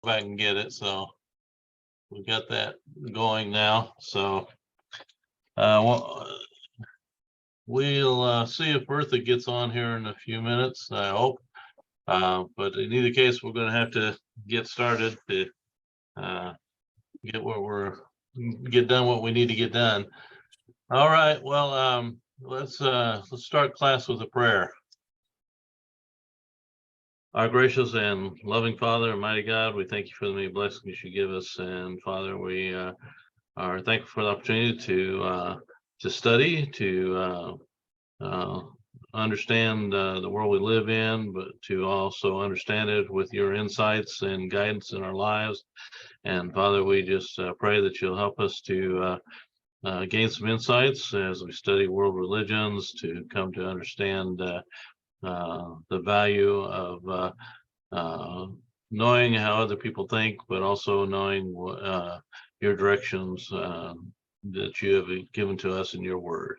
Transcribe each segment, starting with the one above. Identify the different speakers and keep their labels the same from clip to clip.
Speaker 1: back and get it. So we got that going now. So we'll see if Bertha gets on here in a few minutes, I hope. But in either case, we're going to have to get started to get done what we need to get done. All right. Well, let's start class with a prayer. Our gracious and loving Father, mighty God, we thank you for the many blessings you give us, and Father, we are thankful for the opportunity to study, to understand the world we live in, but to also understand it with your insights and guidance in our lives. And Father, we just pray that you'll help us to gain some insights as we study world religions, to come to understand the value of knowing how other people think, but also knowing your directions that you have given to us in your word.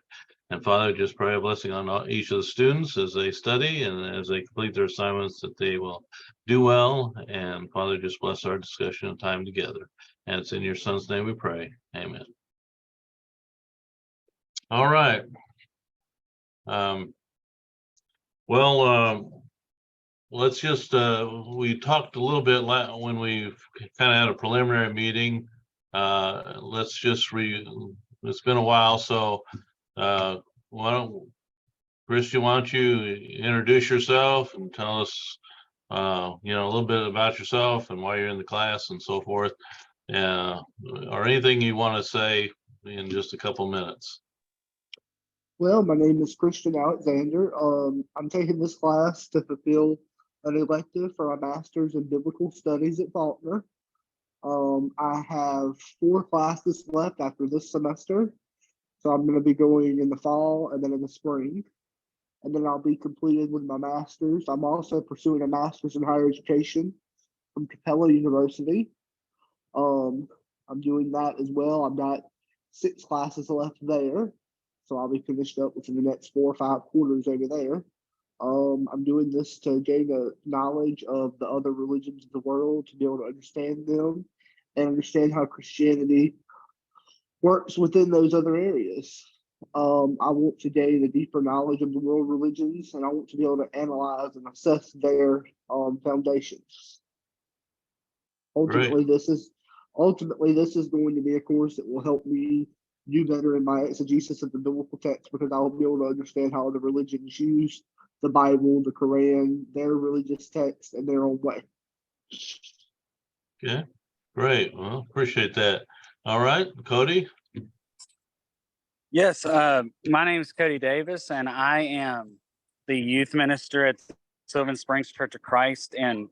Speaker 1: And Father, just pray a blessing on each of the students as they study and as they complete their assignments, that they will do well. And Father, just bless our discussion and time together. And it's in your Son's name we pray. Amen. All right. Let's just, we talked a little bit when we kind of had a preliminary meeting. Let's just it's been a while, so Christian, why don't you introduce yourself and tell us, a little bit about yourself and why you're in the class and so forth, or anything you want to say in just a couple minutes.
Speaker 2: Well, my name is Christian Alexander. I'm taking this class to fulfill an elective for a master's in biblical studies at Faulkner. I have 4 classes left after this semester, so I'm going to be going in the fall and then in the spring, and then I'll be completed with my master's. I'm also pursuing a master's in higher education from Capella University. I'm doing that as well. I've got 6 classes left there, so I'll be finished up within the next 4 or 5 quarters over there. I'm doing this to gain a knowledge of the other religions of the world, to be able to understand them and understand how Christianity works within those other areas. I want to gain a deeper knowledge of the world religions, and I want to be able to analyze and assess their foundations. Ultimately, this is going to be a course that will help me do better in my exegesis of the biblical text, because I will be able to understand how the religions use the Bible, the Quran, their religious text, in their own way.
Speaker 1: Okay, great. Well, appreciate that. All right, Cody.
Speaker 3: Yes, my name is Cody Davis, and I am the youth minister at Sylvan Springs Church of Christ in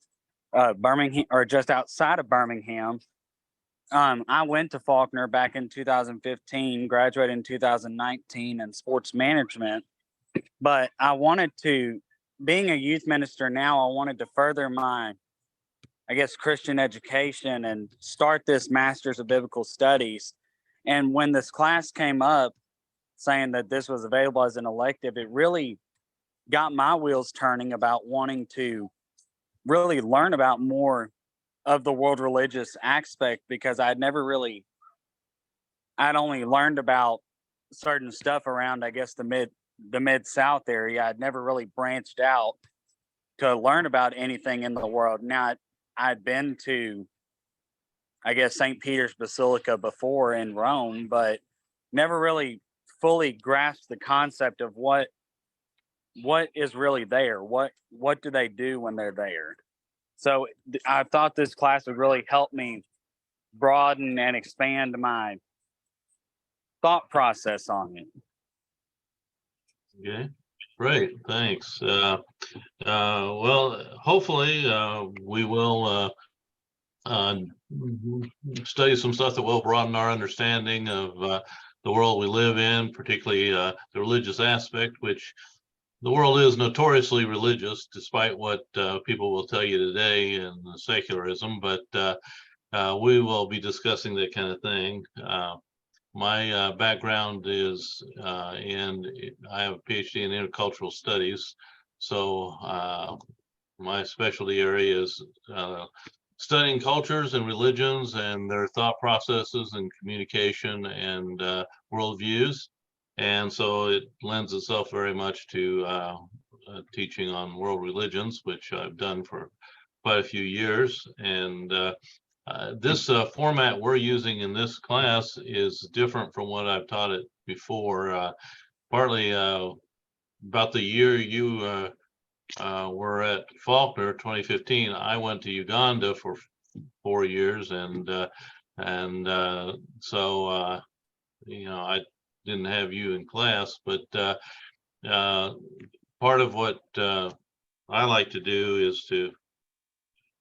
Speaker 3: Birmingham, or just outside of Birmingham. I went to Faulkner back in 2015, graduated in 2019 in sports management. But I wanted to, being a youth minister now, I wanted to further my, Christian education and start this Master's of Biblical Studies. And when this class came up saying that this was available as an elective, it really got my wheels turning about wanting to really learn about more of the world religious aspect, because I'd only learned about certain stuff around, the Mid-South area. I'd never really branched out to learn about anything in the world. Now, I'd been to, St. Peter's Basilica before in Rome, but never really fully grasped the concept of what is really there. What do they do when they're there? So I thought this class would really help me broaden and expand my thought process on it.
Speaker 1: Okay, great, thanks. Well, hopefully we will study some stuff that will broaden our understanding of the world we live in, particularly the religious aspect, which the world is notoriously religious, despite what people will tell you today in secularism, but we will be discussing that kind of thing. My background is I have a PhD in intercultural studies, so my specialty area is studying cultures and religions and their thought processes and communication and worldviews. And so it lends itself very much to teaching on world religions, which I've done for quite a few years. And this format we're using in this class is different from what I've taught it before. Partly about the year you were at Faulkner, 2015, I went to Uganda for 4 years, and so you know, I didn't have you in class, but part of what I like to do is to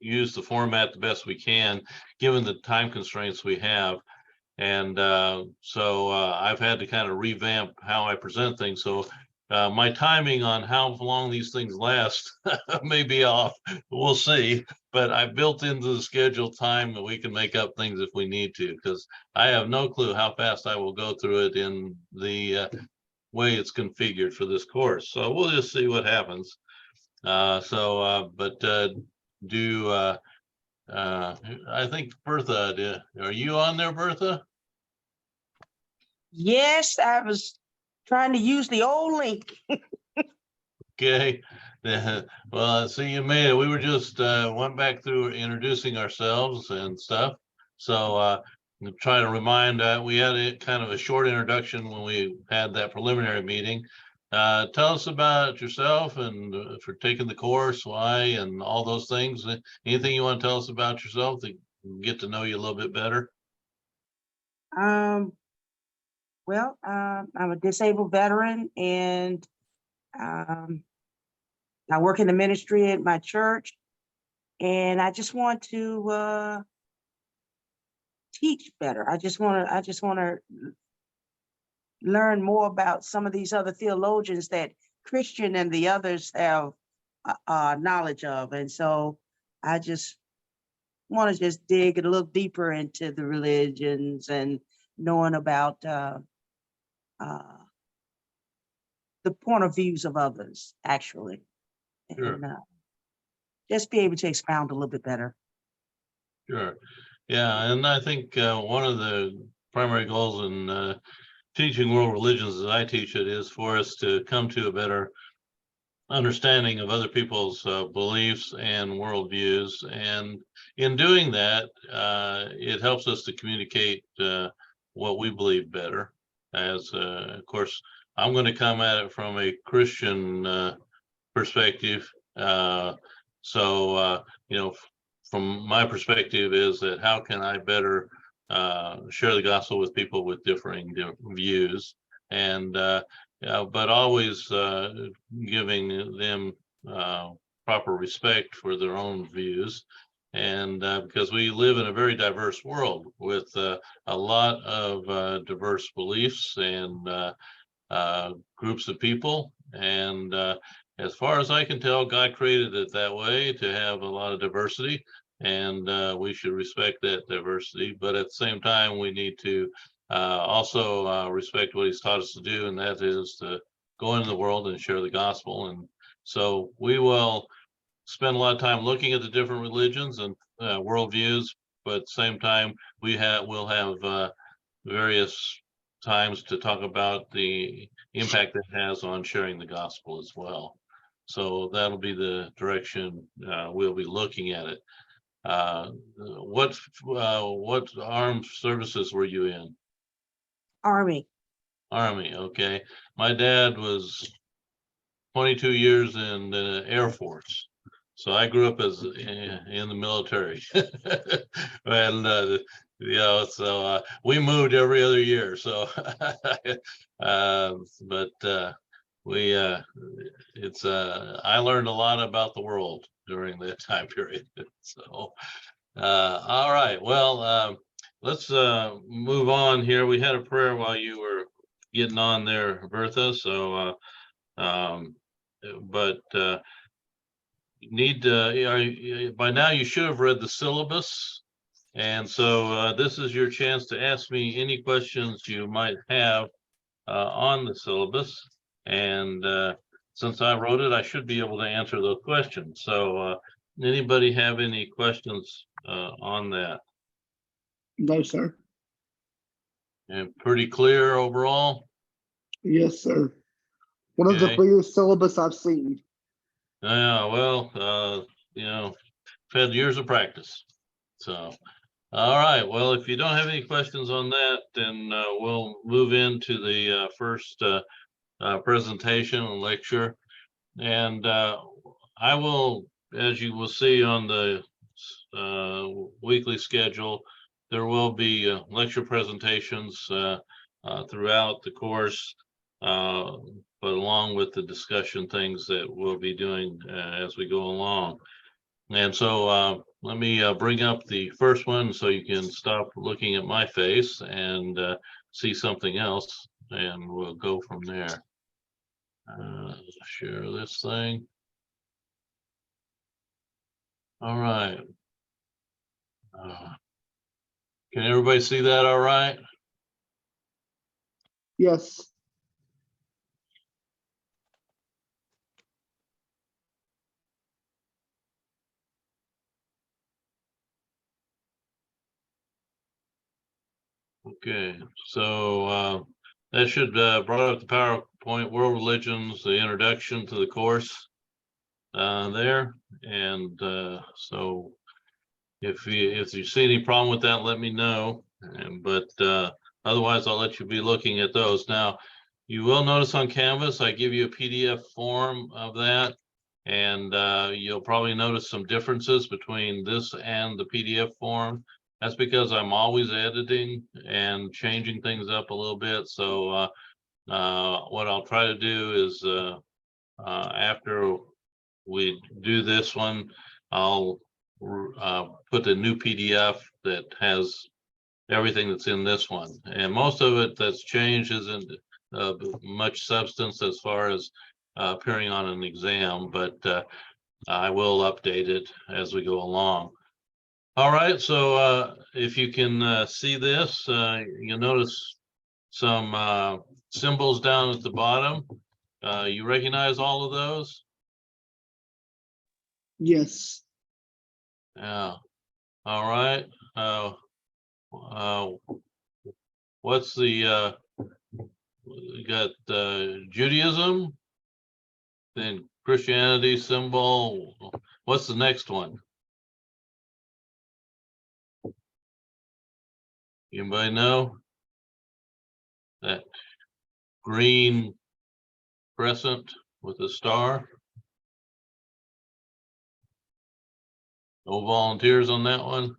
Speaker 1: use the format the best we can, given the time constraints we have. And so I've had to kind of revamp how I present things. So my timing on how long these things last may be off. We'll see. But I built into the schedule time that we can make up things if we need to, because I have no clue how fast I will go through it in the way it's configured for this course. So we'll just see what happens. I think Bertha, are you on there, Bertha?
Speaker 4: Yes, I was trying to use the old link.
Speaker 1: Okay. Well, see, you made it. We were just went back through introducing ourselves and stuff. So trying to remind, we had a kind of a short introduction when we had that preliminary meeting. Tell us about yourself and for taking the course, why, and all those things. Anything you want to tell us about yourself to get to know you a little bit better?
Speaker 4: Well, I'm a disabled veteran, and I work in the ministry at my church, and I just want to teach better. I just want to learn more about some of these other theologians that Christian and the others have knowledge of, and so I just want to just dig a little deeper into the religions and knowing about the point of views of others, actually.
Speaker 1: Sure.
Speaker 4: And just be able to expound a little bit better.
Speaker 1: Sure. Yeah, and I think one of the primary goals in teaching world religions as I teach it is for us to come to a better understanding of other people's beliefs and worldviews. And in doing that, it helps us to communicate what we believe better. As of course, I'm going to come at it from a Christian perspective. So you know, from my perspective is that how can I better share the gospel with people with differing views, and but always giving them proper respect for their own views. And because we live in a very diverse world with a lot of diverse beliefs and groups of people. And as far as I can tell, God created it that way, to have a lot of diversity, and we should respect that diversity. But at the same time, we need to also respect what He's taught us to do, and that is to go into the world and share the gospel. And so we will spend a lot of time looking at the different religions and worldviews, but at the same time, we'll have various times to talk about the impact it has on sharing the gospel as well. So that'll be the direction we'll be looking at it. What armed services were you in?
Speaker 4: Army.
Speaker 1: Army, okay. My dad was 22 years in the Air Force. So I grew up as in the military. And you know, so we moved every other year. So but we it's I learned a lot about the world during that time period. So all right, well, let's move on here. We had a prayer while you were getting on there, Bertha. So but need by now you should have read the syllabus, and so this is your chance to ask me any questions you might have on the syllabus. And since I wrote it, I should be able to answer those questions. So Anybody have any questions on that?
Speaker 2: No, sir.
Speaker 1: And pretty clear overall?
Speaker 2: Yes, sir. One of the
Speaker 1: Okay.
Speaker 2: clearest syllabus I've seen.
Speaker 1: Yeah, well, you know, I've had years of practice. So, all right. Well, if you don't have any questions on that, then we'll move into the first presentation and lecture. And I will, as you will see on the weekly schedule, there will be lecture presentations throughout the course, but along with the discussion things that we'll be doing as we go along. And so let me bring up the first one so you can stop looking at my face and see something else, and we'll go from there. Share this thing. All right. Can everybody see that all right?
Speaker 2: Yes.
Speaker 1: Okay, so that should brought up the PowerPoint World Religions, the introduction to the course there. And so if you see any problem with that, let me know. But otherwise, I'll let you be looking at those. Now, you will notice on Canvas, I give you a PDF form of that. And you'll probably notice some differences between this and the PDF form. That's because I'm always editing and changing things up a little bit. So what I'll try to do is after we do this one, I'll put the new PDF that has everything that's in this one. And most of it that's changed isn't much substance as far as appearing on an exam, but I will update it as we go along. All right, so if you can see this, you'll notice some symbols down at the bottom. You recognize all of those?
Speaker 2: Yes.
Speaker 1: Yeah. All right. What's the we got Judaism, then Christianity symbol. What's the next one? Anybody know? That green crescent with a star. No volunteers on that one.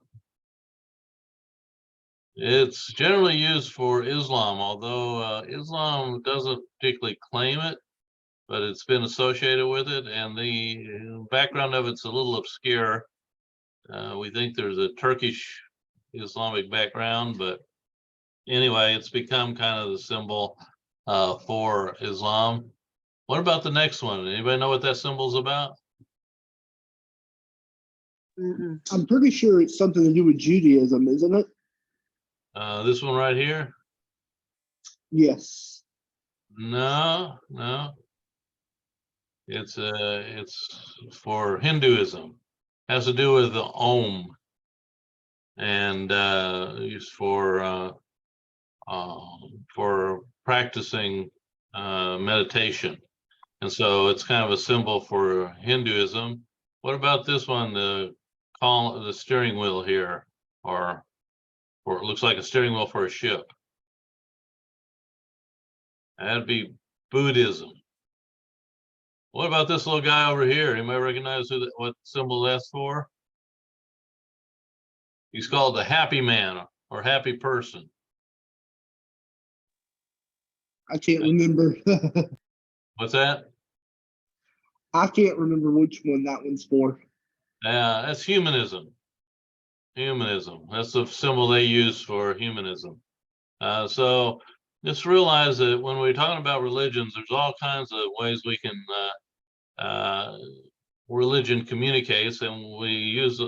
Speaker 1: It's generally used for Islam, although Islam doesn't particularly claim it, but it's been associated with it, and the background of it's a little obscure. We think there's a Turkish Islamic background, but anyway, it's become kind of the symbol for Islam. What about the next one? Anybody know what that symbol's about?
Speaker 4: Mm-mm.
Speaker 2: I'm pretty sure it's something to do with Judaism, isn't it?
Speaker 1: This one right here?
Speaker 2: Yes.
Speaker 1: No. It's for Hinduism. Has to do with the Om, and used for practicing meditation. And so it's kind of a symbol for Hinduism. What about this one, the steering wheel here, or it looks like a steering wheel for a ship? That'd be Buddhism. What about this little guy over here? Anybody recognize what symbol that's for? He's called the happy man or happy person.
Speaker 2: I can't remember.
Speaker 1: What's that?
Speaker 2: I can't remember which one that one's for.
Speaker 1: That's humanism. Humanism. That's the symbol they use for humanism. So just realize that when we're talking about religions, there's all kinds of ways we can religion communicates, and we use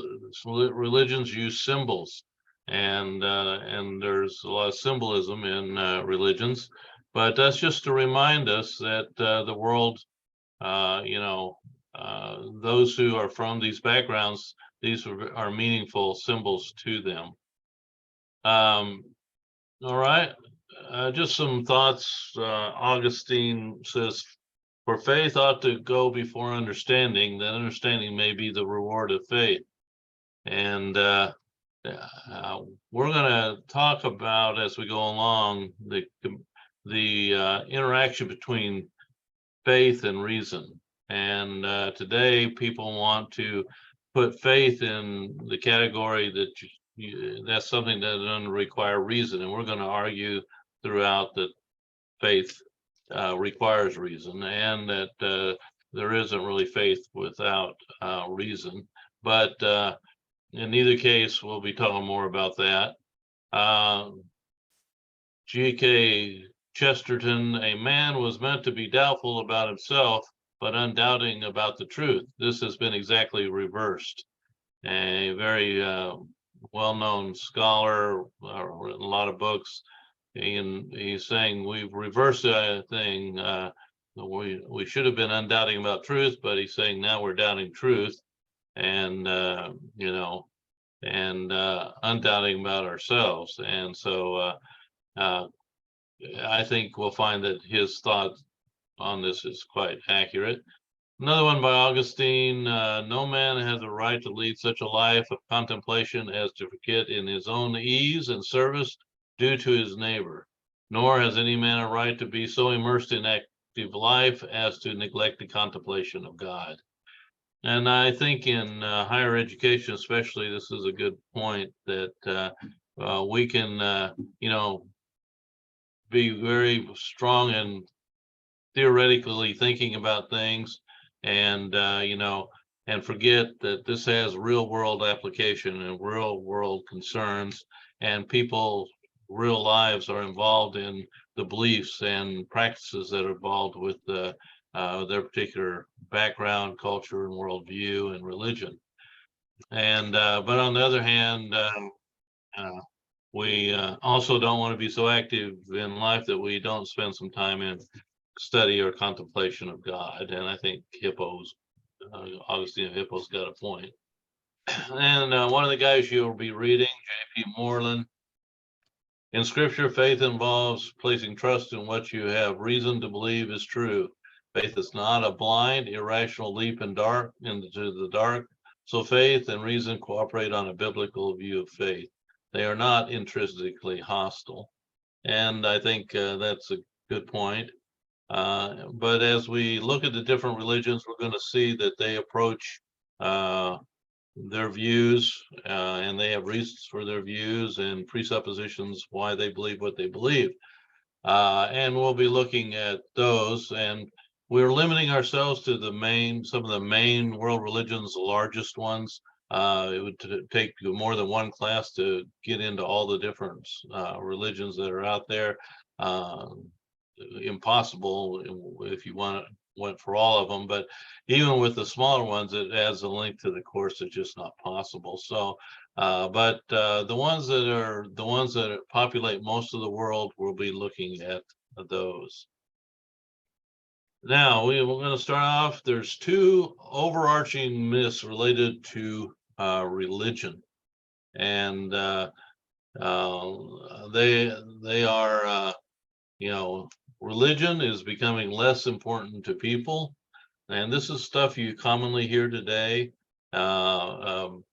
Speaker 1: religions use symbols, and there's a lot of symbolism in religions, but that's just to remind us that the world, you know, those who are from these backgrounds, these are meaningful symbols to them. All right, just some thoughts. Augustine says, for faith ought to go before understanding, that understanding may be the reward of faith. And we're going to talk about, as we go along, the interaction between faith and reason. And today people want to put faith in the category that that's something that doesn't require reason. And we're going to argue throughout that faith requires reason, and that there isn't really faith without reason. But in either case, we'll be talking more about that. G.K. Chesterton, a man was meant to be doubtful about himself, but undoubting about the truth. This has been exactly reversed. A very well-known scholar, written a lot of books, and he's saying we've reversed the thing. We should have been undoubting about truth, but he's saying now we're doubting truth, and undoubting about ourselves. And so I think we'll find that his thought on this is quite accurate. Another one by Augustine, no man has the right to lead such a life of contemplation as to forget in his own ease and service due to his neighbor, nor has any man a right to be so immersed in active life as to neglect the contemplation of God. And I think in higher education, especially, this is a good point that we can, be very strong and theoretically thinking about things, and and forget that this has real world application and real world concerns, and people real lives are involved in the beliefs and practices that are involved with their particular background, culture, and worldview and religion. And but on the other hand, we also don't want to be so active in life that we don't spend some time in study or contemplation of God. And I think Augustine of Hippo's got a point. And one of the guys you'll be reading, J.P. Moreland. In Scripture, faith involves placing trust in what you have reason to believe is true. Faith is not a blind, irrational leap into the dark. So faith and reason cooperate on a biblical view of faith. They are not intrinsically hostile. And I think that's a good point. But as we look at the different religions, we're going to see that they approach their views, and they have reasons for their views and presuppositions why they believe what they believe. And we'll be looking at those, and we're limiting ourselves to some of the main world religions, the largest ones. It would take more than one class to get into all the different religions that are out there. Impossible if you went for all of them, but even with the smaller ones, it adds a link to the course. It's just not possible. So but the ones that populate most of the world, we'll be looking at those. Now we're going to start off. There's two overarching myths related to religion, and they are religion is becoming less important to people, and this is stuff you commonly hear today about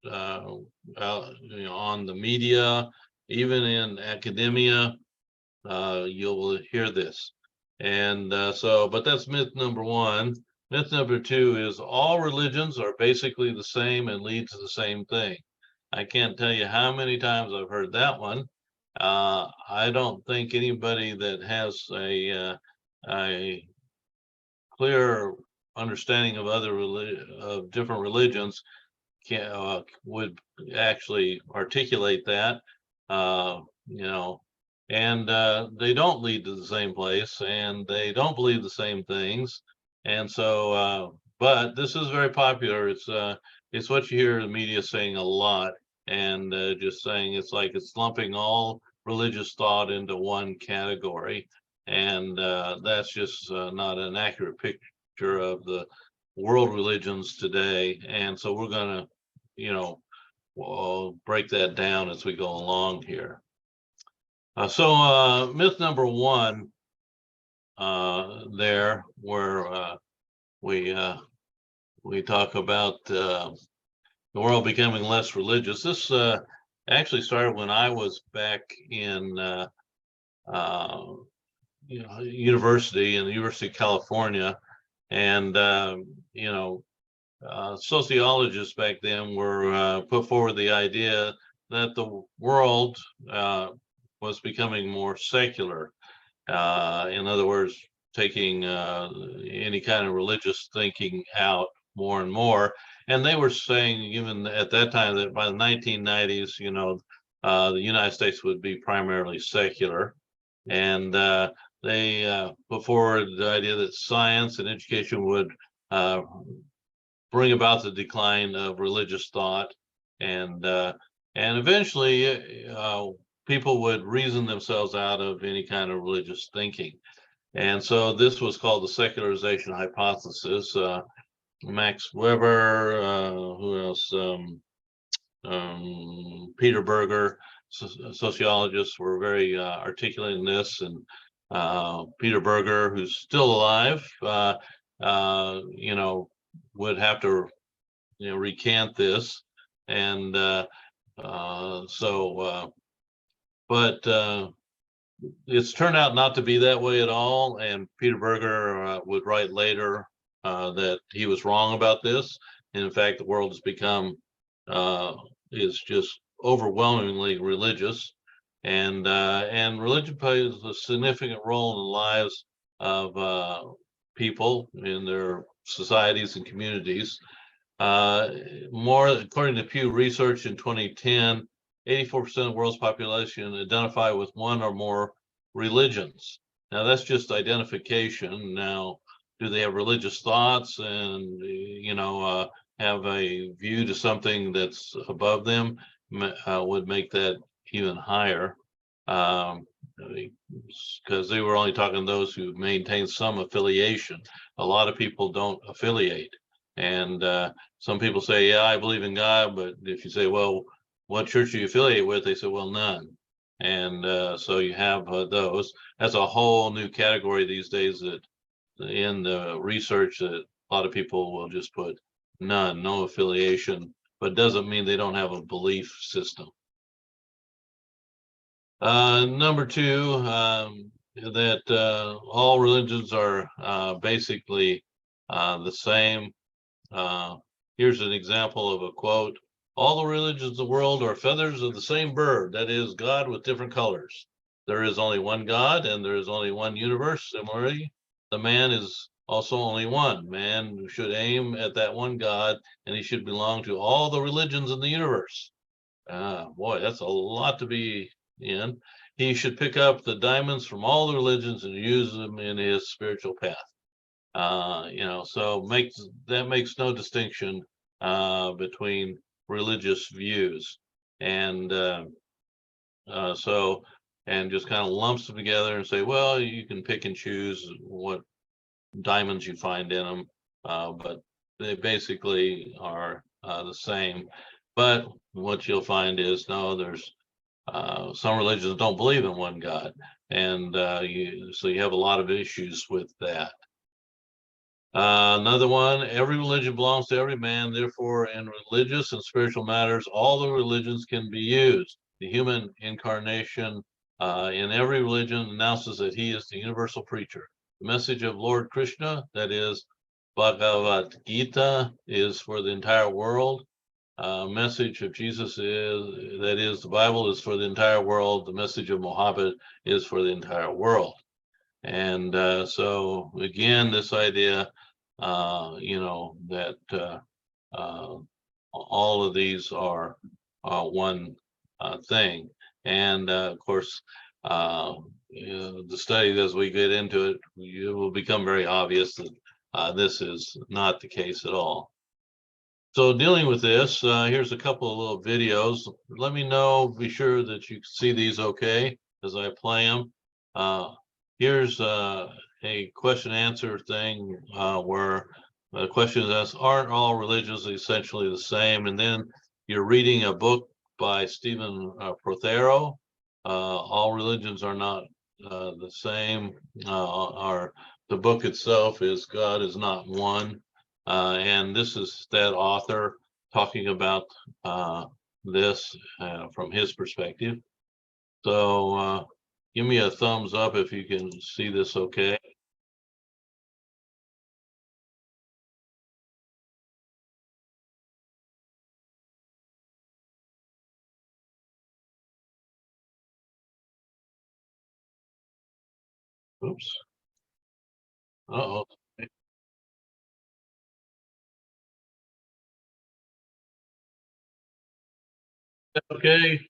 Speaker 1: on the media, even in academia. You'll hear this, and but that's myth number one. Myth number two is all religions are basically the same and lead to the same thing. I can't tell you how many times I've heard that one. I don't think anybody that has a clear understanding of different religions would actually articulate that. And they don't lead to the same place, and they don't believe the same things. And so, but this is very popular. It's what you hear the media saying a lot, and just saying it's like it's lumping all religious thought into one category, and that's just not an accurate picture of the world religions today. And so we're going to, we'll break that down as we go along here. So myth number one, there where we talk about the world becoming less religious. This actually started when I was back in university in the University of California, and sociologists back then were put forward the idea that the world was becoming more secular. In other words, taking any kind of religious thinking out more and more. And they were saying, even at that time, that by the 1990s, the United States would be primarily secular. And they put forward the idea that science and education would bring about the decline of religious thought, and eventually people would reason themselves out of any kind of religious thinking. And so this was called the secularization hypothesis. Max Weber, who else? Peter Berger, sociologists were very articulate in this, and Peter Berger, who's still alive, would have to, recant this, and but it's turned out not to be that way at all. And Peter Berger would write later that he was wrong about this. And in fact, the world has become is just overwhelmingly religious, and religion plays a significant role in the lives of people in their societies and communities. More, according to Pew Research in 2010, 84% of the world's population identify with one or more religions. Now, that's just identification. Now, do they have religious thoughts and, have a view to something that's above them? Would make that even higher, because they were only talking to those who maintain some affiliation. A lot of people don't affiliate. And some people say, yeah, I believe in God, but if you say, well, what church do you affiliate with? They say, well, none. And so you have those. That's a whole new category these days, that in the research that a lot of people will just put none, no affiliation, but doesn't mean they don't have a belief system. Number two, that all religions are basically the same. Here's an example of a quote. All the religions of the world are feathers of the same bird, that is, God with different colors. There is only one God, and there is only one universe. Similarly, the man is also only one. Man should aim at that one God, and he should belong to all the religions in the universe. Boy, that's a lot to be in. He should pick up the diamonds from all the religions and use them in his spiritual path. So that makes no distinction between religious views, and and just kind of lumps them together and say, well, you can pick and choose what diamonds you find in them, but they basically are the same. But what you'll find is, no, there's some religions don't believe in one God, and so you have a lot of issues with that. Another one, every religion belongs to every man, therefore in religious and spiritual matters, all the religions can be used. The human incarnation in every religion announces that he is the universal preacher. The message of Lord Krishna, that is Bhagavad Gita, is for the entire world. Message of Jesus is, that is, the Bible is for the entire world. The message of Muhammad is for the entire world. And so again, this idea, that all of these are one thing. And of course, the study, as we get into it, it will become very obvious that this is not the case at all. So dealing with this, here's a couple of little videos. Let me know, be sure that you can see these okay as I play them. Here's a question answer thing where The question is asked, aren't all religions essentially the same? And then you're reading a book by Stephen Prothero. All religions are not the same. The book itself is God is Not One. And this is that author talking about this from his perspective. So give me a thumbs up if you can see this okay. Oops. Uh-oh. Okay.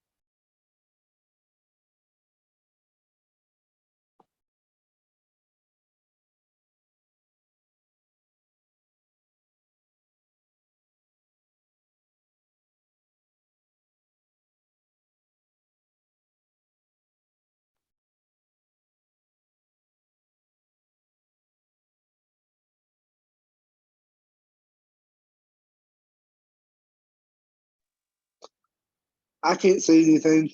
Speaker 2: I can't see anything.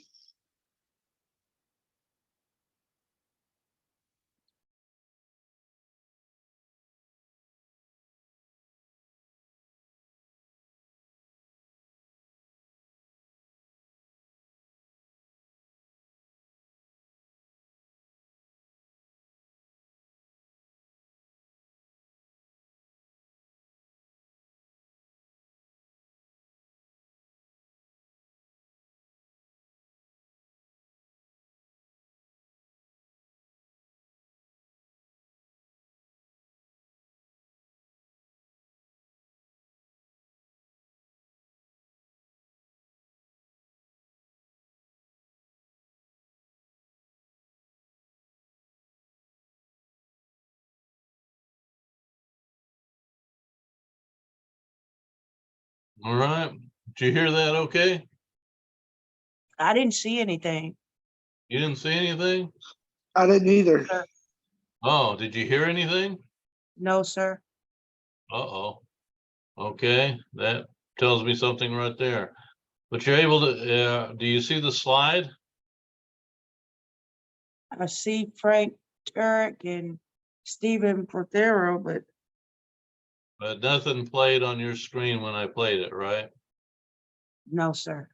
Speaker 1: All right. Did you hear that okay?
Speaker 4: I didn't see anything.
Speaker 1: You didn't see anything?
Speaker 2: I didn't either.
Speaker 1: Oh, did you hear anything?
Speaker 4: No, sir.
Speaker 1: Uh-oh. Okay, that tells me something right there. But you're able to, do you see the slide?
Speaker 4: I see Frank Turek and Stephen Prothero, but
Speaker 1: But nothing played on your screen when I played it, right?
Speaker 4: no, sir.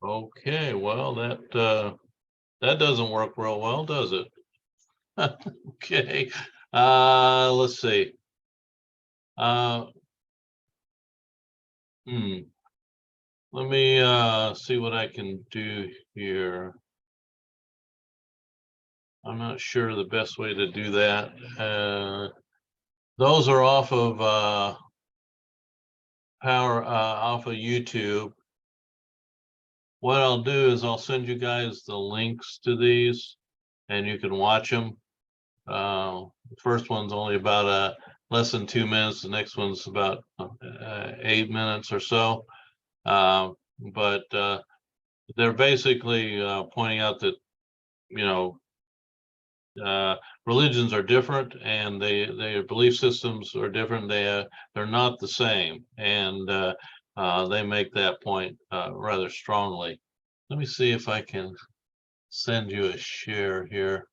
Speaker 1: Okay, well, that doesn't work real well, does it? Okay, let's see. Let me see what I can do here. I'm not sure the best way to do that. Those are off of off of YouTube. What I'll do is I'll send you guys the links to these and you can watch them. The first one's only about less than 2 minutes. The next one's about 8 minutes or so. But they're basically pointing out that, you know, religions are different and their belief systems are different. They're not the same, and they make that point rather strongly. Let me see if I can send you a share here.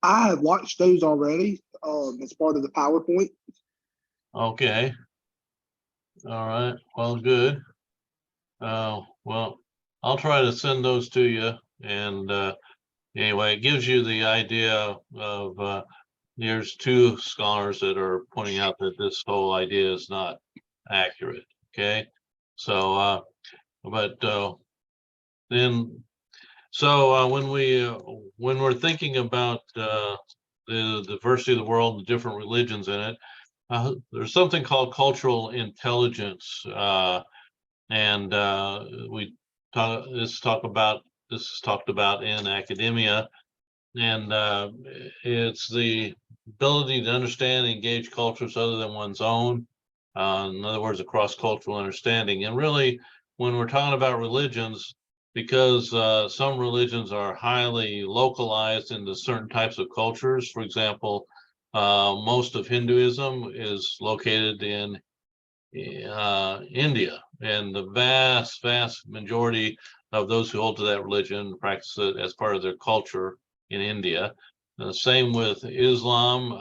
Speaker 2: I have watched those already as part of the PowerPoint.
Speaker 1: Okay. All right. Well, good. Well, I'll try to send those to you. And anyway, it gives you the idea of there's two scholars that are pointing out that this whole idea is not accurate. Okay. So, but then, so when we're thinking about the diversity of the world and the different religions in it, there's something called cultural intelligence, and this is talked about in academia, and it's the ability to understand and engage cultures other than one's own. In other words, a cross-cultural understanding. And really, when we're talking about religions, because some religions are highly localized into certain types of cultures. For example, most of Hinduism is located in India, and the vast majority of those who hold to that religion practice it as part of their culture in India. Same with Islam.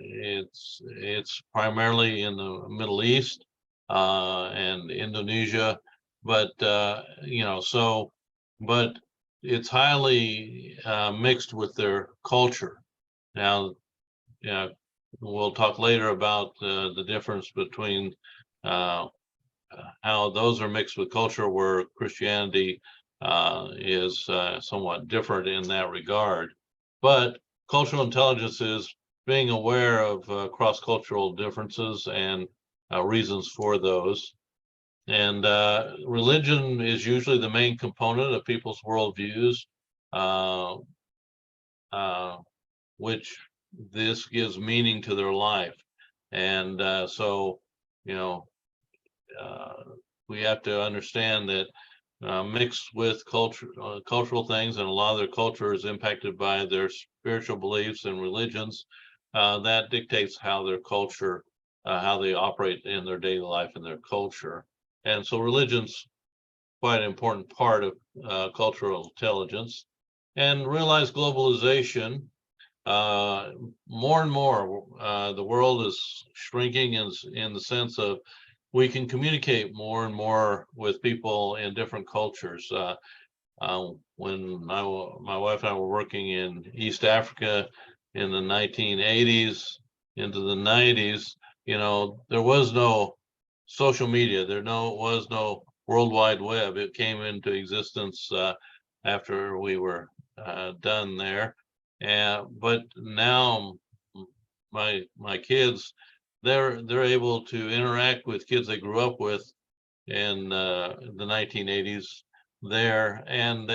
Speaker 1: It's primarily in the Middle East and Indonesia, but but it's highly mixed with their culture. Now, we'll talk later about the difference between how those are mixed with culture, where Christianity is somewhat different in that regard. But cultural intelligence is being aware of cross-cultural differences and reasons for those. And religion is usually the main component of people's worldviews, uh, which this gives meaning to their life. And so, you know, we have to understand that mixed with cultural things, and a lot of their culture is impacted by their spiritual beliefs and religions, that dictates how their culture, how they operate in their daily life and their culture. And so religion's quite an important part of cultural intelligence. And realize globalization, more and more, the world is shrinking in the sense of we can communicate more and more with people in different cultures. When my wife and I were working in East Africa in the 1980s into the 90s, there was no social media. There was no World Wide Web. It came into existence after we were done there. But now my kids, they're able to interact with kids they grew up with in the 1980s there, and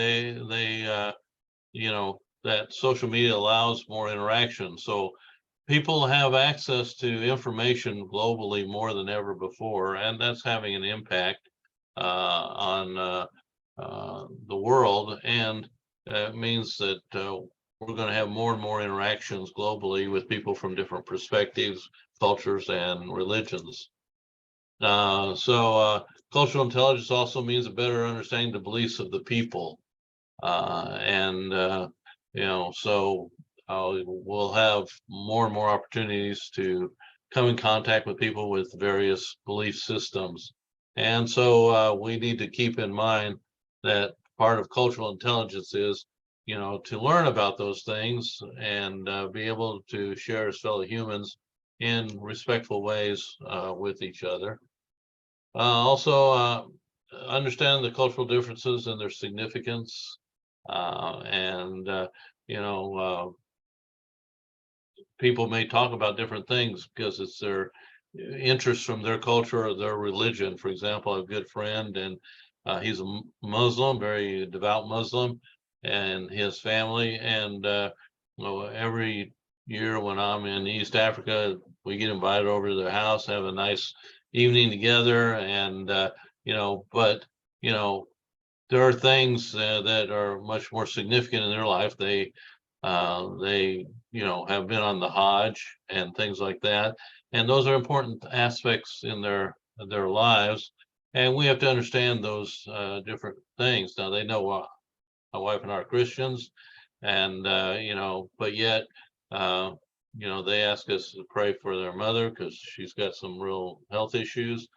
Speaker 1: that social media allows more interaction. So people have access to information globally more than ever before, and that's having an impact on the world. And it means that we're going to have more and more interactions globally with people from different perspectives, cultures, and religions. So cultural intelligence also means a better understanding the beliefs of the people. So we'll have more and more opportunities to come in contact with people with various belief systems. And so we need to keep in mind that part of cultural intelligence is, to learn about those things and be able to share as fellow humans in respectful ways with each other. Also, understand the cultural differences and their significance. People may talk about different things because it's their interest from their culture or their religion. For example, I have a good friend, and he's a Muslim, very devout Muslim, and his family. And every year when I'm in East Africa, we get invited over to their house, have a nice evening together. And there are things that are much more significant in their life. They have been on the Hajj and things like that, and those are important aspects in their lives. And we have to understand those different things. Now, they know my wife and I are Christians, and but yet they ask us to pray for their mother because she's got some real health issues,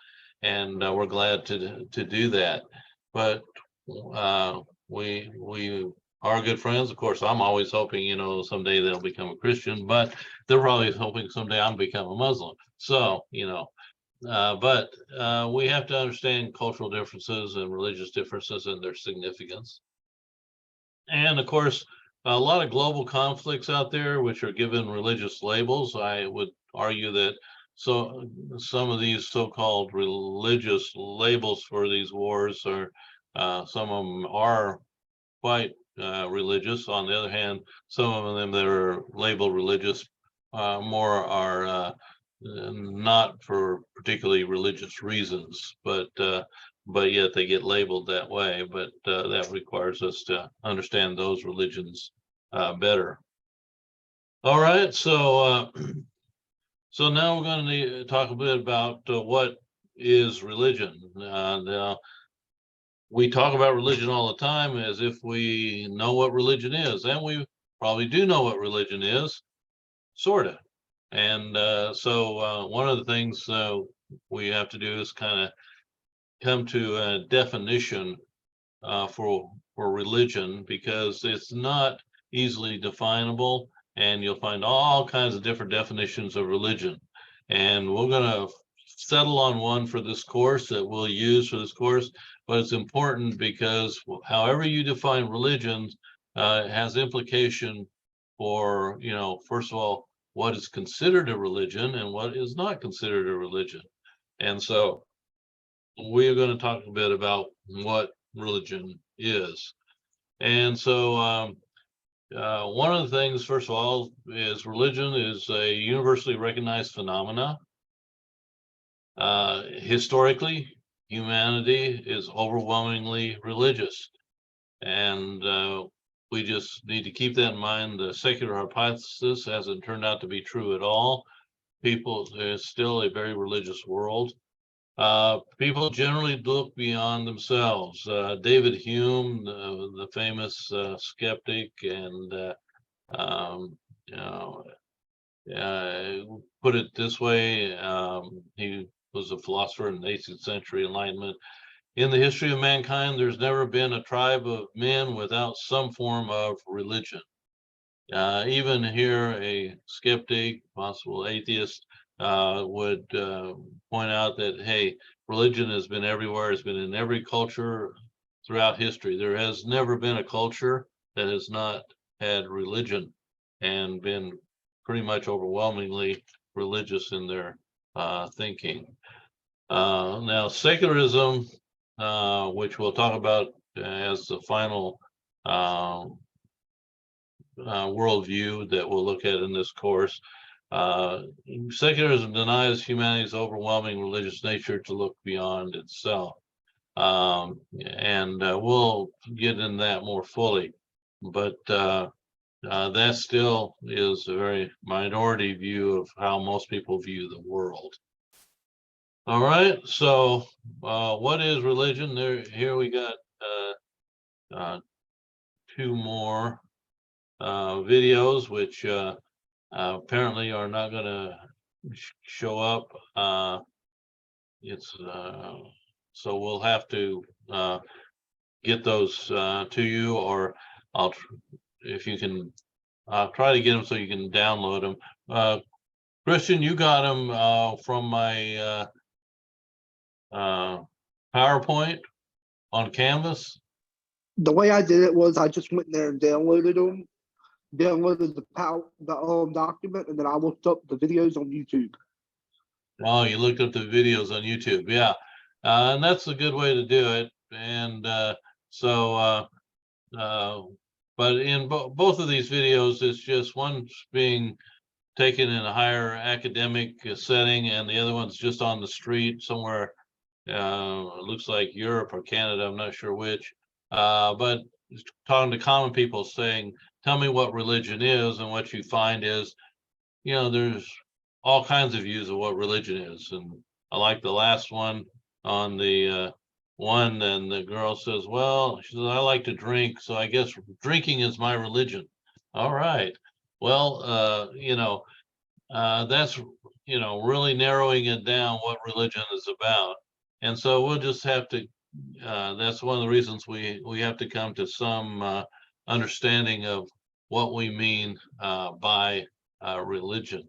Speaker 1: and we're glad to do that. But we are good friends. Of course, I'm always hoping, someday they'll become a Christian, but they're probably hoping someday I'll become a Muslim. So, but we have to understand cultural differences and religious differences and their significance. And of course, a lot of global conflicts out there, which are given religious labels. I would argue that some of these so-called religious labels for these wars are, some of them are quite religious. On the other hand, some of them that are labeled religious more are not for particularly religious reasons, but but yet they get labeled that way. But that requires us to understand those religions better. All right, so so now we're going to talk a bit about what is religion. Now, we talk about religion all the time as if we know what religion is, and we probably do know what religion is, sort of. And so one of the things we have to do is kind of come to a definition for religion, because it's not easily definable, and you'll find all kinds of different definitions of religion. And we're going to settle on one for this course that we'll use for this course, but it's important because however you define religion has implication for, you know, first of all, what is considered a religion and what is not considered a religion. And so we are going to talk a bit about what religion is. And so one of the things, first of all, is religion is a universally recognized phenomena. Historically, humanity is overwhelmingly religious. And we just need to keep that in mind. The secular hypothesis hasn't turned out to be true at all. There's still a very religious world. People generally look beyond themselves. David Hume, the famous skeptic, and you know, put it this way: he was a philosopher in the 18th century Enlightenment. In the history of mankind, there's never been a tribe of men without some form of religion. Even here, a skeptic, possible atheist, would point out that, hey, religion has been everywhere. It's been in every culture throughout history. There has never been a culture that has not had religion and been pretty much overwhelmingly religious in their thinking. Now, secularism, which we'll talk about as the final worldview that we'll look at in this course. Secularism denies humanity's overwhelming religious nature to look beyond itself. And we'll get in that more fully. But that still is a very minority view of how most people view the world. All right, so what is religion? Here we got two more videos, which apparently are not going to show up. So we'll have to get those to you, or if you can, I'll try to get them so you can download them. Christian, you got them from my PowerPoint on Canvas?
Speaker 2: The way I did it was I just went there and downloaded the document, and then I looked up the videos on YouTube.
Speaker 1: Oh, you looked up the videos on YouTube, yeah. And that's a good way to do it. And but in both of these videos, it's just one's being taken in a higher academic setting, and the other one's just on the street somewhere. It looks like Europe or Canada, I'm not sure which. But talking to common people, saying, tell me what religion is, and what you find is, you know, there's all kinds of views of what religion is. And I like the last one on the one, and the girl says, well, she says, I like to drink, so I guess drinking is my religion. All right. Well, you know, that's, you know, really narrowing it down what religion is about. And so we'll just have to, that's one of the reasons we have to come to some understanding of what we mean by religion,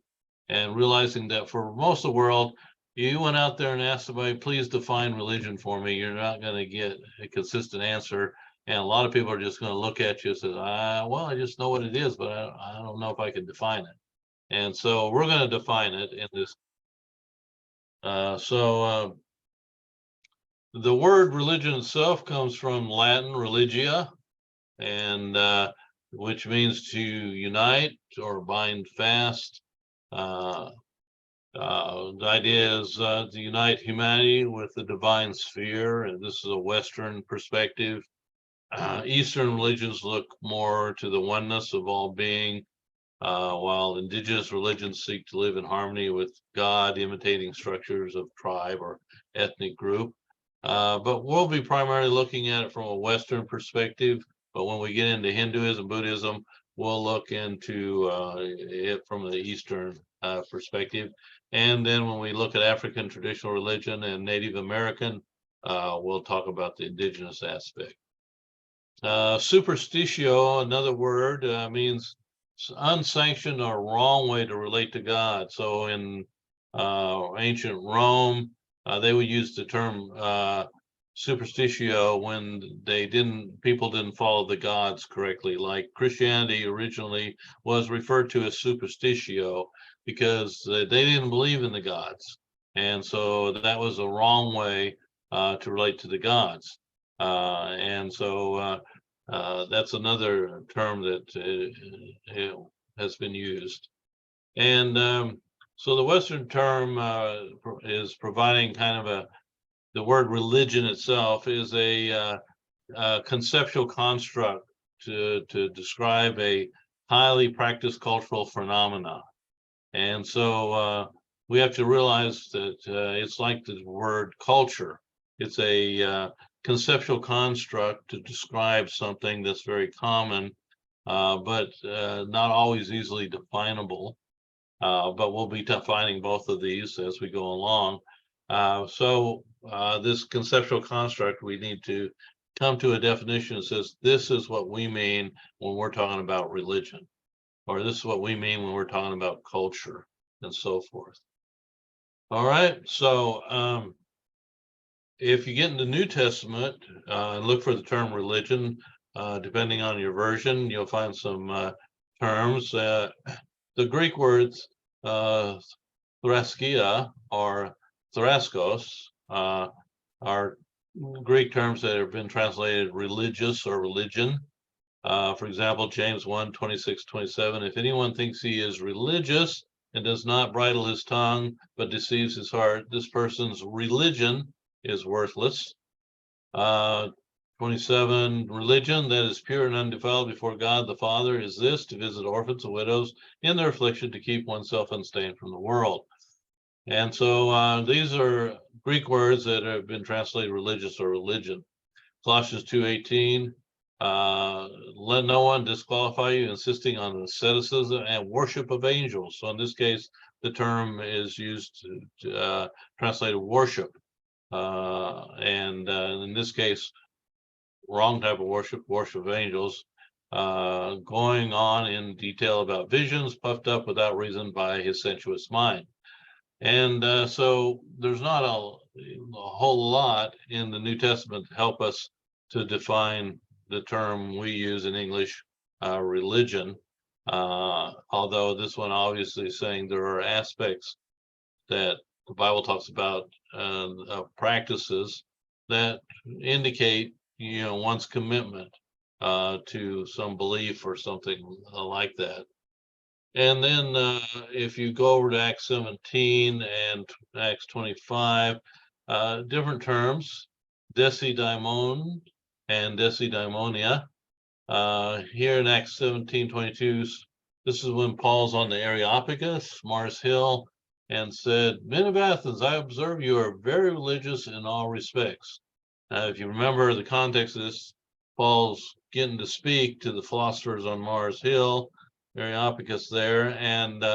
Speaker 1: and realizing that for most of the world, you went out there and asked somebody, please define religion for me, you're not going to get a consistent answer. And a lot of people are just going to look at you and say, well, I just know what it is, but I don't know if I can define it. And so we're going to define it in this. The word religion itself comes from Latin religia, and which means to unite or bind fast. The idea is to unite humanity with the divine sphere, and this is a Western perspective. Eastern religions look more to the oneness of all being, while indigenous religions seek to live in harmony with God, imitating structures of tribe or ethnic group. But we'll be primarily looking at it from a Western perspective. But when we get into Hinduism, Buddhism, we'll look into it from the Eastern perspective. And then when we look at African traditional religion and Native American, we'll talk about the indigenous aspect. Superstitio, another word, means unsanctioned or wrong way to relate to God. So in ancient Rome, they would use the term superstitio when people didn't follow the gods correctly. Like Christianity originally was referred to as superstitio because they didn't believe in the gods. And so that was a wrong way to relate to the gods. And so that's another term that has been used. And so the Western term is providing kind of the word religion itself is a conceptual construct to describe a highly practiced cultural phenomena. And so we have to realize that it's like the word culture. It's a conceptual construct to describe something that's very common, but not always easily definable. But we'll be defining both of these as we go along. So this conceptual construct, we need to come to a definition that says this is what we mean when we're talking about religion, or this is what we mean when we're talking about culture, and so forth. All right, so if you get in the New Testament and look for the term religion, depending on your version, you'll find some terms. The Greek words thraskia or thraskos are Greek terms that have been translated religious or religion. For example, James 1:26-27, if anyone thinks he is religious and does not bridle his tongue, but deceives his heart, this person's religion is worthless. 27, religion that is pure and undefiled before God the Father is this, to visit orphans and widows in their affliction, to keep oneself unstained from the world. And so these are Greek words that have been translated religious or religion. Colossians 2:18, let no one disqualify you, insisting on asceticism and worship of angels. So in this case, the term is used to translate worship. And in this case, wrong type of worship of angels, going on in detail about visions, puffed up without reason by his sensuous mind. And so there's not a whole lot in the New Testament to help us to define the term we use in English, religion, although this one obviously is saying there are aspects that the Bible talks about, practices that indicate, one's commitment to some belief or something like that. And then if you go over to Acts 17 and Acts 25, different terms, desidaimon and desidaimonia. Here in Acts 17:22, this is when Paul's on the Areopagus, Mars Hill, and said, men of Athens, I observe you are very religious in all respects. If you remember the context of this, Paul's getting to speak to the philosophers on Mars Hill, Areopagus there, and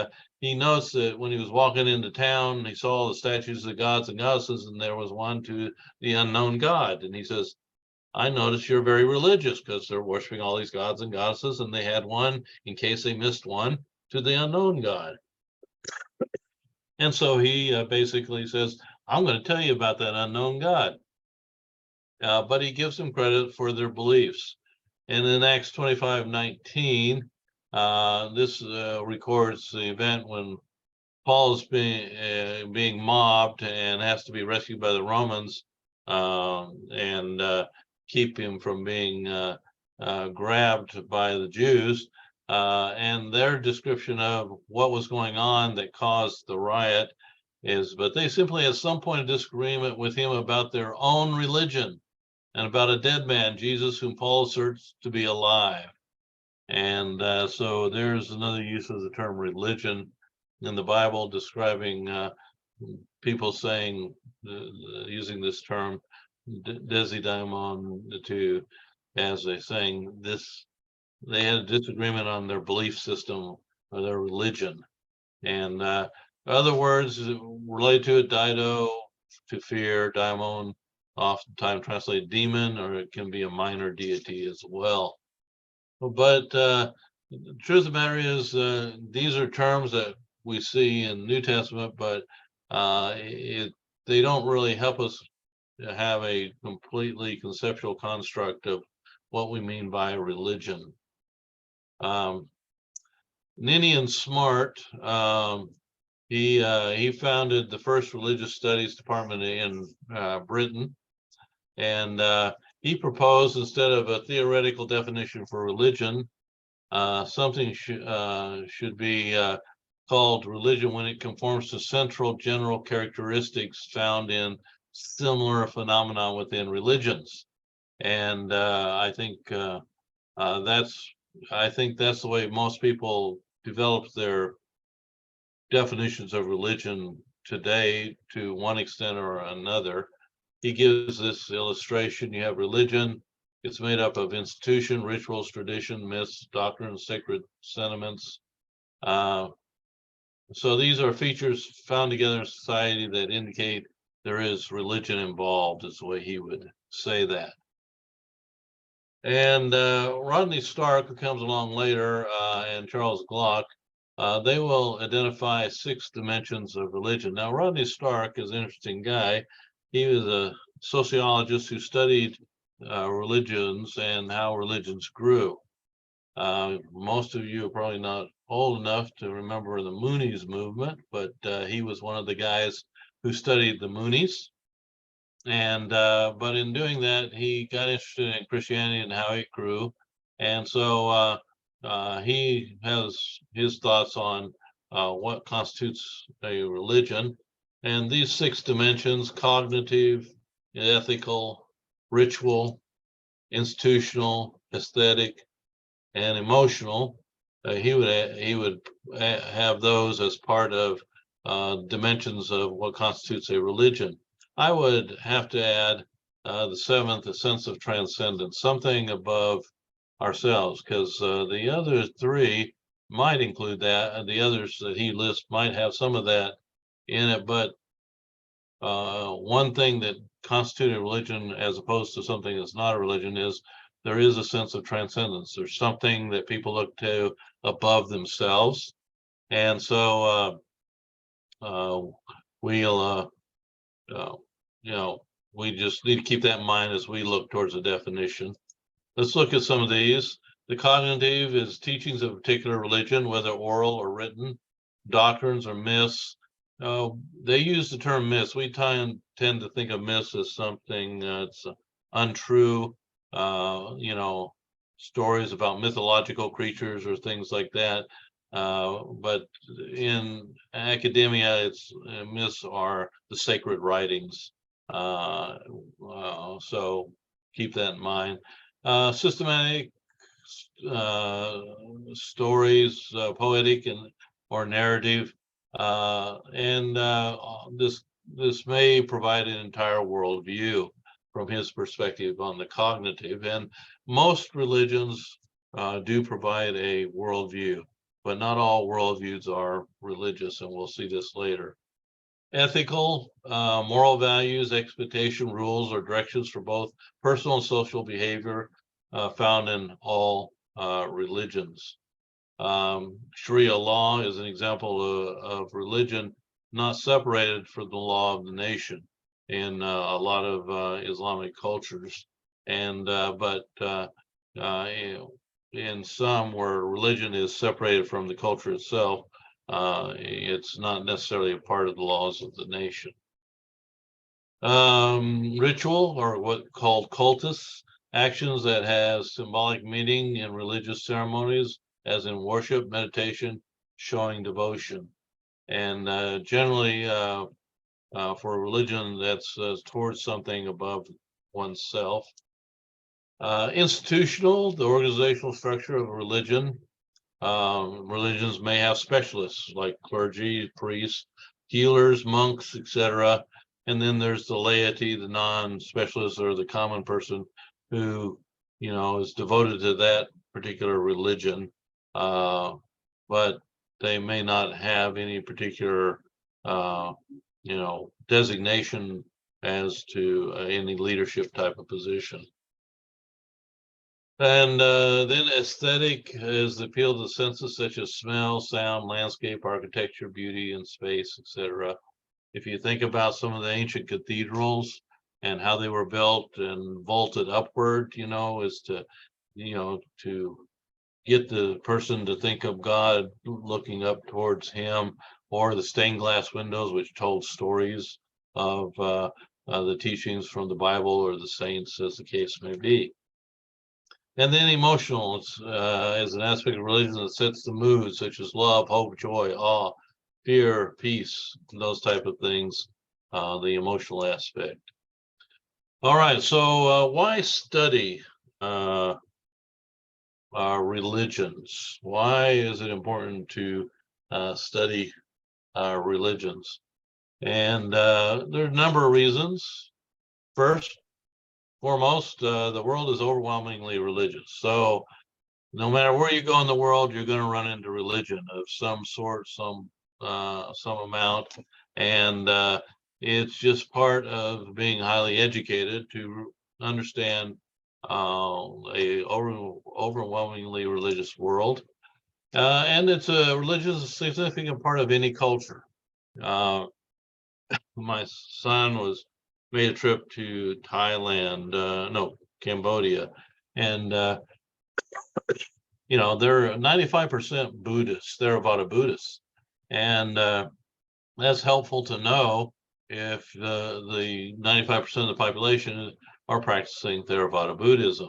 Speaker 1: he notes that when he was walking into town, he saw the statues of gods and goddesses, and there was one to the unknown God. And he says, I notice you're very religious, because they're worshiping all these gods and goddesses, and they had one, in case they missed one, to the unknown God. And so he basically says, I'm going to tell you about that unknown God. But he gives them credit for their beliefs. And in Acts 25:19, this records the event when Paul is being mobbed and has to be rescued by the Romans and keep him from being grabbed by the Jews. And their description of what was going on that caused the riot but they simply at some point of disagreement with him about their own religion and about a dead man, Jesus, whom Paul asserts to be alive. And so there's another use of the term religion in the Bible, describing people saying, using this term, desidaimon, to, as they saying this, they had a disagreement on their belief system or their religion. And other words related to it, dido, to fear, daimon, oftentimes translated demon, or it can be a minor deity as well. But the truth of the matter is, these are terms that we see in the New Testament, but they don't really help us have a completely conceptual construct of what we mean by religion. Ninian Smart, he founded the first religious studies department in Britain, and he proposed, instead of a theoretical definition for religion, something should be called religion when it conforms to central general characteristics found in similar phenomena within religions. And I think that's the way most people develop their definitions of religion today, to one extent or another. He gives this illustration. You have religion. It's made up of institution, rituals, tradition, myths, doctrines, sacred sentiments. So these are features found together in society that indicate there is religion involved, is the way he would say that. And Rodney Stark, who comes along later, and Charles Glock, they will identify 6 dimensions of religion. Now, Rodney Stark is an interesting guy. He was a sociologist who studied religions and how religions grew. Most of you are probably not old enough to remember the Moonies movement, but he was one of the guys who studied the Moonies. And but in doing that, he got interested in Christianity and how it grew. And so he has his thoughts on what constitutes a religion. And these 6 dimensions: cognitive, ethical, ritual, institutional, aesthetic, and emotional, he would have those as part of dimensions of what constitutes a religion. I would have to add the 7th, a sense of transcendence, something above ourselves, because the other 3 might include that, and the others that he lists might have some of that in it. But one thing that constitutes a religion, as opposed to something that's not a religion, is there is a sense of transcendence. There's something that people look to above themselves. And so we'll we just need to keep that in mind as we look towards the definition. Let's look at some of these. The cognitive is teachings of a particular religion, whether oral or written, doctrines or myths. They use the term myths. We tend to think of myths as something that's untrue, stories about mythological creatures or things like that. But in academia, myths are the sacred writings. So keep that in mind. Systematic stories, poetic or narrative, and this may provide an entire worldview from his perspective on the cognitive. And most religions do provide a worldview, but not all worldviews are religious, and we'll see this later. Ethical, moral values, expectation, rules, or directions for both personal and social behavior found in all religions. Sharia law is an example of religion not separated from the law of the nation in a lot of Islamic cultures, and but in some where religion is separated from the culture itself, it's not necessarily a part of the laws of the nation. Ritual, or what called cultus, actions that has symbolic meaning in religious ceremonies, as in worship, meditation, showing devotion. And generally, for a religion, that's towards something above oneself. Institutional, the organizational structure of a religion. Religions may have specialists like clergy, priests, healers, monks, etc. And then there's the laity, the non-specialist or the common person who, is devoted to that particular religion. But they may not have any particular, designation as to any leadership type of position. And then aesthetic is the appeal to the senses such as smell, sound, landscape, architecture, beauty, and space, etc. If you think about some of the ancient cathedrals and how they were built and vaulted upward, is to, to get the person to think of God looking up towards him, or the stained glass windows, which told stories of the teachings from the Bible or the saints, as the case may be. And then emotional is an aspect of religion that sets the mood, such as love, hope, joy, awe, fear, peace, those type of things, the emotional aspect. All right, so why study our religions? Why is it important to study our religions? And there are a number of reasons. First, foremost, the world is overwhelmingly religious. So no matter where you go in the world, you're going to run into religion of some sort, some amount, and it's just part of being highly educated to understand a overwhelmingly religious world, and it's a religious significant part of any culture. My son made a trip to Thailand, no, Cambodia, and they're 95% Buddhists, Theravada Buddhists, and that's helpful to know if the 95% of the population are practicing Theravada Buddhism.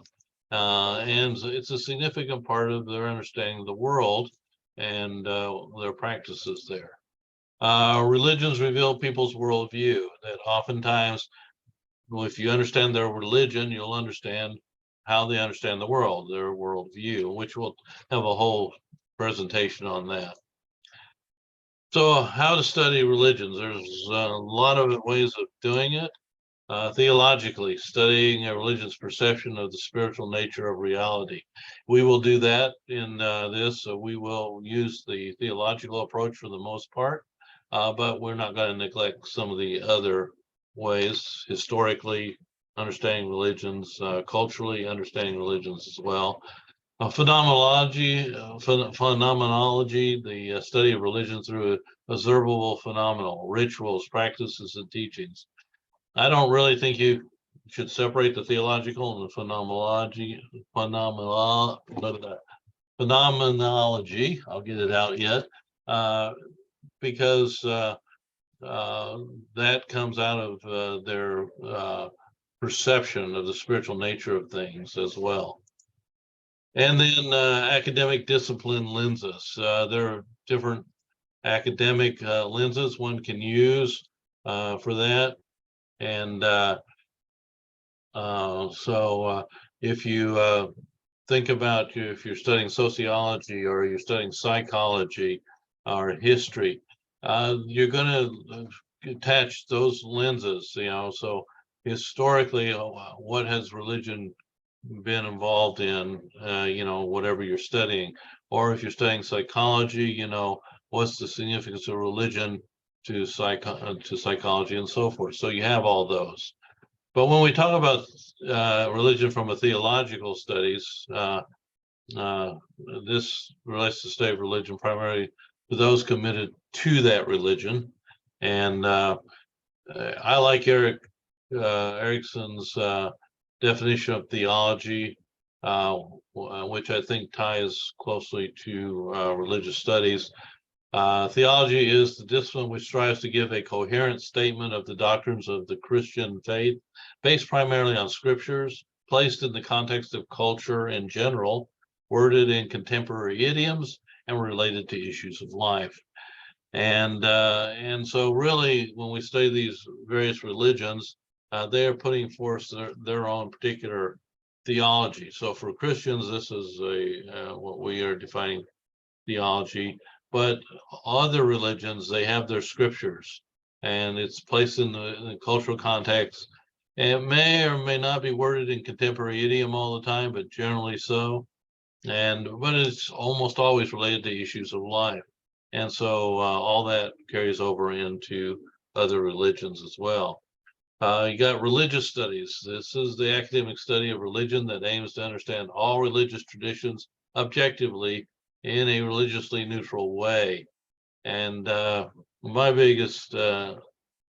Speaker 1: And it's a significant part of their understanding of the world and their practices there. Religions reveal people's worldview, that oftentimes, if you understand their religion, you'll understand how they understand the world, their worldview, which we'll have a whole presentation on that. So how to study religions? There's a lot of ways of doing it. Theologically, studying a religion's perception of the spiritual nature of reality. We will do that in this. So we will use the theological approach for the most part, but we're not going to neglect some of the other ways, historically, understanding religions, culturally, understanding religions as well. Phenomenology, the study of religion through observable phenomenal, rituals, practices, and teachings. I don't really think you should separate the theological and the phenomenology. I'll get it out yet, because that comes out of their perception of the spiritual nature of things as well. And then academic discipline lenses. There are different academic lenses one can use for that. And so if you think about if you're studying sociology or you're studying psychology or history, you're going to attach those lenses, so historically, what has religion been involved in, whatever you're studying, or if you're studying psychology, what's the significance of religion to psychology and so forth. So you have all those. But when we talk about religion from a theological studies, this relates to study of religion primarily to those committed to that religion. And I like Erickson's definition of theology, which I think ties closely to religious studies. Theology is the discipline which strives to give a coherent statement of the doctrines of the Christian faith, based primarily on scriptures, placed in the context of culture in general, worded in contemporary idioms, and related to issues of life. And so really, when we study these various religions, they are putting forth their own particular theology. So for Christians, this is what we are defining theology, but other religions, they have their scriptures, and it's placed in the cultural context. And it may or may not be worded in contemporary idiom all the time, but generally so. But it's almost always related to issues of life. And so all that carries over into other religions as well. You got religious studies. This is the academic study of religion that aims to understand all religious traditions objectively in a religiously neutral way. And my biggest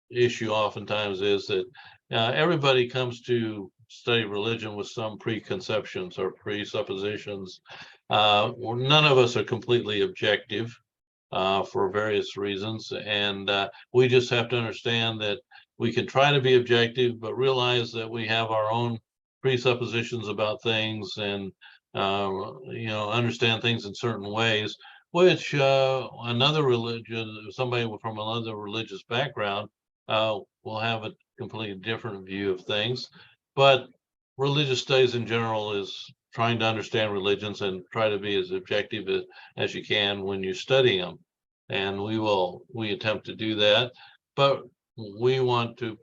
Speaker 1: issue oftentimes is that everybody comes to study religion with some preconceptions or presuppositions. None of us are completely objective for various reasons. And we just have to understand that we can try to be objective, but realize that we have our own presuppositions about things and, understand things in certain ways, which another religion, somebody from another religious background will have a completely different view of things. But religious studies in general is trying to understand religions and try to be as objective as you can when you're studying them. And we attempt to do that, but we want to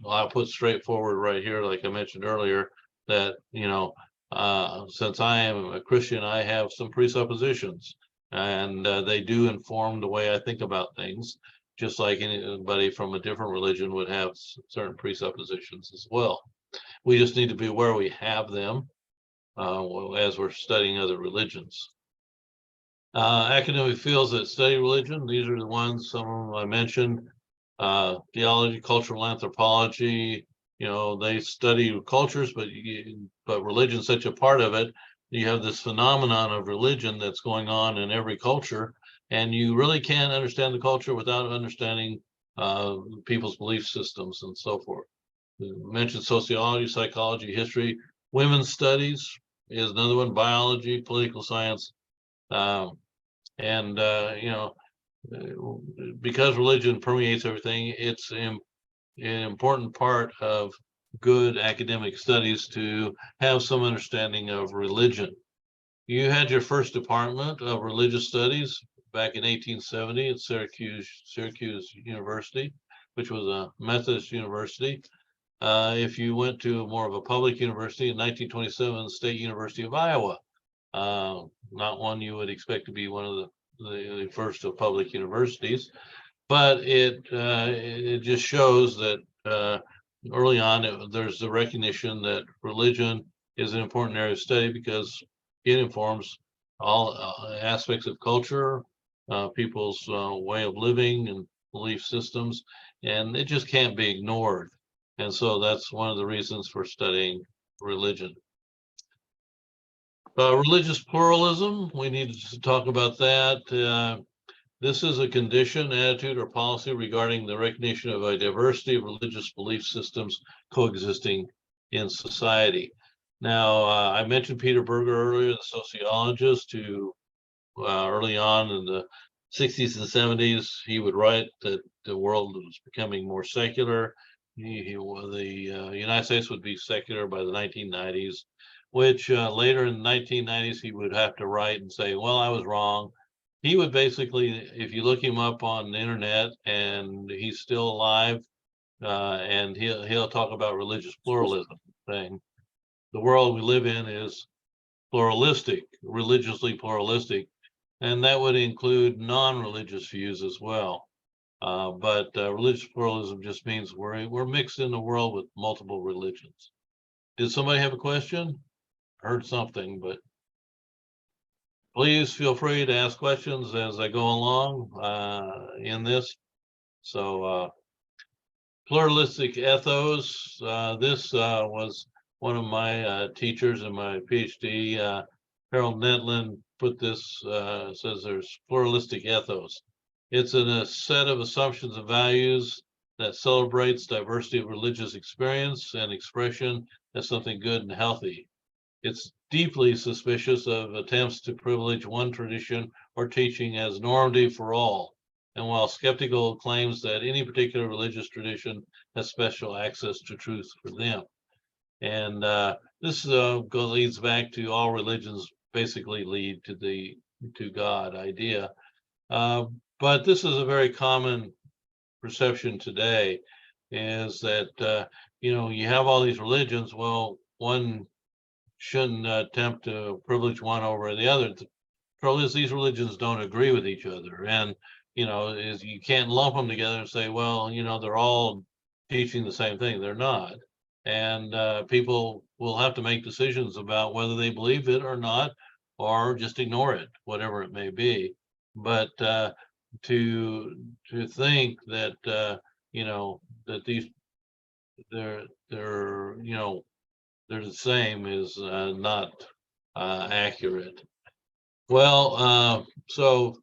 Speaker 1: I'll put straightforward right here, like I mentioned earlier, that, since I am a Christian, I have some presuppositions, and they do inform the way I think about things, just like anybody from a different religion would have certain presuppositions as well. We just need to be aware we have them as we're studying other religions. Academic fields that study religion, these are the ones, some of them I mentioned. Theology, cultural anthropology, they study cultures, but religion's such a part of it. You have this phenomenon of religion that's going on in every culture, and you really can't understand the culture without understanding people's belief systems and so forth. We mentioned sociology, psychology, history. Women's studies is another one, biology, political science. Because religion permeates everything, it's an important part of good academic studies to have some understanding of religion. You had your first department of religious studies back in 1870 at Syracuse University, which was a Methodist university. If you went to more of a public university in 1927, State University of Iowa, not one you would expect to be one of the first of public universities, but it just shows that early on there's the recognition that religion is an important area of study because it informs all aspects of culture, people's way of living and belief systems, and it just can't be ignored. And so that's one of the reasons for studying religion. Religious pluralism, we need to talk about that. This is a condition, attitude, or policy regarding the recognition of a diversity of religious belief systems coexisting in society. Now, I mentioned Peter Berger earlier, the sociologist who early on in the 60s and 70s, he would write that the world was becoming more secular. The United States would be secular by the 1990s, which later in the 1990s, he would have to write and say, well, I was wrong. He would basically, if you look him up on the internet, and he's still alive, and he'll talk about religious pluralism, saying the world we live in is pluralistic, religiously pluralistic, and that would include non-religious views as well. But religious pluralism just means we're mixed in the world with multiple religions. Did somebody have a question? Heard something, but please feel free to ask questions as I go along in this. So pluralistic ethos, this was one of my teachers in my PhD, Harold Netlin, put this, says there's pluralistic ethos. It's a set of assumptions and values that celebrates diversity of religious experience and expression as something good and healthy. It's deeply suspicious of attempts to privilege one tradition or teaching as normative for all. and while skeptical, claims that any particular religious tradition has special access to truth for them. And this leads back to all religions basically lead to God idea. But this is a very common perception today, is that you have all these religions. Well, one shouldn't attempt to privilege one over the other. The trouble is these religions don't agree with each other, and is you can't lump them together and say, well, they're all teaching the same thing. They're not, and people will have to make decisions about whether they believe it or not, or just ignore it, whatever it may be. But to think that that these they're the same is not accurate. Well, so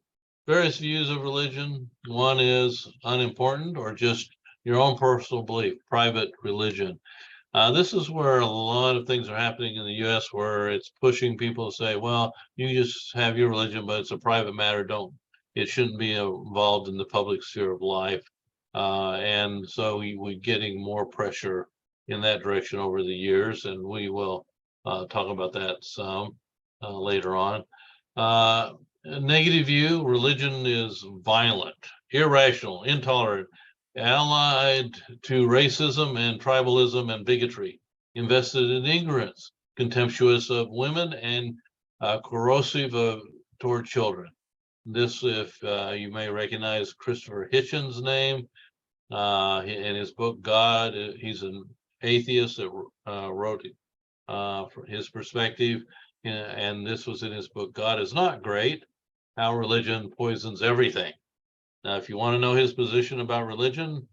Speaker 1: various views of religion. One is unimportant, or just your own personal belief, private religion. This is where a lot of things are happening in the U.S., where it's pushing people to say, well, you just have your religion, but it's a private matter. It shouldn't be involved in the public sphere of life. And so we're getting more pressure in that direction over the years, and we will talk about that some later on. A negative view, religion is violent, irrational, intolerant, allied to racism and tribalism and bigotry, invested in ignorance, contemptuous of women, and corrosive toward children. This, if you may recognize Christopher Hitchens' name in his book, God, he's an atheist that wrote his perspective, and this was in his book, God is Not Great, How Religion Poisons Everything. Now, if you want to know his position about religion,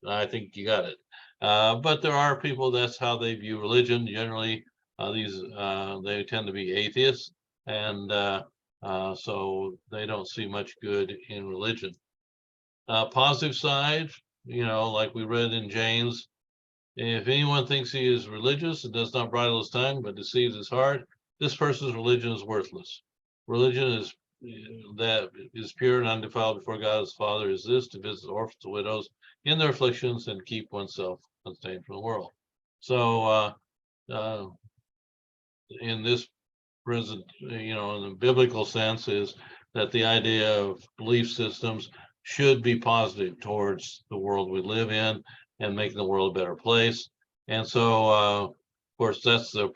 Speaker 1: I think you got it. But there are people, that's how they view religion. Generally, they tend to be atheists, and so they don't see much good in religion. Positive side, like we read in James, if anyone thinks he is religious and does not bridle his tongue but deceives his heart, this person's religion is worthless. Religion that is pure and undefiled before God his Father is this: to visit orphans and widows in their afflictions and keep oneself unstained from the world. So in this present, in the biblical sense, is that the idea of belief systems should be positive towards the world we live in and making the world a better place. And so, of course, that's the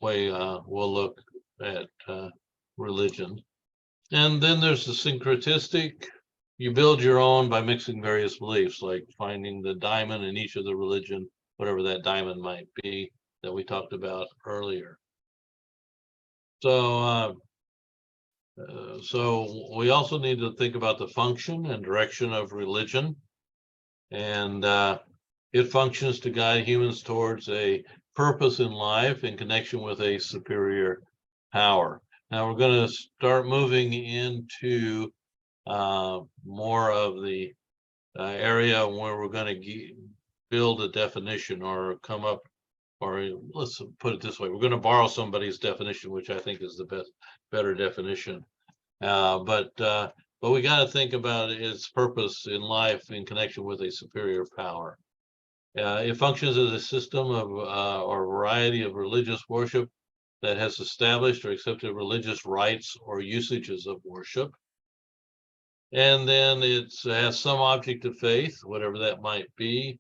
Speaker 1: way we'll look at religion. And then there's the syncretistic. You build your own by mixing various beliefs, like finding the diamond in each of the religion, whatever that diamond might be that we talked about earlier. So, so we also need to think about the function and direction of religion, and it functions to guide humans towards a purpose in life in connection with a superior power. Now we're going to start moving into more of the area where we're going to build a definition or come up, or let's put it this way, we're going to borrow somebody's definition, which I think is the better definition. But we got to think about its purpose in life in connection with a superior power. It functions as a system of or variety of religious worship that has established or accepted religious rites or usages of worship. And then it has some object of faith, whatever that might be,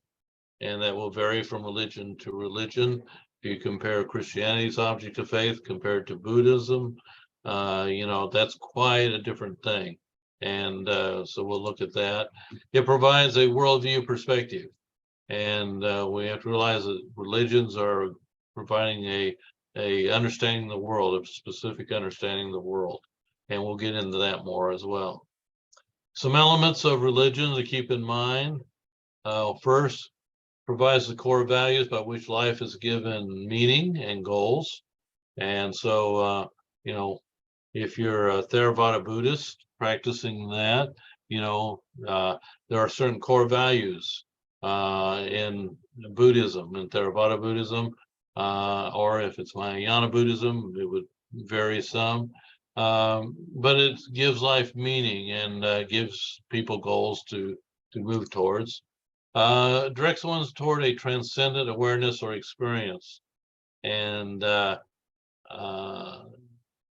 Speaker 1: and that will vary from religion to religion. If you compare Christianity's object of faith compared to Buddhism, that's quite a different thing. And so we'll look at that. It provides a worldview perspective. And we have to realize that religions are providing a understanding the world, a specific understanding of the world. And we'll get into that more as well. Some elements of religion to keep in mind. First, provides the core values by which life is given meaning and goals. And so, if you're a Theravada Buddhist practicing that, there are certain core values in Buddhism and Theravada Buddhism, or if it's Mahayana Buddhism, it would vary some. but it gives life meaning and gives people goals to move towards. Directs ones toward a transcendent awareness or experience. And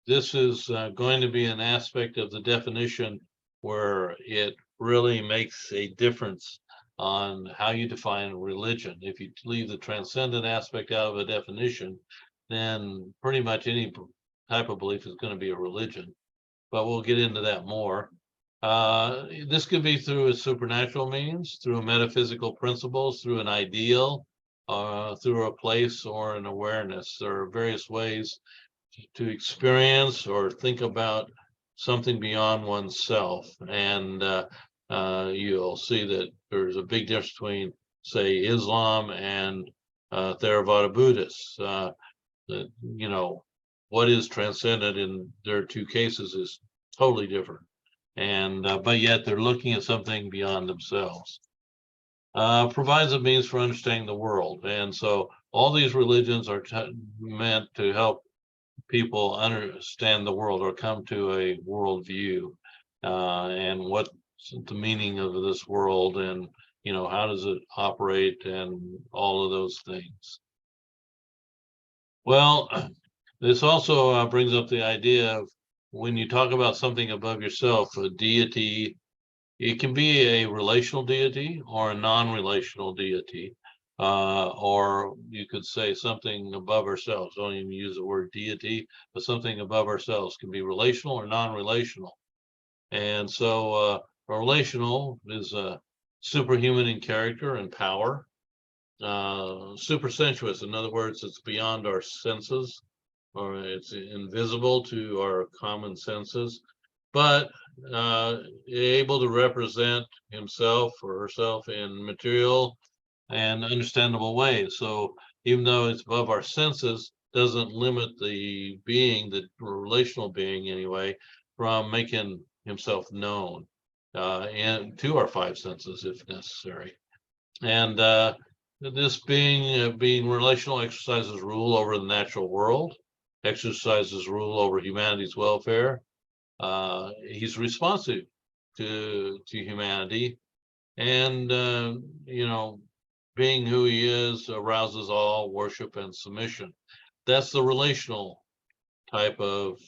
Speaker 1: this is going to be an aspect of the definition where it really makes a difference on how you define religion. If you leave the transcendent aspect out of a definition, then pretty much any type of belief is going to be a religion. But we'll get into that more. This could be through a supernatural means, through metaphysical principles, through an ideal, through a place or an awareness. There are various ways to experience or think about something beyond oneself. And you'll see that there's a big difference between, say, Islam and Theravada Buddhists. You know, what is transcendent in their two cases is totally different. And but yet they're looking at something beyond themselves. Provides a means for understanding the world. And so all these religions are meant to help people understand the world or come to a worldview, and what's the meaning of this world, and you know, how does it operate, and all of those things. Well, this also brings up the idea of when you talk about something above yourself, a deity. It can be a relational deity or a non-relational deity. Or you could say something above ourselves. Don't even use the word deity, but something above ourselves can be relational or non-relational. And so relational is superhuman in character and power. Supersensuous, in other words, it's beyond our senses, or it's invisible to our common senses, but able to represent himself or herself in material and understandable ways. So even though it's above our senses, doesn't limit the being, the relational being anyway, from making himself known and to our five senses if necessary. And this being relational exercises rule over the natural world, exercises rule over humanity's welfare. He's responsive to humanity, and you know, being who he is arouses all worship and submission. That's the relational type of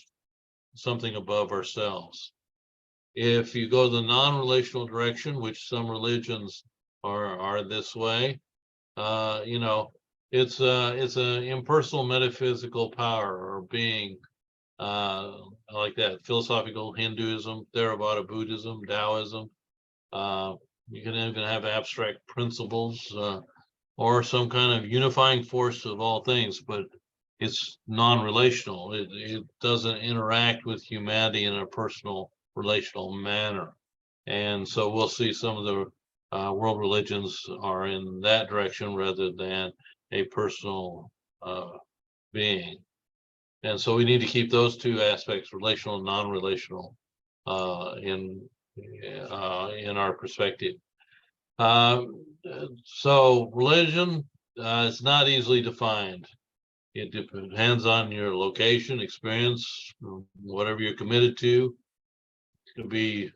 Speaker 1: something above ourselves. If you go the non-relational direction, which some religions are this way, you know, it's an impersonal metaphysical power or being, like that. Philosophical Hinduism, Theravada Buddhism, Taoism. You can even have abstract principles or some kind of unifying force of all things, but it's non-relational. It doesn't interact with humanity in a personal, relational manner. And so we'll see some of the world religions are in that direction rather than a personal being. And so we need to keep those two aspects, relational and non-relational, in our perspective. So religion is not easily defined. It depends on your location, experience, whatever you're committed to. It could be,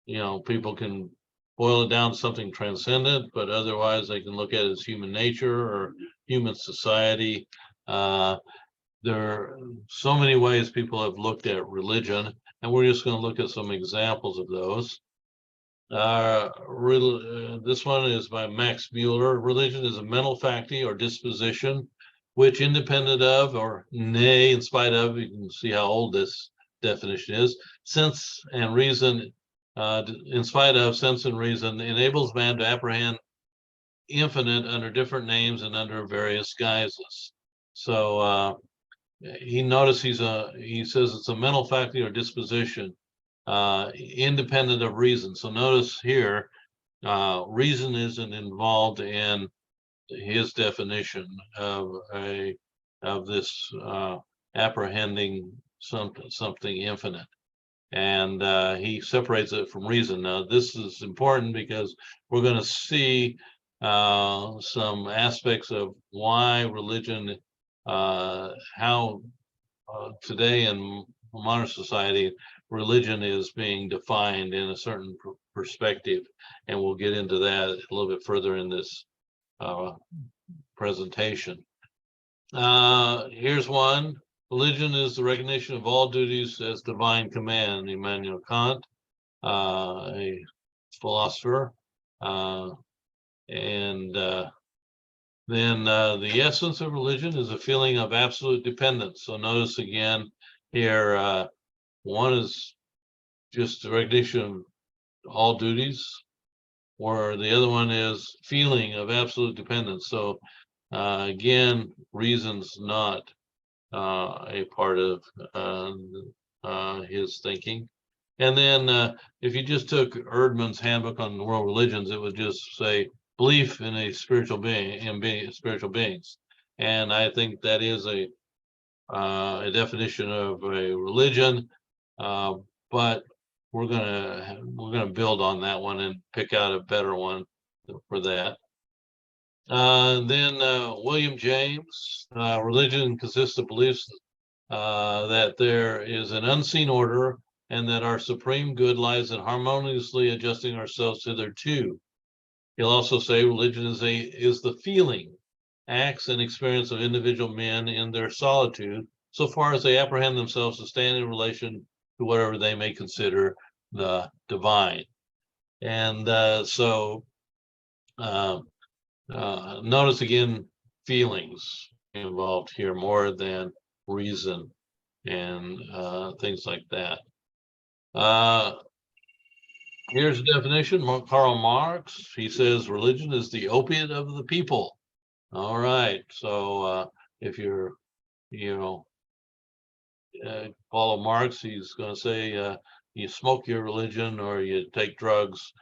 Speaker 1: you know, people can boil it down to something transcendent, but otherwise they can look at it as human nature or human society. There are so many ways people have looked at religion, and we're just going to look at some examples of those. This one is by Max Mueller. Religion is a mental faculty or disposition, which independent of, or nay, in spite of, you can see how old this definition is, sense and reason, in spite of sense and reason, enables man to apprehend infinite under different names and under various guises. So he says it's a mental faculty or disposition, independent of reason. So notice here, reason isn't involved in his definition of this apprehending something infinite, and he separates it from reason. Now this is important because we're going to see some aspects of why religion, how today in modern society, religion is being defined in a certain perspective, and we'll get into that a little bit further in this presentation. Here's one. Religion is the recognition of all duties as divine command. Immanuel Kant, a philosopher, and then the essence of religion is a feeling of absolute dependence. So notice again here, one is just the recognition of all duties, or the other one is feeling of absolute dependence. So again, reason's not a part of his thinking. And then if you just took Erdman's handbook on world religions, it would just say belief in a spiritual being, spiritual beings. And I think that is a definition of a religion, but we're gonna build on that one and pick out a better one for that. Then William James, religion consists of beliefs that there is an unseen order and that our supreme good lies in harmoniously adjusting ourselves thereto. He'll also say religion is the feeling, acts, and experience of individual men in their solitude, so far as they apprehend themselves to stand in relation to whatever they may consider the divine. And so notice again, feelings involved here more than reason and things like that. Here's a definition, Karl Marx. He says religion is the opiate of the people. All right, so if you're, follow Marx, he's going to say you smoke your religion or you take drugs.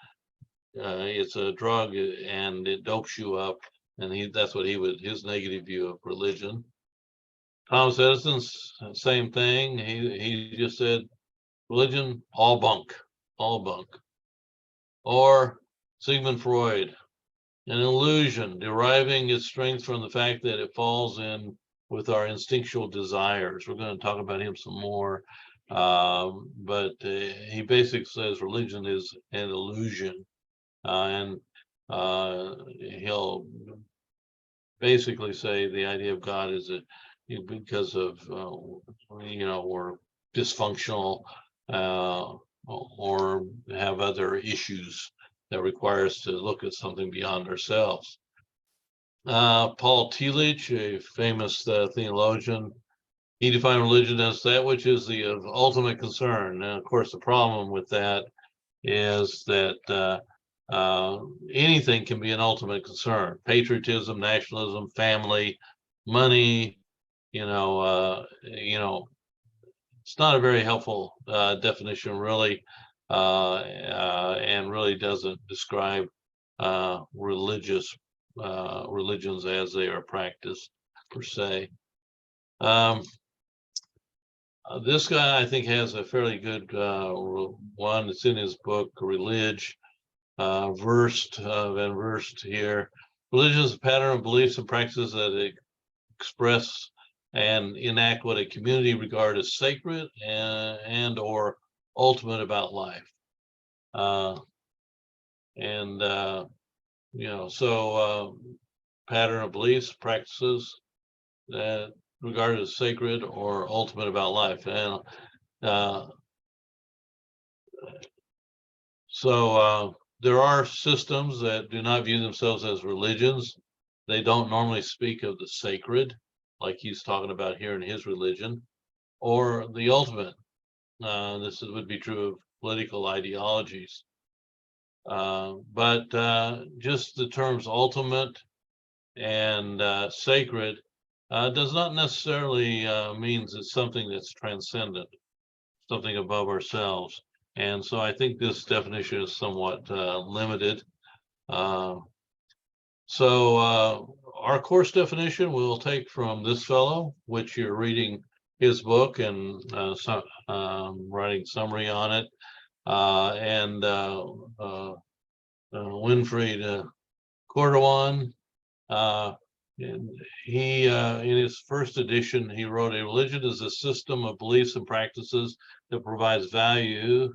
Speaker 1: It's a drug and it dopes you up, and that's what his negative view of religion. Thomas Edison's same thing. He just said religion, all bunk. Or Sigmund Freud, an illusion deriving its strength from the fact that it falls in with our instinctual desires. We're going to talk about him some more, but he basically says religion is an illusion, and he'll basically say the idea of God is that because of we're dysfunctional or have other issues that require us to look at something beyond ourselves. Paul Tillich, a famous theologian, he defined religion as that which is the ultimate concern. And of course, the problem with that is that anything can be an ultimate concern: patriotism, nationalism, family, money. It's not a very helpful definition, really, and really doesn't describe religions as they are practiced per se. This guy, I think, has a fairly good one. It's in his book, Religion, versed here. Religion is a pattern of beliefs and practices that express and enact what a community regard as sacred and or ultimate about life. Pattern of beliefs, practices that regarded as sacred or ultimate about life. And there are systems that do not view themselves as religions. They don't normally speak of the sacred, like he's talking about here in his religion, or the ultimate. This would be true of political ideologies. But just the terms ultimate and sacred does not necessarily means it's something that's transcendent, something above ourselves. And so I think this definition is somewhat limited. Our course definition we'll take from this fellow, which you're reading his book and writing summary on it. Winfried Cordovan, and he, in his first edition, he wrote, "A religion is a system of beliefs and practices that provides values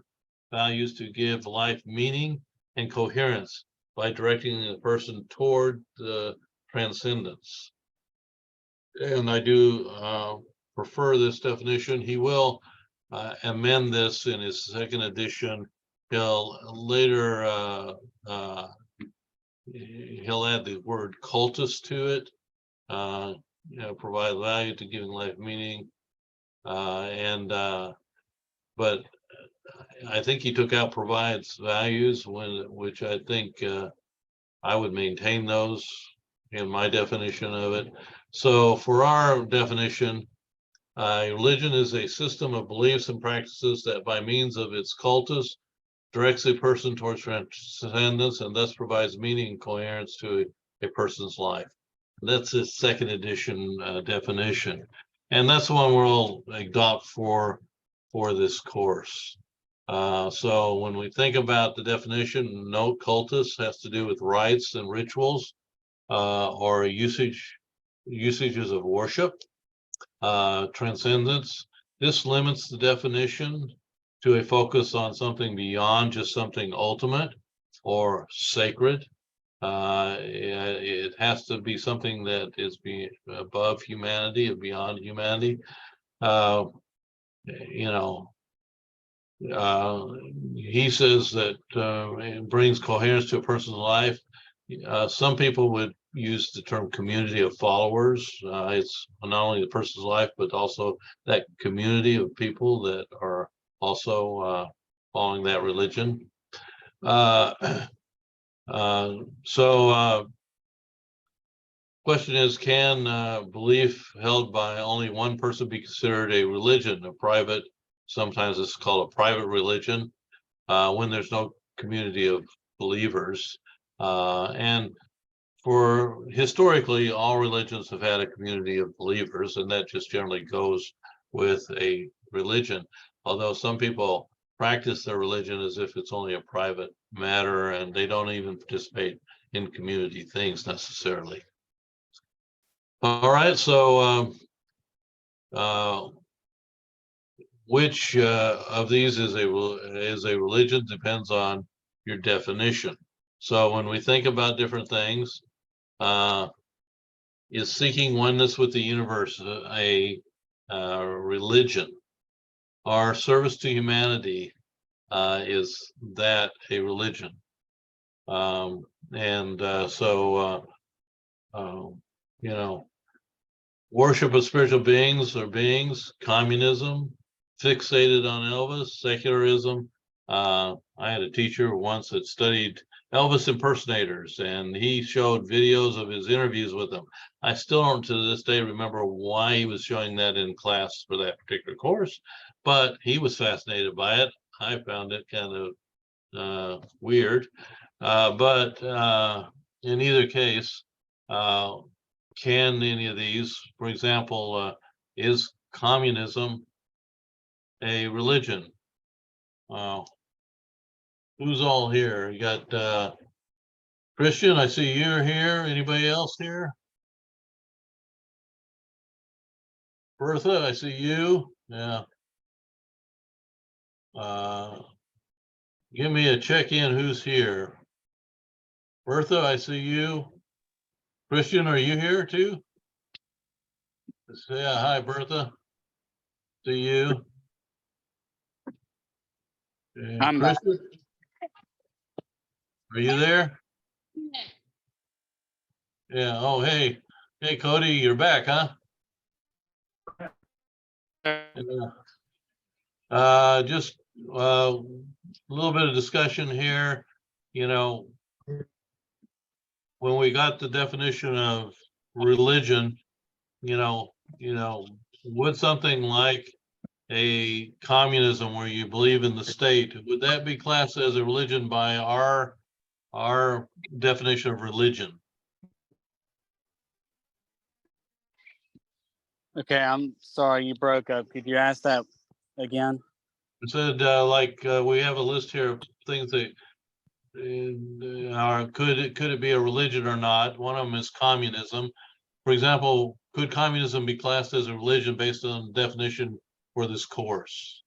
Speaker 1: to give life meaning and coherence by directing the person toward the transcendence." And I do prefer this definition. He will amend this in his second edition. He'll later he'll add the word cultus to it. Provide value to giving life meaning, but I think he took out provides values, which I think I would maintain those in my definition of it. So for our definition, religion is a system of beliefs and practices that by means of its cultus directs a person towards transcendence and thus provides meaning and coherence to a person's life. That's his second edition definition. And that's the one we'll adopt for this course. So when we think about the definition, note cultus has to do with rites and rituals or usages of worship. Transcendence, this limits the definition to a focus on something beyond just something ultimate or sacred. It has to be something that is above humanity and beyond humanity. He says that it brings coherence to a person's life. Some people would use the term community of followers. It's not only the person's life, but also that community of people that are also following that religion. Question is, can belief held by only one person be considered a religion, a private, sometimes it's called a private religion, when there's no community of believers? And for historically, all religions have had a community of believers, and that just generally goes with a religion. Although some people practice their religion as if it's only a private matter, and they don't even participate in community things necessarily. All right, so which of these is a religion depends on your definition. So when we think about different things, is seeking oneness with the universe a religion? Our service to humanity, is that a religion? Worship of spiritual beings or beings, communism, fixated on Elvis, secularism. I had a teacher once that studied Elvis impersonators, and he showed videos of his interviews with them. I still don't to this day remember why he was showing that in class for that particular course, but he was fascinated by it. I found it kind of weird, but in either case, can any of these, for example, is communism a religion? Who's all here? You got Christian, I see you're here. Anybody else here? Bertha, I see you. Yeah. Give me a check-in who's here. Bertha, I see you. Christian, are you here too? Yeah, hi, Bertha. See you.
Speaker 3: I'm back.
Speaker 1: Christian, are you there? Yeah. Oh, hey, Cody, you're back, huh? Just a little bit of discussion here. When we got the definition of religion, would something like a communism where you believe in the state, would that be classed as a religion by our definition of religion?
Speaker 3: Okay, I'm sorry you broke up. Could you ask that again?
Speaker 1: It said we have a list here of things that could it be a religion or not? One of them is communism. For example, could communism be classed as a religion based on the definition for this course?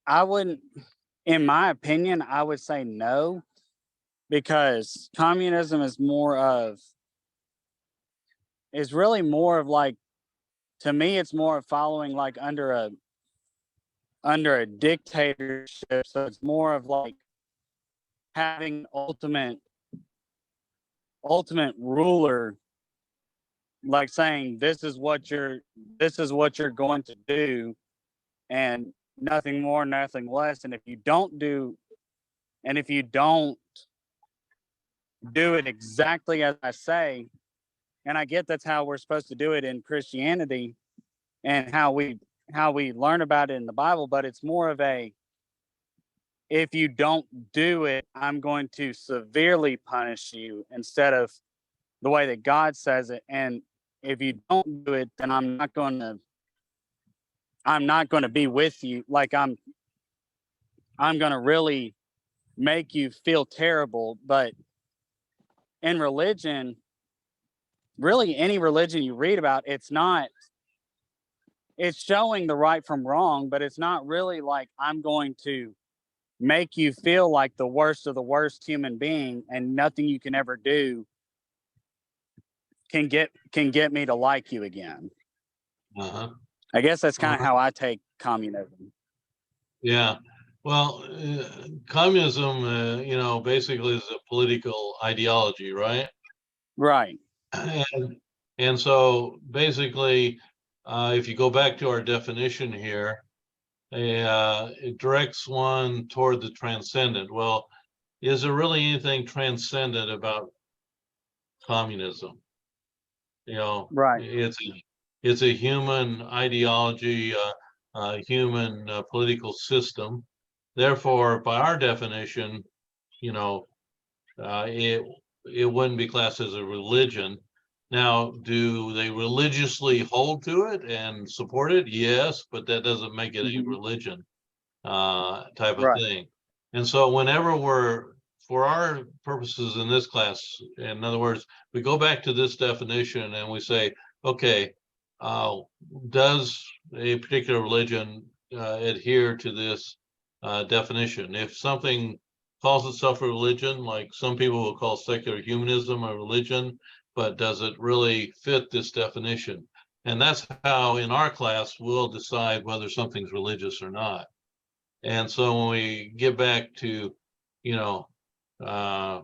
Speaker 3: I wouldn't, in my opinion, I would say no, because communism is really more of like, to me, it's more of following like under a dictatorship. So it's more of like having ultimate ruler, like saying this is what you're going to do, and nothing more, nothing less. And if you don't do it exactly as I say, and I get that's how we're supposed to do it in Christianity and how we learn about it in the Bible, but it's more of a, if you don't do it, I'm going to severely punish you, instead of the way that God says it. And if you don't do it, then I'm not going to be with you. Like I'm going to really make you feel terrible. But in religion, really any religion you read about, it's showing the right from wrong, but it's not really like I'm going to make you feel like the worst of the worst human being, and nothing you can ever do can get me to like you again.
Speaker 1: Uh-huh.
Speaker 3: I guess that's kind of how I take communism.
Speaker 1: Yeah. Well, communism, basically is a political ideology, right?
Speaker 3: Right.
Speaker 1: And so basically, if you go back to our definition here, it directs one toward the transcendent. Well, is there really anything transcendent about communism?
Speaker 3: Right.
Speaker 1: It's a human ideology, a human political system. Therefore, by our definition, it wouldn't be classed as a religion. Now, do they religiously hold to it and support it? Yes, but that doesn't make it a religion type of
Speaker 3: Right.
Speaker 1: thing. And so whenever for our purposes in this class, in other words, we go back to this definition and we say, okay, does a particular religion adhere to this definition? If something calls itself a religion, like some people will call secular humanism a religion, but does it really fit this definition? And that's how in our class we'll decide whether something's religious or not. And so when we get back to, uh,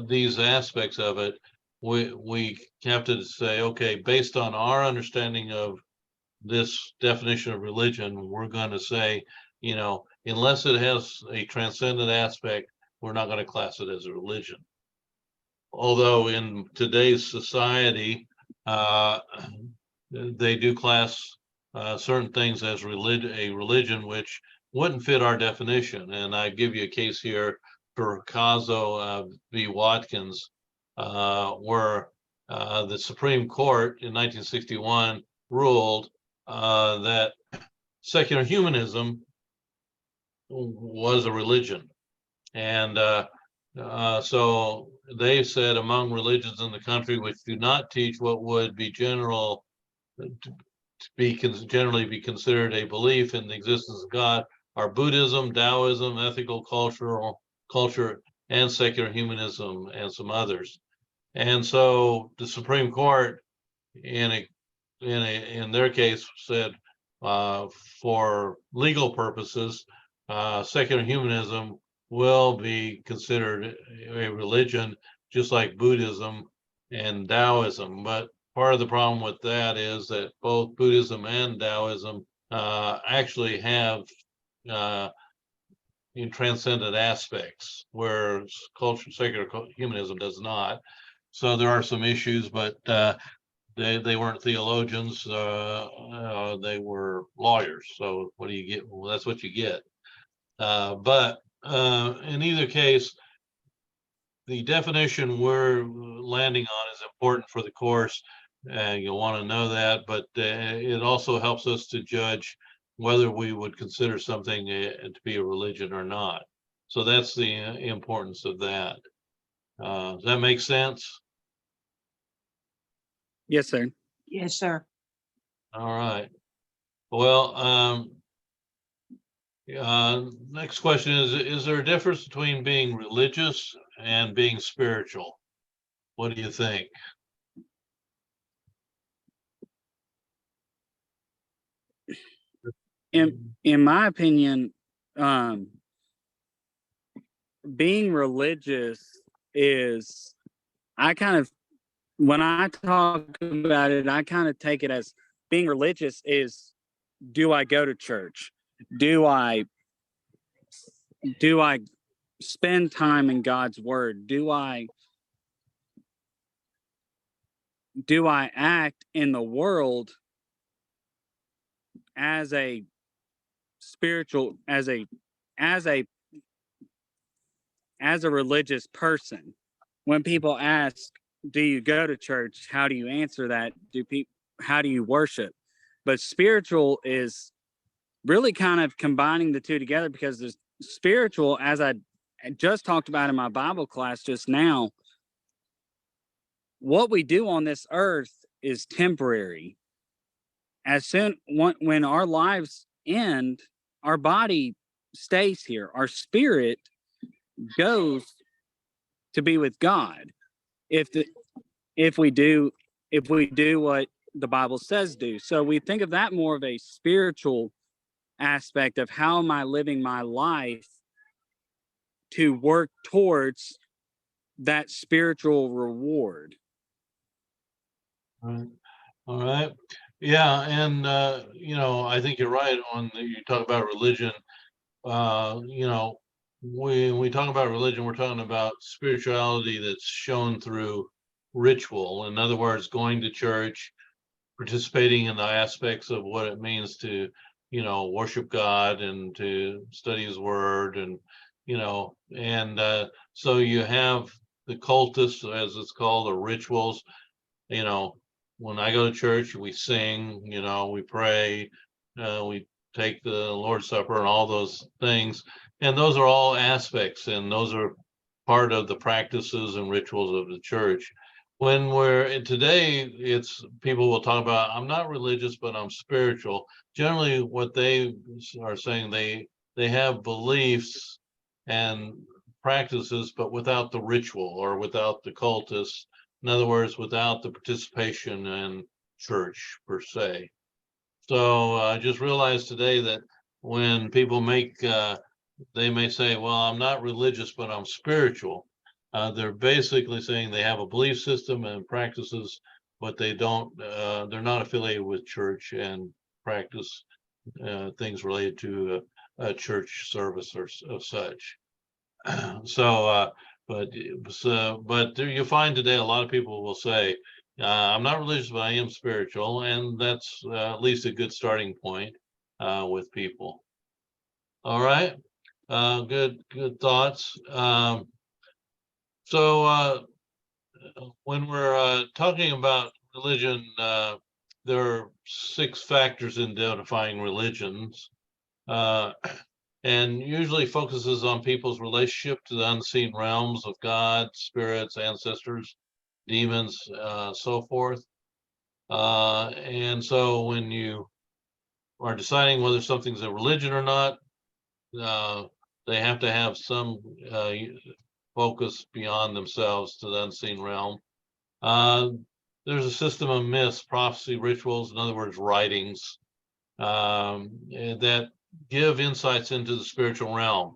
Speaker 1: these aspects of it, we have to say, okay, based on our understanding of this definition of religion, we're going to say, unless it has a transcendent aspect, we're not going to class it as a religion. Although in today's society, they do class certain things as a religion, which wouldn't fit our definition. And I give you a case here for Caso v. Watkins, where the Supreme Court in 1961 ruled that secular humanism was a religion. And so they said among religions in the country which do not teach what would be generally be considered a belief in the existence of God are Buddhism, Taoism, ethical culture, and secular humanism, and some others. And so the Supreme Court, in their case, said for legal purposes, secular humanism will be considered a religion, just like Buddhism and Taoism. But part of the problem with that is that both Buddhism and Taoism actually have transcendent aspects, whereas secular humanism does not. So there are some issues, but they weren't theologians. They were lawyers. So what do you get? Well, that's what you get. But in either case, the definition we're landing on is important for the course. You'll want to know that, but it also helps us to judge whether we would consider something to be a religion or not. So that's the importance of that. Does that make sense?
Speaker 3: Yes, sir.
Speaker 4: Yes, sir.
Speaker 1: All right. Well, next question is there a difference between being religious and being spiritual? What do you think?
Speaker 3: In my opinion, being religious is, I kind of, when I talk about it, I kind of take it as being religious is, do I go to church? Do I spend time in God's word? Do I act in the world as a spiritual, as a religious person? When people ask, do you go to church? How do you answer that? How do you worship? But spiritual is really kind of combining the two together, because there's spiritual, as I just talked about in my Bible class just now, what we do on this earth is temporary. When our lives end, our body stays here. Our spirit goes to be with God. If we do what the Bible says do. So we think of that more of a spiritual aspect of how am I living my life to work towards that spiritual reward.
Speaker 1: All right. Yeah, and I think you're right on you talk about religion. When we talk about religion, we're talking about spirituality that's shown through ritual. In other words, going to church, participating in the aspects of what it means to, worship God and to study his word and, so you have the cultists, as it's called, or rituals. When I go to church, we sing, we pray, we take the Lord's Supper and all those things. And those are all aspects, and those are part of the practices and rituals of the church. When today, it's people will talk about, I'm not religious, but I'm spiritual. Generally, what they are saying, they have beliefs and practices, but without the ritual or without the cultists. In other words, without the participation in church per se. So I just realized today that when people they may say, well, I'm not religious, but I'm spiritual. They're basically saying they have a belief system and practices, but they're not affiliated with church and practice things related to a church service or of such. So, but you find today a lot of people will say, I'm not religious, but I am spiritual, and that's at least a good starting point with people. All right, good thoughts. So when we're talking about religion, there are 6 factors in identifying religions. And usually focuses on people's relationship to the unseen realms of God, spirits, ancestors, demons, so forth. And so when you are deciding whether something's a religion or not, they have to have some focus beyond themselves to the unseen realm. There's a system of myths, prophecy, rituals, in other words, writings, that give insights into the spiritual realm,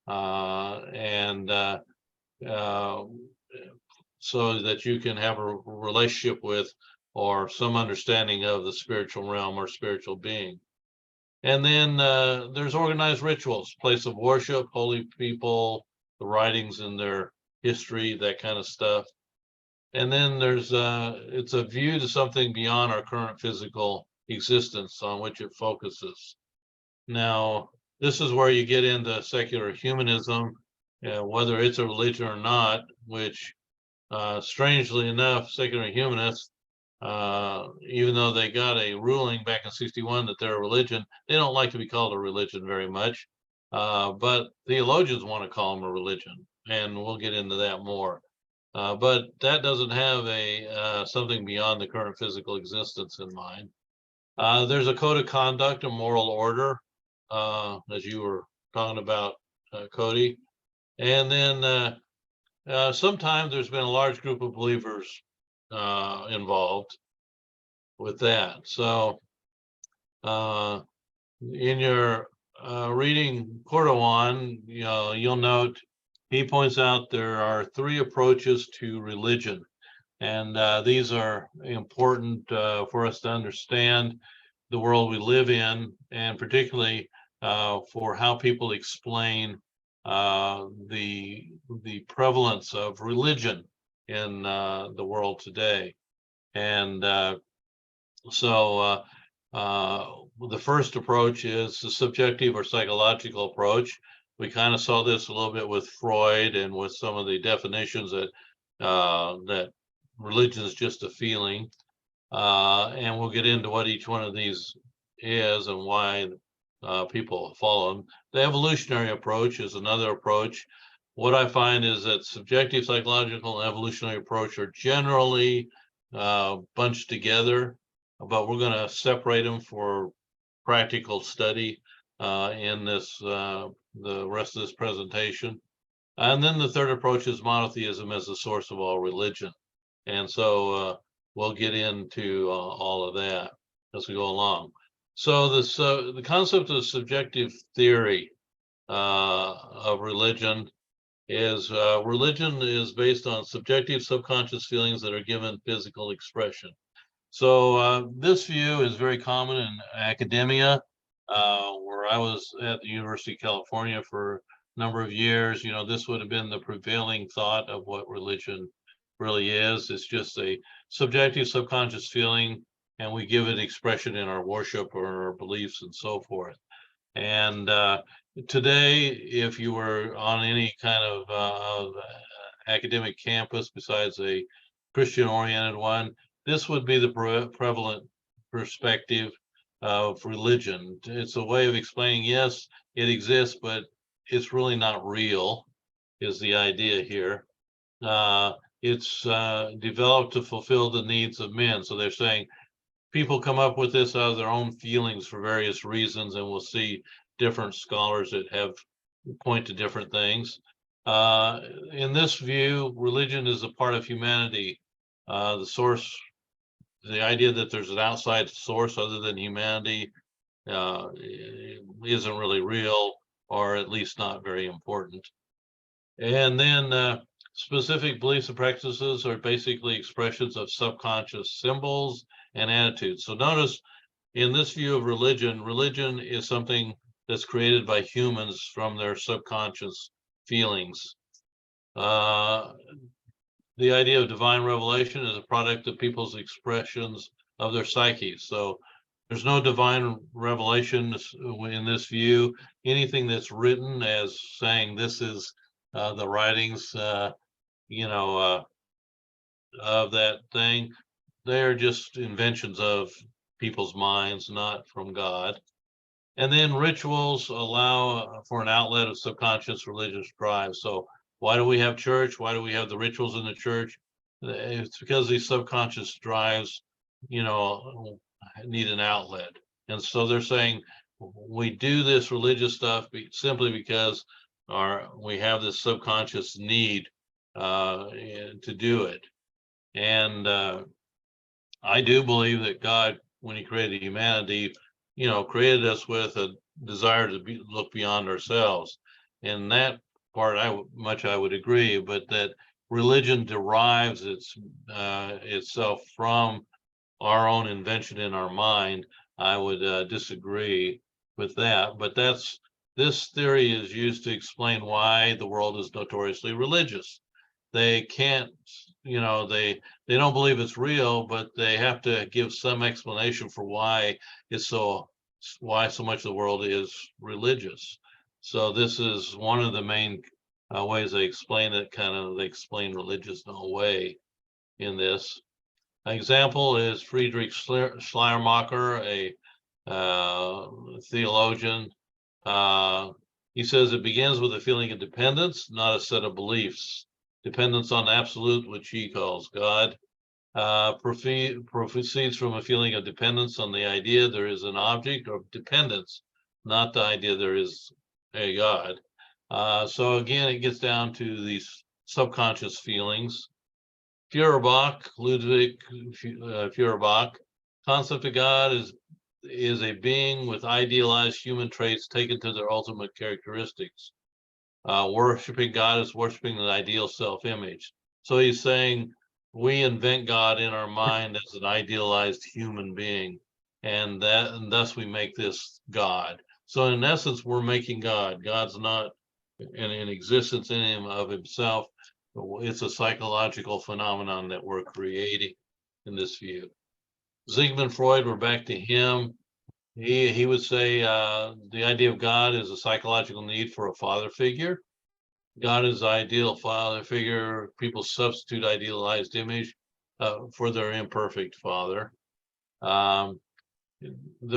Speaker 1: and so that you can have a relationship with or some understanding of the spiritual realm or spiritual being. And then there's organized rituals, place of worship, holy people, the writings in their history, that kind of stuff. And then there's it's a view to something beyond our current physical existence on which it focuses. Now, this is where you get into secular humanism, whether it's a religion or not, which strangely enough, secular humanists, even though they got a ruling back in 61 that they're a religion, they don't like to be called a religion very much. But theologians want to call them a religion, and we'll get into that more. But that doesn't have a something beyond the current physical existence in mind. There's a code of conduct, a moral order, as you were talking about, Cody. And then sometimes there's been a large group of believers involved with that. So in your reading Cordovan, you'll note he points out there are 3 approaches to religion. And these are important for us to understand the world we live in, and particularly for how people explain the prevalence of religion in the world today. And so the first approach is the subjective or psychological approach. We kind of saw this a little bit with Freud and with some of the definitions that that religion is just a feeling. And we'll get into what each one of these is and why people follow them. The evolutionary approach is another approach. What I find is that subjective, psychological, and evolutionary approach are generally bunched together, but we're going to separate them for practical study in this the rest of this presentation. And then the third approach is monotheism as the source of all religion. And so we'll get into all of that as we go along. So this the concept of subjective theory of religion is based on subjective subconscious feelings that are given physical expression. So this view is very common in academia, where I was at the University of California for a number of years. This would have been the prevailing thought of what religion really is. It's just a subjective subconscious feeling, and we give it expression in our worship or our beliefs and so forth. And today, if you were on any kind of academic campus besides a Christian-oriented one, this would be the prevalent perspective of religion. It's a way of explaining, yes, it exists, but it's really not real, is the idea here. It's developed to fulfill the needs of men. So they're saying people come up with this out of their own feelings for various reasons, and we'll see different scholars that have point to different things. In this view, religion is a part of humanity. The source, the idea that there's an outside source other than humanity isn't really real, or at least not very important. And then specific beliefs and practices are basically expressions of subconscious symbols and attitudes. So notice in this view of religion, religion is something that's created by humans from their subconscious feelings. The idea of divine revelation is a product of people's expressions of their psyches. So there's no divine revelation in this view. Anything that's written as saying this is the writings, of that thing, they're just inventions of people's minds, not from God. And then rituals allow for an outlet of subconscious religious drive. So why do we have church? Why do we have the rituals in the church? It's because these subconscious drives, need an outlet. And so they're saying we do this religious stuff simply because we have this subconscious need to do it. And I do believe that God, when he created humanity, created us with a desire to look beyond ourselves. And that part, I would agree, but that religion derives itself from our own invention in our mind, I would disagree with that. But this theory is used to explain why the world is notoriously religious. They can't, they don't believe it's real, but they have to give some explanation for why so much of the world is religious. So this is one of the main ways they explain it. They explain religious in a way in this. An example is Friedrich Schleiermacher, a theologian. He says it begins with a feeling of dependence, not a set of beliefs. dependence on absolute, which he calls God, proceeds from a feeling of dependence on the idea there is an object, or dependence, not the idea there is a God. So again, it gets down to these subconscious feelings. Ludwig Feuerbach, concept of God is a being with idealized human traits taken to their ultimate characteristics. Worshiping God is worshiping the ideal self-image. So he's saying we invent God in our mind as an idealized human being, and thus we make this God. So in essence, we're making God. God's not in existence in him of himself. It's a psychological phenomenon that we're creating in this view. Sigmund Freud, we're back to him. He would say the idea of God is a psychological need for a father figure. God is the ideal father figure. People substitute idealized image for their imperfect father. The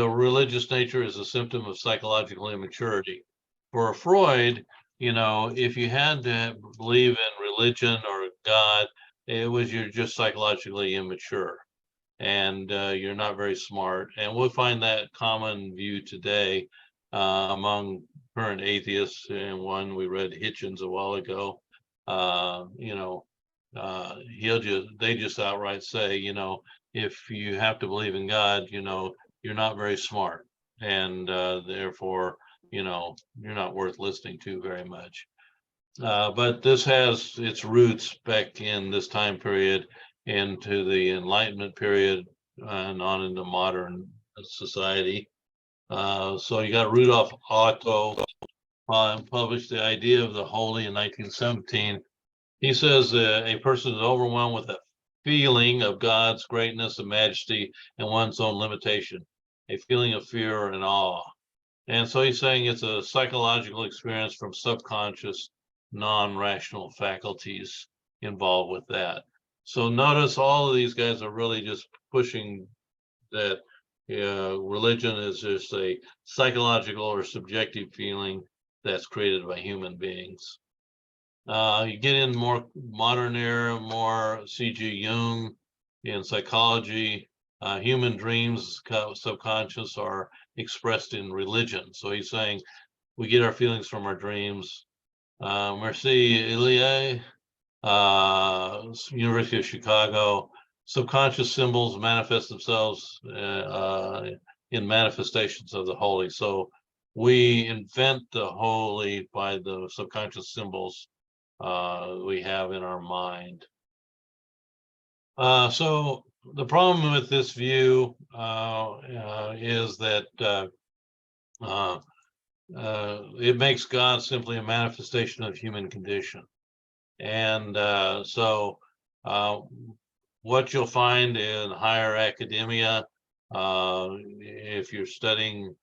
Speaker 1: religious nature is a symptom of psychological immaturity. For Freud, if you had to believe in religion or God, you're just psychologically immature, and you're not very smart. And we'll find that common view today among current atheists. And one we read Hitchens a while ago. They just outright say, if you have to believe in God, you're not very smart, and therefore, you're not worth listening to very much. But this has its roots back in this time period, into the Enlightenment period, and on into modern society. So you got Rudolf Otto published The Idea of the Holy in 1917. He says a person is overwhelmed with a feeling of God's greatness and majesty and one's own limitation, a feeling of fear and awe. And so he's saying it's a psychological experience from subconscious, non-rational faculties involved with that. So notice all of these guys are really just pushing that religion is just a psychological or subjective feeling that's created by human beings. You get in more modern era, more C.G. Jung in psychology. Human dreams, subconscious, are expressed in religion. So he's saying we get our feelings from our dreams. Merci Elie, University of Chicago. Subconscious symbols manifest themselves in manifestations of the holy. So we invent the holy by the subconscious symbols we have in our mind. So the problem with this view is that it makes God simply a manifestation of human condition. And so what you'll find in higher academia, if you're studying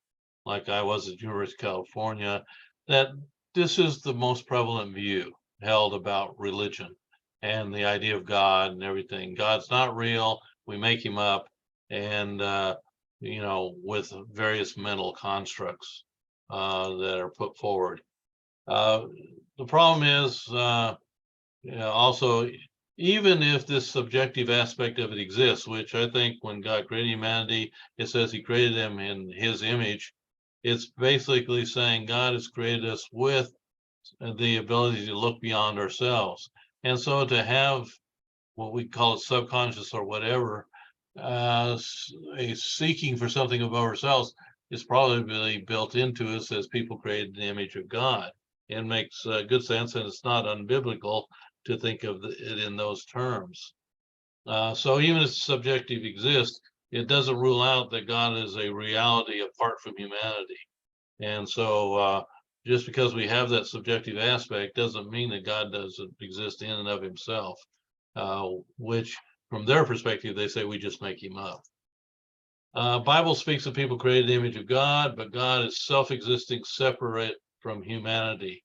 Speaker 1: like I was at University of California, that this is the most prevalent view held about religion and the idea of God and everything. God's not real. We make him up, and with various mental constructs that are put forward. The problem is also, even if this subjective aspect of it exists, which I think when God created humanity, it says he created them in his image. It's basically saying God has created us with the ability to look beyond ourselves. And so to have what we call it subconscious or whatever, a seeking for something above ourselves is probably built into us as people created the image of God. It makes good sense, and it's not unbiblical to think of it in those terms. So even if subjective exists, it doesn't rule out that God is a reality apart from humanity. And so just because we have that subjective aspect doesn't mean that God doesn't exist in and of himself, which from their perspective, they say we just make him up. Bible speaks of people created in the image of God, but God is self-existing, separate from humanity.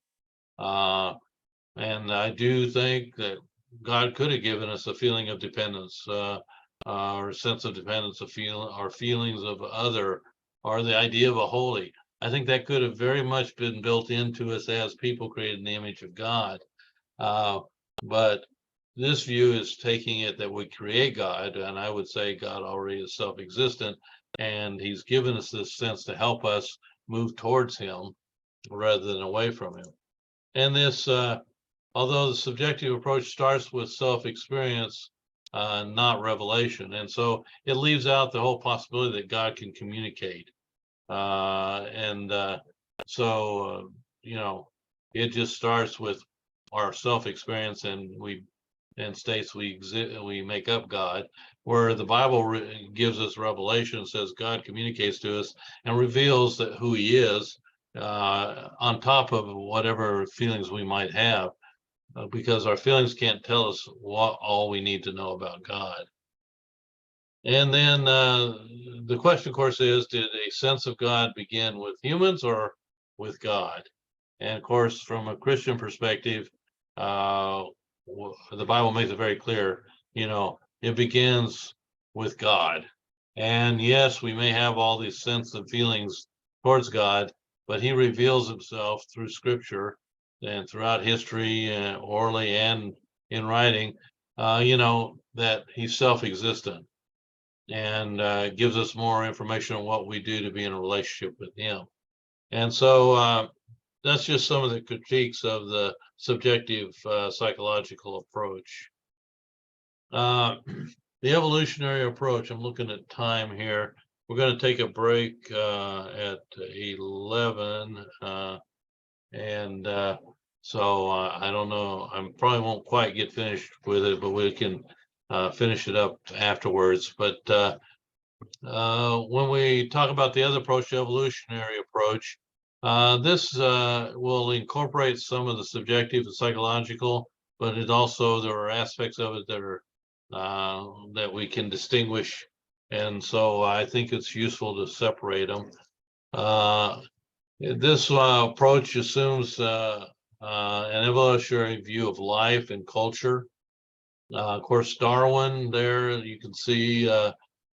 Speaker 1: And I do think that God could have given us a feeling of dependence, or a sense of dependence, our feelings of other, or the idea of a holy. I think that could have very much been built into us as people created in the image of God. But this view is taking it that we create God, and I would say God already is self-existent, and he's given us this sense to help us move towards him rather than away from him. And this, although the subjective approach starts with self-experience, not revelation, and so it leaves out the whole possibility that God can communicate. So, it just starts with our self-experience, and states we make up God, where the Bible gives us revelation, says God communicates to us and reveals that who he is, on top of whatever feelings we might have, because our feelings can't tell us what all we need to know about God. And then the question, of course, is, did a sense of God begin with humans or with God? And of course, from a Christian perspective, the Bible makes it very clear, it begins with God. And yes, we may have all these sense of feelings towards God, but he reveals himself through scripture and throughout history, orally and in writing, that he's self-existent, and gives us more information on what we do to be in a relationship with him. And so that's just some of the critiques of the subjective psychological approach. The evolutionary approach, I'm looking at time here. We're going to take a break at 11. So I don't know, I probably won't quite get finished with it, but we can finish it up afterwards. But when we talk about the other approach, the evolutionary approach, this will incorporate some of the subjective and psychological, but there are aspects of it that are that we can distinguish, and so I think it's useful to separate them. This approach assumes an evolutionary view of life and culture. Of course, Darwin, there you can see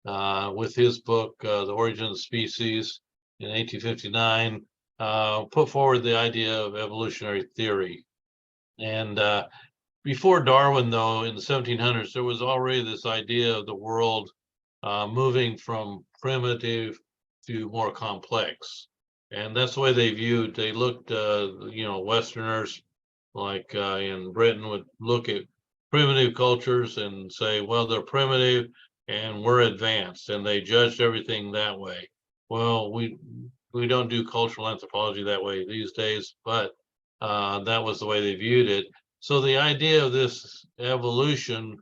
Speaker 1: with his book, The Origin of the Species, in 1859, put forward the idea of evolutionary theory. And before Darwin, though, in the 1700s, there was already this idea of the world moving from primitive to more complex. And that's the way they looked, Westerners, like in Britain, would look at primitive cultures and say, well, they're primitive and we're advanced, and they judged everything that way. Well, we don't do cultural anthropology that way these days, but that was the way they viewed it. So the idea of this evolution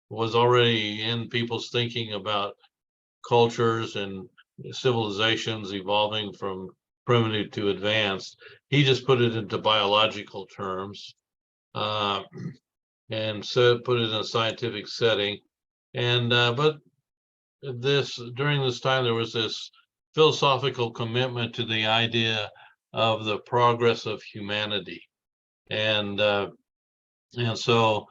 Speaker 1: was already in people's thinking about cultures and civilizations evolving from primitive to advanced. He just put it into biological terms, and so put it in a scientific setting. And but during this time, there was this philosophical commitment to the idea of the progress of humanity, and so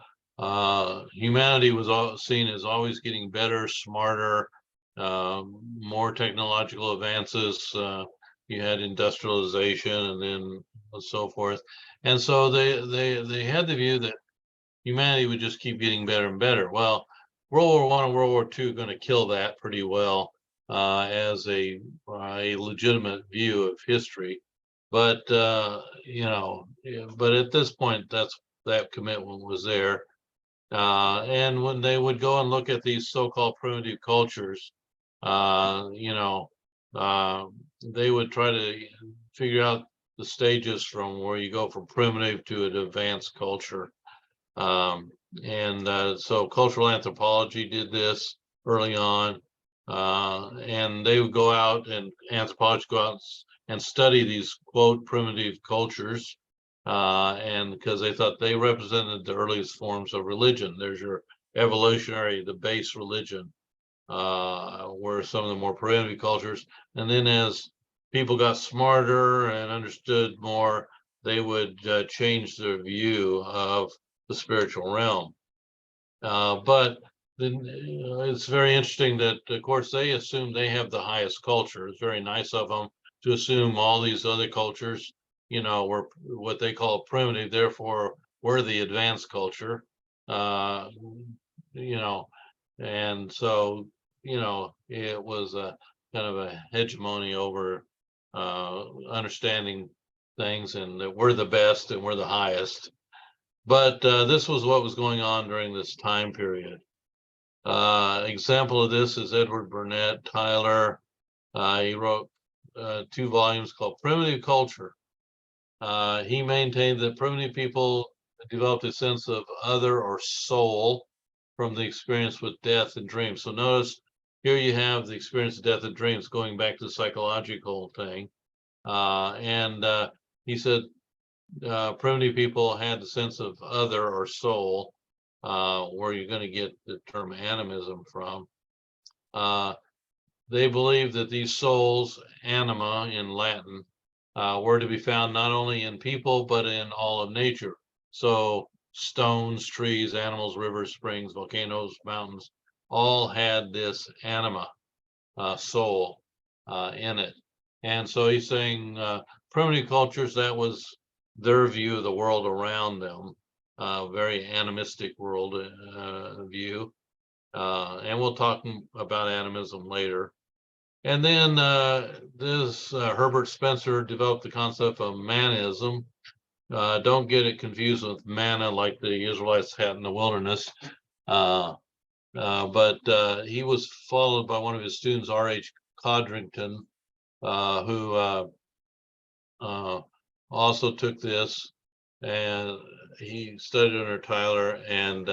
Speaker 1: humanity was seen as always getting better, smarter, more technological advances. You had industrialization, and then so forth, and so they had the view that humanity would just keep getting better and better. Well, World War I and World War II are going to kill that pretty well as a legitimate view of history. But but at this point, that commitment was there. And when they would go and look at these so-called primitive cultures, they would try to figure out the stages from where you go from primitive to an advanced culture. So cultural anthropology did this early on, and they would go out, and anthropologists go out and study these quote primitive cultures, and because they thought they represented the earliest forms of religion. There's your evolutionary, the base religion, were some of the more primitive cultures. And then as people got smarter and understood more, they would change their view of the spiritual realm. But then it's very interesting that, of course, they assume they have the highest culture. It's very nice of them to assume all these other cultures, were what they call primitive, therefore we're the advanced culture, you know, and so, you know, it was a kind of a hegemony over understanding things, and that we're the best and we're the highest. But this was what was going on during this time period. Example of this is Edward Burnett Tyler. He wrote 2 volumes called Primitive Culture. He maintained that primitive people developed a sense of other or soul from the experience with death and dreams. So notice here you have the experience of death and dreams going back to the psychological thing. And he said primitive people had the sense of other or soul, where you're going to get the term animism from. They believed that these souls, anima in Latin, were to be found not only in people, but in all of nature. So stones, trees, animals, rivers, springs, volcanoes, mountains, all had this anima, soul, in it. And so he's saying primitive cultures, that was their view of the world around them, very animistic world view. And we'll talk about animism later. And then this Herbert Spencer developed the concept of manism. Don't get it confused with manna like the Israelites had in the wilderness. But he was followed by one of his students, R.H. Codrington, who also took this, and he studied under Tyler and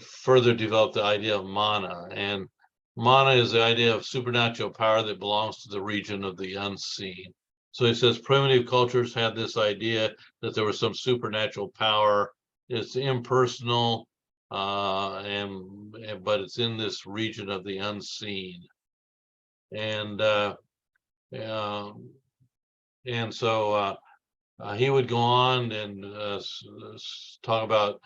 Speaker 1: further developed the idea of mana. And mana is the idea of supernatural power that belongs to the region of the unseen. So he says primitive cultures had this idea that there was some supernatural power. It's impersonal, but it's in this region of the unseen. And so he would go on and talk about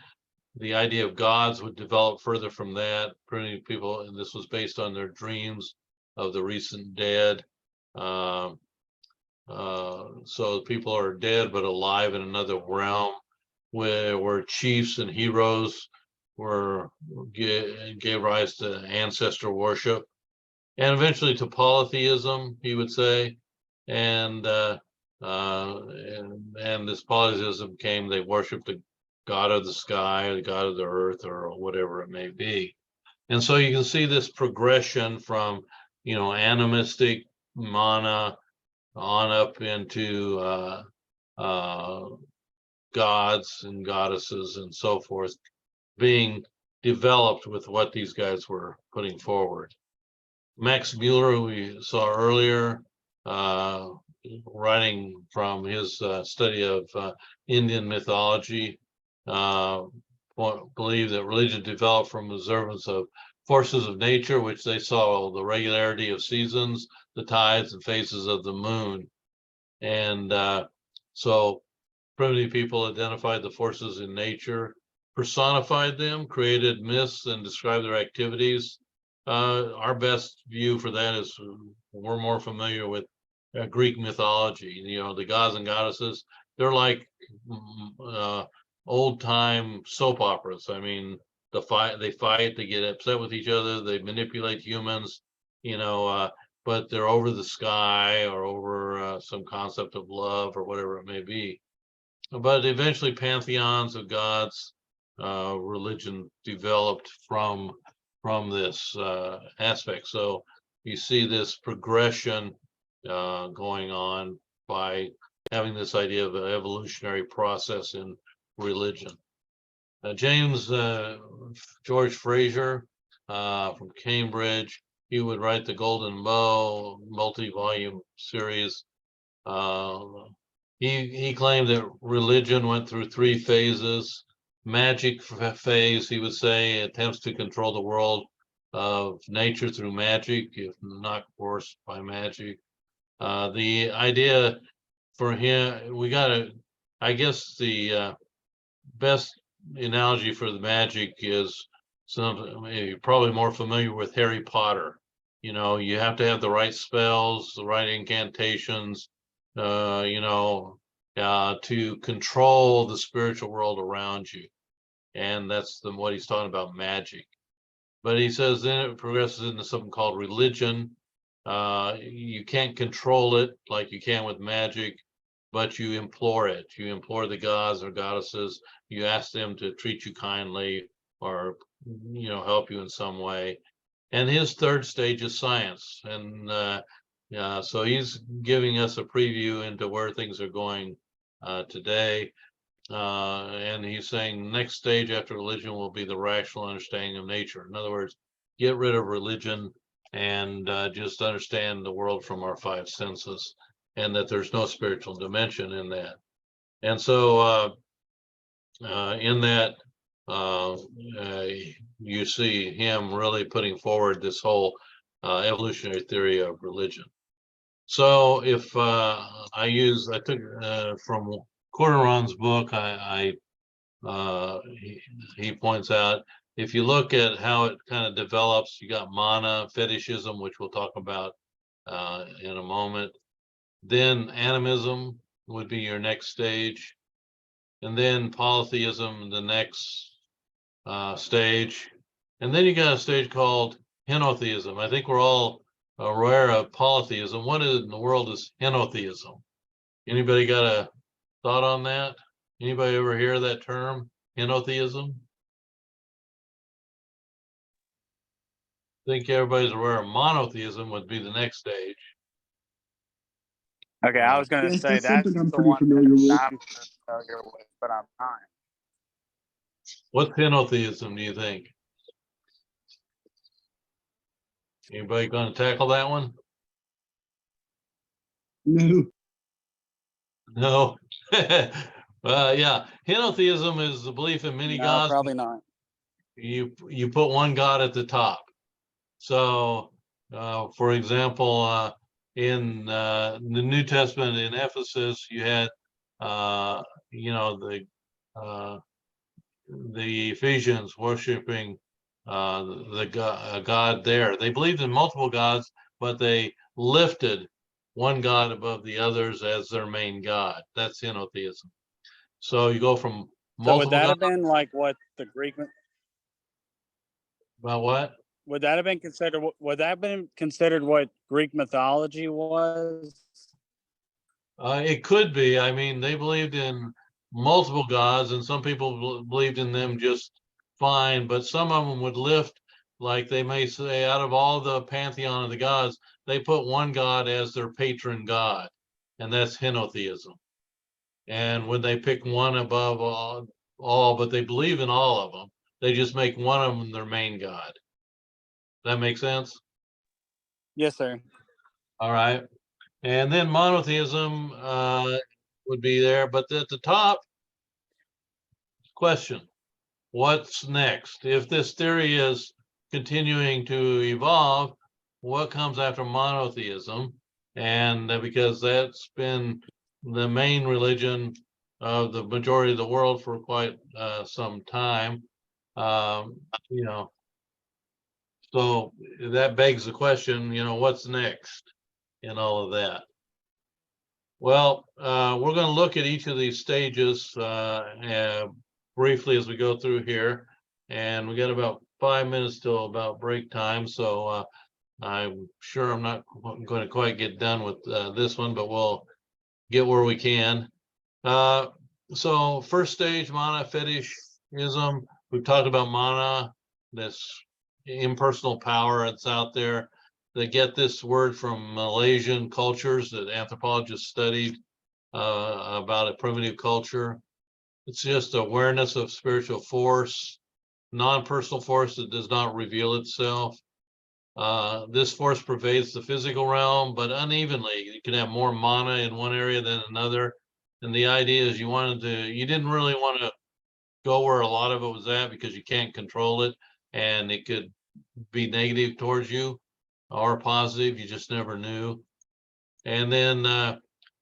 Speaker 1: the idea of gods would develop further from that. Primitive people, and this was based on their dreams of the recent dead. So people are dead but alive in another realm, where chiefs and heroes gave rise to ancestor worship, and eventually to polytheism, he would say. And this polytheism came, they worshiped the god of the sky, the god of the earth, or whatever it may be. And so you can see this progression from, you know, animistic mana on up into gods and goddesses and so forth being developed with what these guys were putting forward. Max Mueller, who we saw earlier, writing from his study of Indian mythology, believe that religion developed from observance of forces of nature, which they saw the regularity of seasons, the tides and phases of the moon. And so primitive people identified the forces in nature, personified them, created myths, and described their activities. Our best view for that is we're more familiar with Greek mythology. You know, the gods and goddesses, they're like old time soap operas. I mean, they fight, they get upset with each other, they manipulate humans, you know, but they're over the sky or over some concept of love or whatever it may be. But eventually pantheons of gods, religion developed from this aspect. So you see this progression going on by having this idea of an evolutionary process in religion. James George Fraser from Cambridge, he would write the Golden Bough multi-volume series. He claimed that religion went through 3 phases. Magic phase, he would say, attempts to control the world of nature through magic, if not forced by magic. The idea for him, I guess the best analogy for the magic is you're probably more familiar with Harry Potter. You know, you have to have the right spells, the right incantations, you know, to control the spiritual world around you. And that's what he's talking about, magic. But he says then it progresses into something called religion. You can't control it like you can with magic, but you implore it. You implore the gods or goddesses. You ask them to treat you kindly or, help you in some way. And his third stage is science. And so he's giving us a preview into where things are going today. And he's saying next stage after religion will be the rational understanding of nature. In other words, get rid of religion and just understand the world from our five senses, and that there's no spiritual dimension in that. And so in that, you see him really putting forward this whole evolutionary theory of religion. So if I took from Corderon's book, he points out, if you look at how it kind of develops, you got mana, fetishism, which we'll talk about in a moment. Then animism would be your next stage. And then polytheism, the next stage. And then you got a stage called henotheism. I think we're all aware of polytheism. What in the world is henotheism? Anybody got a thought on that? Anybody ever hear that term, henotheism? I think everybody's aware of monotheism would be the next stage.
Speaker 3: Okay, I was going to
Speaker 2: Yes,
Speaker 3: say
Speaker 2: that's
Speaker 3: that's
Speaker 2: something I'm
Speaker 3: the
Speaker 2: pretty
Speaker 3: one
Speaker 2: familiar with.
Speaker 3: that I'm familiar with, but I'm not.
Speaker 1: What's henotheism, do you think? Anybody going to tackle that one?
Speaker 2: No.
Speaker 1: No. Yeah, henotheism is the belief in many
Speaker 3: No,
Speaker 1: gods.
Speaker 3: probably not.
Speaker 1: You put one god at the top. So, for example, in the New Testament in Ephesus, you had, the Ephesians worshiping the god there. They believed in multiple gods, but they lifted one god above the others as their main god. That's henotheism. So you go from
Speaker 3: So would
Speaker 1: multiple
Speaker 3: that
Speaker 1: gods.
Speaker 3: have been like what the Greek?
Speaker 1: About what?
Speaker 3: Would that have been considered? Would that have been considered what Greek mythology was?
Speaker 1: It could be. I mean, they believed in multiple gods, and some people believed in them just fine, but some of them would lift, like they may say, out of all the pantheon of the gods, they put one god as their patron god, and that's henotheism. And when they pick one above all, but they believe in all of them, they just make one of them their main god. That makes sense?
Speaker 3: Yes, sir.
Speaker 1: All right. And then monotheism would be there, but at the top, question, what's next? If this theory is continuing to evolve, what comes after monotheism? And because that's been the main religion of the majority of the world for quite some time, so that begs the question, what's next in all of that? Well, we're going to look at each of these stages briefly as we go through here, and we got about 5 minutes till about break time. So I'm sure I'm not going to quite get done with this one, but we'll get where we can. So first stage, mana fetishism. We've talked about mana, this impersonal power that's out there. They get this word from Malaysian cultures that anthropologists studied about a primitive culture. It's just awareness of spiritual force, non-personal force that does not reveal itself. This force pervades the physical realm, but unevenly. You can have more mana in one area than another. And the idea is you didn't really want to go where a lot of it was at because you can't control it, and it could be negative towards you or positive, you just never knew. And then,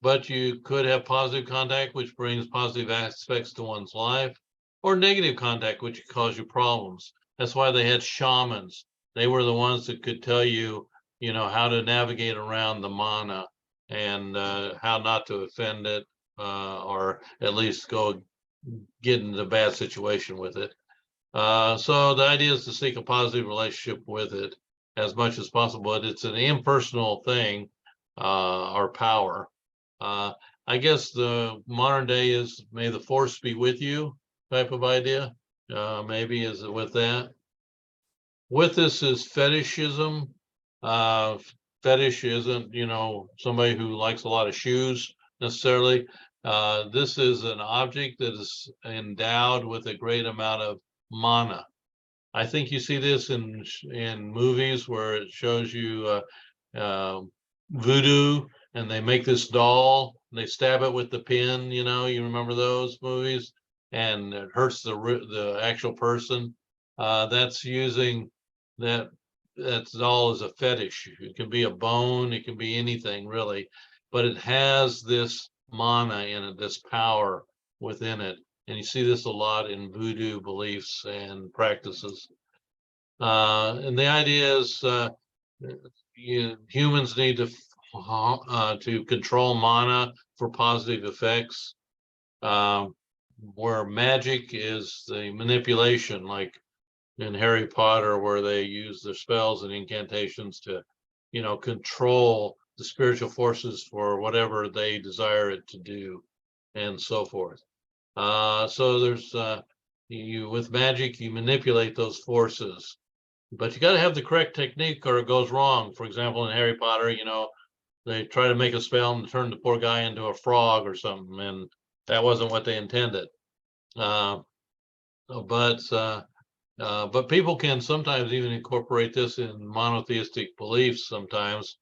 Speaker 1: but you could have positive contact, which brings positive aspects to one's life, or negative contact, which could cause you problems. That's why they had shamans. They were the ones that could tell you, how to navigate around the mana and how not to offend it or at least go get into a bad situation with it. So the idea is to seek a positive relationship with it as much as possible, but it's an impersonal thing, or power. I guess the modern day is may the force be with you type of idea. Maybe is it with that. With this is fetishism. Uh, Fetish isn't, somebody who likes a lot of shoes necessarily. This is an object that is endowed with a great amount of mana. I think you see this in movies where it shows you voodoo, and they make this doll, and they stab it with the pin. You remember those movies, and it hurts the actual person. That's using that doll as a fetish. It can be a bone, it can be anything really, but it has this mana in it, this power within it. And you see this a lot in voodoo beliefs and practices. And the idea is humans need to control mana for positive effects. Where magic is the manipulation, like in Harry Potter, where they use their spells and incantations to, control the spiritual forces for whatever they desire it to do, and so forth. So there's with magic, you manipulate those forces, but you got to have the correct technique or it goes wrong. For example, in Harry Potter, they try to make a spell and turn the poor guy into a frog or something, and that wasn't what they intended. But people can sometimes even incorporate this in monotheistic beliefs sometimes.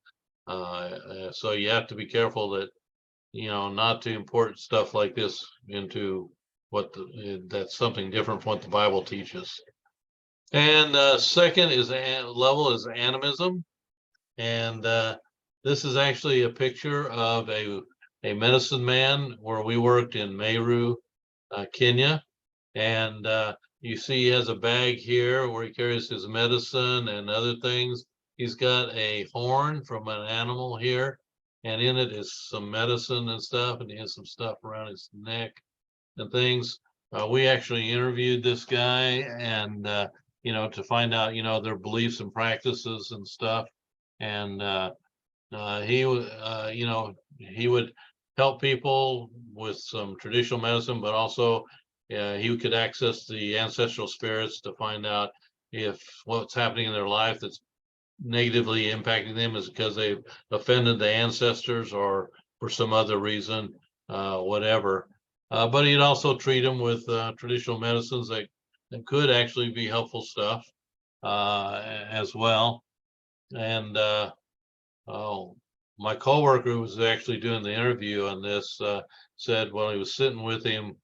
Speaker 1: So you have to be careful that, not to import stuff like this into that's something different from what the Bible teaches. And second level is animism. And this is actually a picture of a medicine man where we worked in Meru, Kenya. And you see he has a bag here where he carries his medicine and other things. He's got a horn from an animal here, and in it is some medicine and stuff, and he has some stuff around his neck and things. We actually interviewed this guy and, to find out, their beliefs and practices and stuff. And he would help people with some traditional medicine, but also he could access the ancestral spirits to find out if what's happening in their life that's negatively impacting them is because they've offended the ancestors or for some other reason, whatever. But he'd also treat them with traditional medicines that could actually be helpful stuff as well. And my coworker who was actually doing the interview on this said while he was sitting with him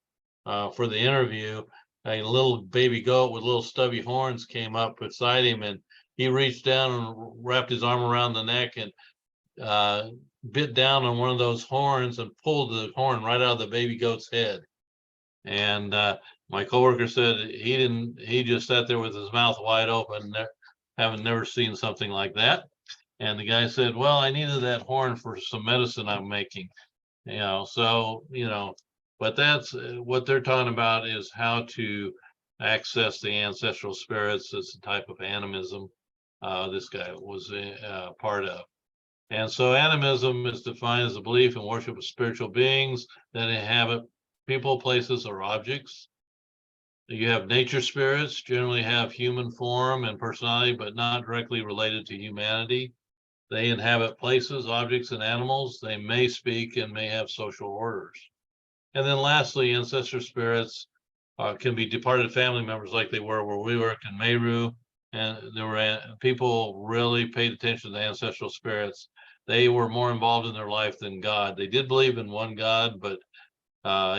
Speaker 1: for the interview, a little baby goat with little stubby horns came up beside him, and he reached down and wrapped his arm around the neck and bit down on one of those horns and pulled the horn right out of the baby goat's head. And my coworker said he just sat there with his mouth wide open, having never seen something like that. And the guy said, well, I needed that horn for some medicine I'm making, but that's what they're talking about is how to access the ancestral spirits. It's a type of animism this guy was part of. And so animism is defined as a belief and worship of spiritual beings that inhabit people, places, or objects. You have nature spirits, generally have human form and personality, but not directly related to humanity. They inhabit places, objects, and animals. They may speak and may have social orders. And then lastly, ancestor spirits can be departed family members like they were where we worked in Meru. And there were people really paid attention to the ancestral spirits. They were more involved in their life than God. They did believe in one God, but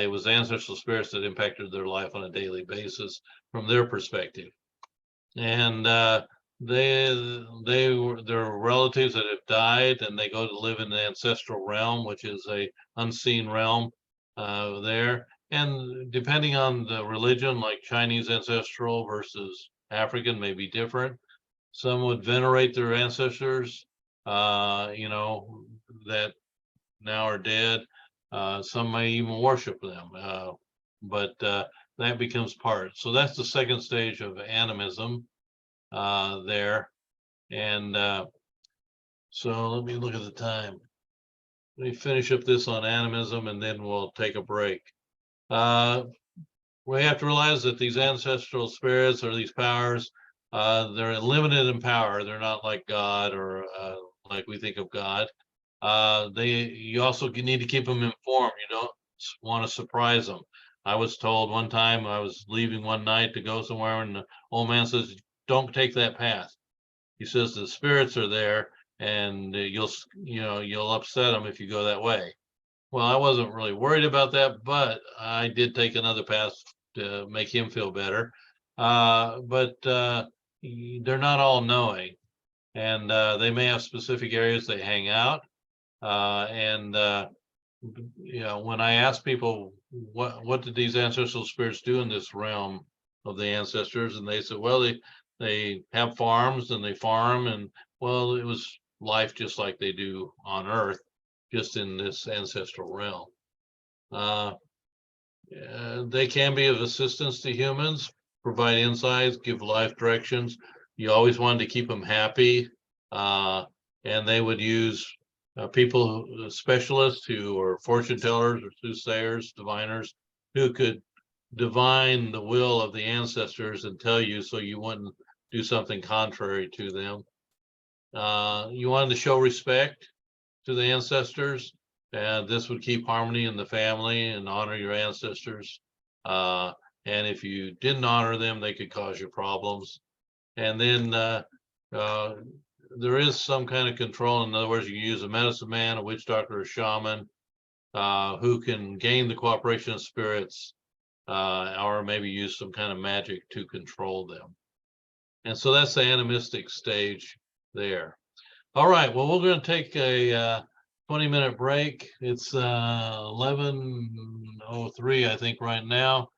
Speaker 1: it was ancestral spirits that impacted their life on a daily basis from their perspective. And they're relatives that have died, and they go to live in the ancestral realm, which is a unseen realm there. And depending on the religion, like Chinese ancestral versus African may be different. Some would venerate their ancestors, that now are dead. Some may even worship them, but that becomes part. So that's the second stage of animism there. And so let me look at the time. Let me finish up this on animism and then we'll take a break. We have to realize that these ancestral spirits or these powers, they're limited in power. They're not like God or like we think of God. You also need to keep them informed. You don't want to surprise them. I was told one time I was leaving one night to go somewhere, and the old man says, "Don't take that path." He says the spirits are there, and you'll upset them if you go that way. Well, I wasn't really worried about that, but I did take another path to make him feel better. But they're not all knowing, and they may have specific areas they hang out. And when I ask people what did these ancestral spirits do in this realm of the ancestors, and they said, well, they have farms and they farm, and well, it was life just like they do on Earth, just in this ancestral realm. They can be of assistance to humans, provide insights, give life directions. You always wanted to keep them happy, and they would use people, specialists who are fortune tellers or soothsayers, diviners, who could divine the will of the ancestors and tell you so you wouldn't do something contrary to them. You wanted to show respect to the ancestors, and this would keep harmony in the family and honor your ancestors. And if you didn't honor them, they could cause you problems. And then there is some kind of control. In other words, you use a medicine man, a witch doctor, a shaman, who can gain the cooperation of spirits, or maybe use some kind of magic to control them. And so that's the animistic stage there. All right, well, we're going to take a 20-minute break. It's 11:03, I think, right now.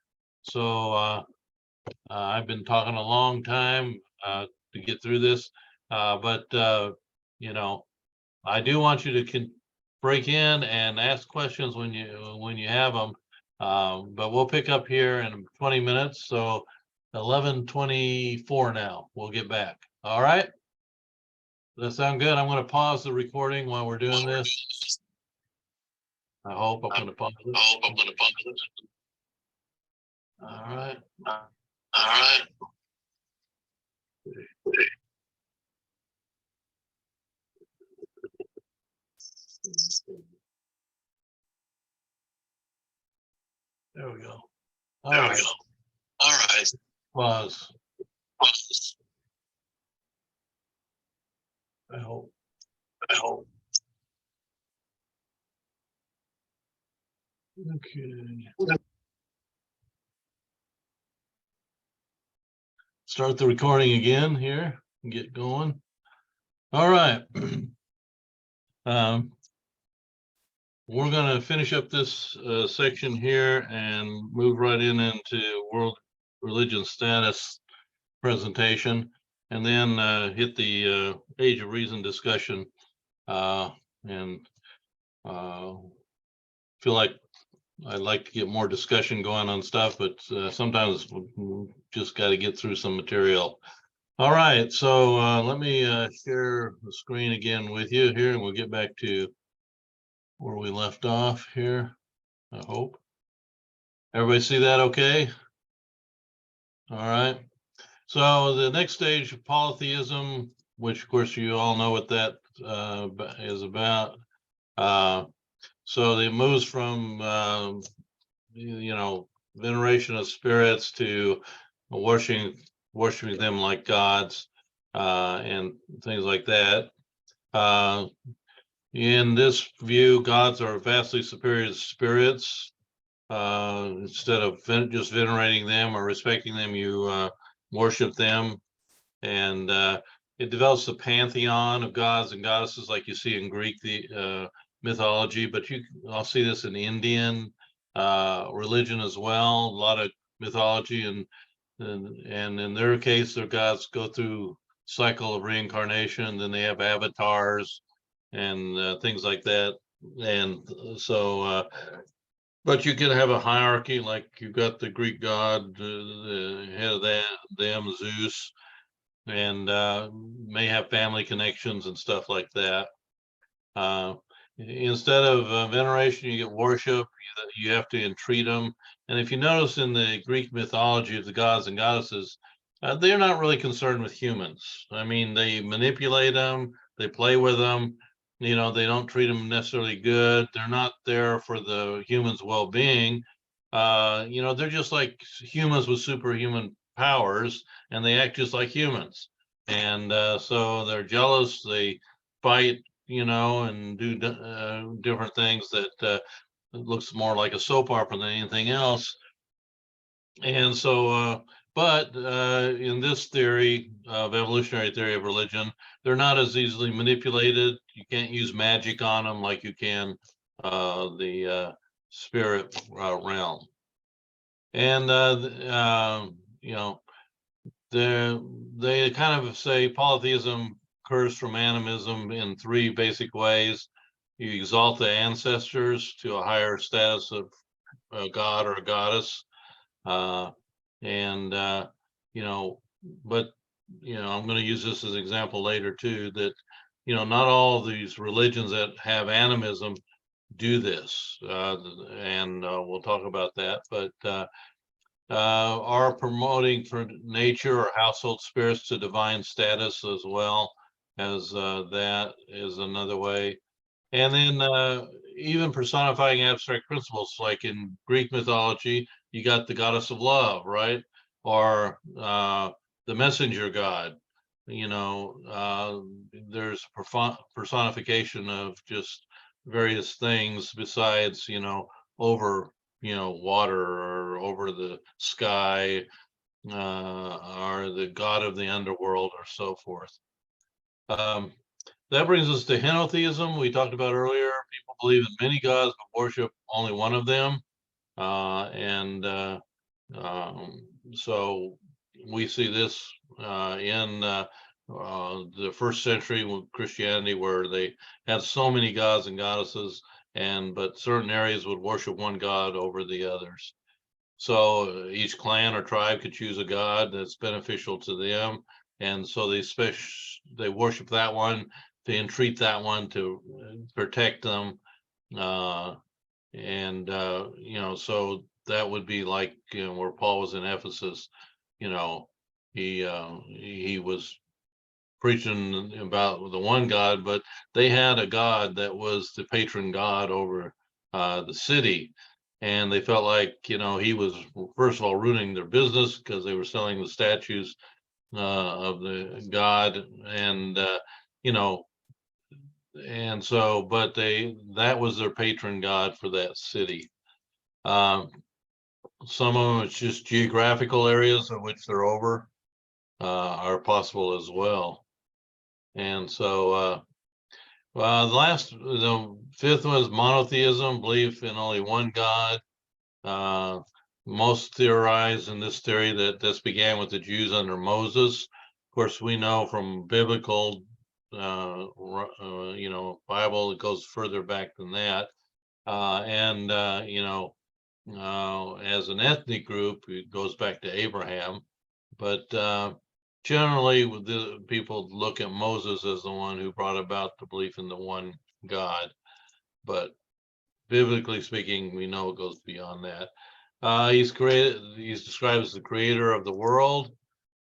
Speaker 1: So I've been talking a long time to get through this, but I do want you to break in and ask questions when you have them. But we'll pick up here in 20 minutes. So 11:24 now. We'll get back. All right. Does that sound good? I'm going to pause the recording while we're doing this. I hope I'm going to pause it. All right. There we go. All right. Pause. I hope. Okay. Start the recording again here and get going. All right. We're going to finish up this section here and move right into world religion status presentation, and then hit the age of reason discussion, and feel like I'd like to get more discussion going on stuff, but sometimes we just got to get through some material. All right, so let me share the screen again with you here, and we'll get back to where we left off here, I hope. Everybody see that okay? All right. So the next stage of polytheism, which of course you all know what that is about. So it moves from veneration of spirits to worshiping them like gods, and things like that. In this view, gods are vastly superior to spirits. Instead of just venerating them or respecting them, you worship them, and it develops a pantheon of gods and goddesses like you see in Greek mythology, but I'll see this in Indian religion as well. A lot of mythology, and in their case, their gods go through cycle of reincarnation. Then they have avatars and things like that. and so, but you can have a hierarchy, like you've got the Greek god, the head of them, Zeus, and may have family connections and stuff like that. Instead of veneration, you get worship. You have to entreat them. And if you notice in the Greek mythology of the gods and goddesses, they're not really concerned with humans. I mean, they manipulate them, they play with them. You know, they don't treat them necessarily good. They're not there for the humans' well-being. You know, they're just like humans with superhuman powers, and they act just like humans. And so they're jealous. They fight, you know, and do different things that it looks more like a soap opera than anything else. And so, but in this theory of evolutionary theory of religion, they're not as easily manipulated. You can't use magic on them like you can the spirit realm. And you know, they kind of say polytheism occurs from animism in three basic ways. You exalt the ancestors to a higher status of a god or a goddess. Uh, and, you know, but, you know, I'm going to use this as an example later too, that, you know, not all of these religions that have animism do this. And we'll talk about that. But are promoting for nature or household spirits to divine status as well as that is another way. And then even personifying abstract principles, like in Greek mythology, you got the goddess of love, right? Or the messenger god. You know, there's personification of just various things besides, you know, over, you know, water or over the sky, or the god of the underworld or so forth. That brings us to henotheism. We talked about earlier. People believe in many gods, but worship only one of them. And so we see this in the first century with Christianity, where they had so many gods and goddesses, but certain areas would worship one god over the others. So each clan or tribe could choose a god that's beneficial to them, and so they worship that one, to entreat that one to protect them, and you know, so that would be like, you know, where Paul was in Ephesus. You know, he was preaching about the one God, but they had a God that was the patron God over the city. And they felt like, you know, he was, first of all, ruining their business because they were selling the statues of the God. And, you know, and so, but that was their patron God for that city. Some of them, it's just geographical areas in which they're over are possible as well. And so, the fifth one is monotheism, belief in only one God. Most theorize in this theory that this began with the Jews under Moses. Of course, we know from biblical, you know, Bible, it goes further back than that. And you know, as an ethnic group, it goes back to Abraham. But generally, the people look at Moses as the one who brought about the belief in the one God. But biblically speaking, we know it goes beyond that. He's described as the creator of the world.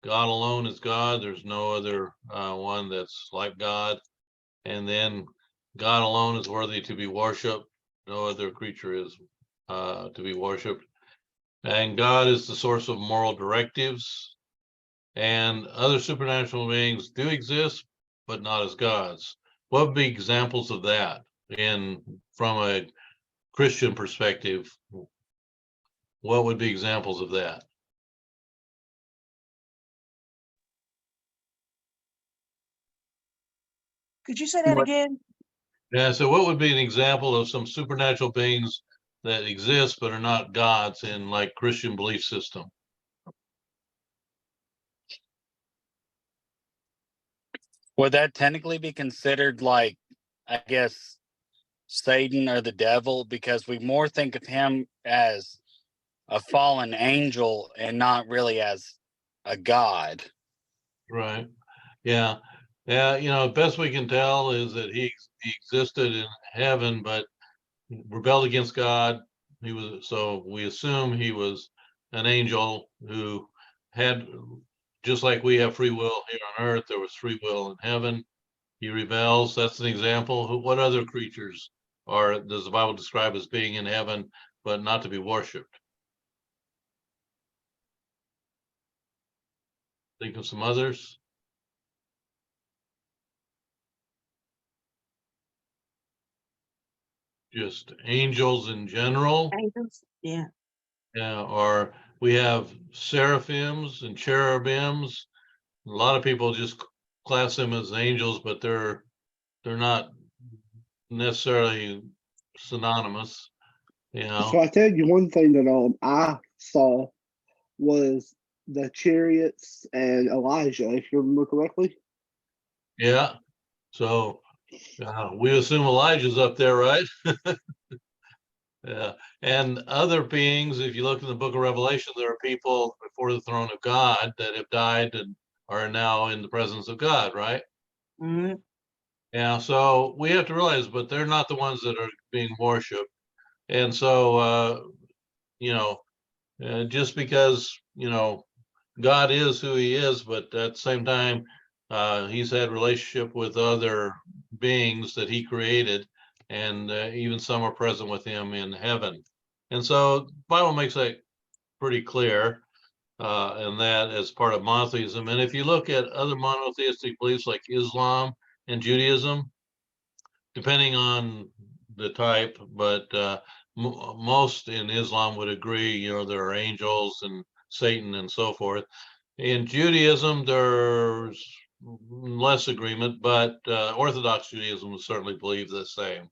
Speaker 1: God alone is God. There's no other one that's like God. And then God alone is worthy to be worshipped. No other creature is to be worshipped. And God is the source of moral directives. And other supernatural beings do exist, but not as gods. What would be examples of that from a Christian perspective? What would be examples of that?
Speaker 4: Could you say that again?
Speaker 1: Yeah, so what would be an example of some supernatural beings that exist but are not gods in like Christian belief system?
Speaker 3: Would that technically be considered like, I guess, Satan or the devil, because we more think of him as a fallen angel and not really as a god.
Speaker 1: Right. Yeah. Yeah. You know, best we can tell is that he existed in heaven, but rebelled against God. So we assume he was an angel who had, just like we have free will here on earth, there was free will in heaven. He rebels. That's an example. What other creatures does the Bible describe as being in heaven, but not to be worshipped? Think of some others. Just angels in general.
Speaker 4: Angels? Yeah.
Speaker 1: Yeah, or we have seraphims and cherubims. A lot of people just class them as angels, but they're not necessarily synonymous, you know.
Speaker 2: So I tell you one thing that I saw was the chariots and Elijah, if you remember correctly.
Speaker 1: Yeah. So we assume Elijah's up there, right? Yeah. And other beings, if you look in the book of Revelation, there are people before the throne of God that have died and are now in the presence of God, right?
Speaker 4: Hmm.
Speaker 1: Yeah. So we have to realize, but they're not the ones that are being worshipped. And so, you know, just because, you know, God is who he is, but at the same time, he's had relationship with other beings that he created, and even some are present with him in heaven. And so the Bible makes that pretty clear, and that as part of monotheism. And if you look at other monotheistic beliefs like Islam and Judaism, depending on the type, but most in Islam would agree, you know, there are angels and Satan and so forth. In Judaism, there's less agreement, but Orthodox Judaism would certainly believe the same.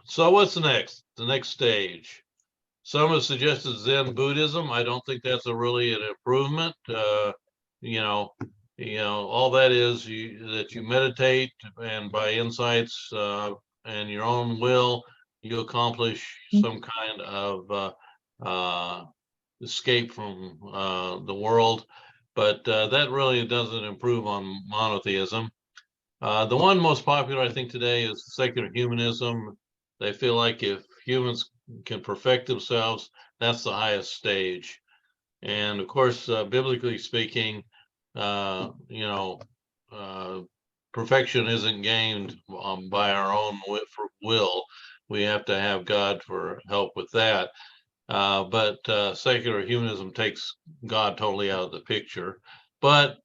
Speaker 1: So what's the next? The next stage. Some have suggested Zen Buddhism. I don't think that's really an improvement. You know, all that is that you meditate, and by insights and your own will, you accomplish some kind of escape from the world. But that really doesn't improve on monotheism. The one most popular, I think, today is secular humanism. They feel like if humans can perfect themselves, that's the highest stage. And of course, biblically speaking, you know, perfection isn't gained by our own will. We have to have God for help with that. But secular humanism takes God totally out of the picture. But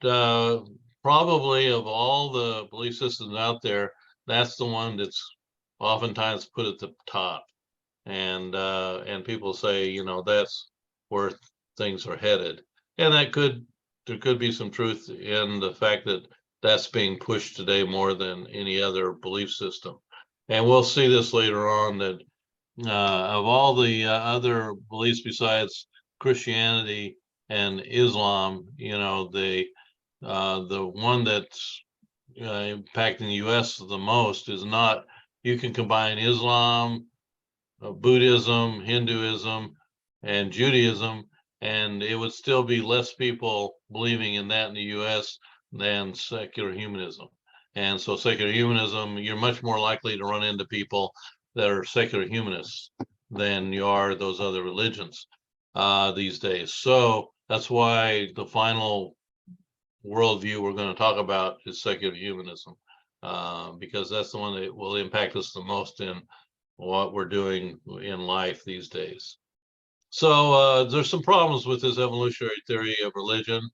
Speaker 1: probably of all the belief systems out there, that's the one that's oftentimes put at the top. And people say, you know, that's where things are headed. And there could be some truth in the fact that that's being pushed today more than any other belief system. And we'll see this later on, that of all the other beliefs besides Christianity and Islam, you know, the one that's impacting the U.S. the most is not. You can combine Islam, Buddhism, Hinduism, and Judaism, and it would still be less people believing in that in the U.S. than secular humanism. And so secular humanism, you're much more likely to run into people that are secular humanists than you are those other religions these days. So that's why the final worldview we're going to talk about is secular humanism, because that's the one that will impact us the most in what we're doing in life these days. So there's some problems with this evolutionary theory of religion.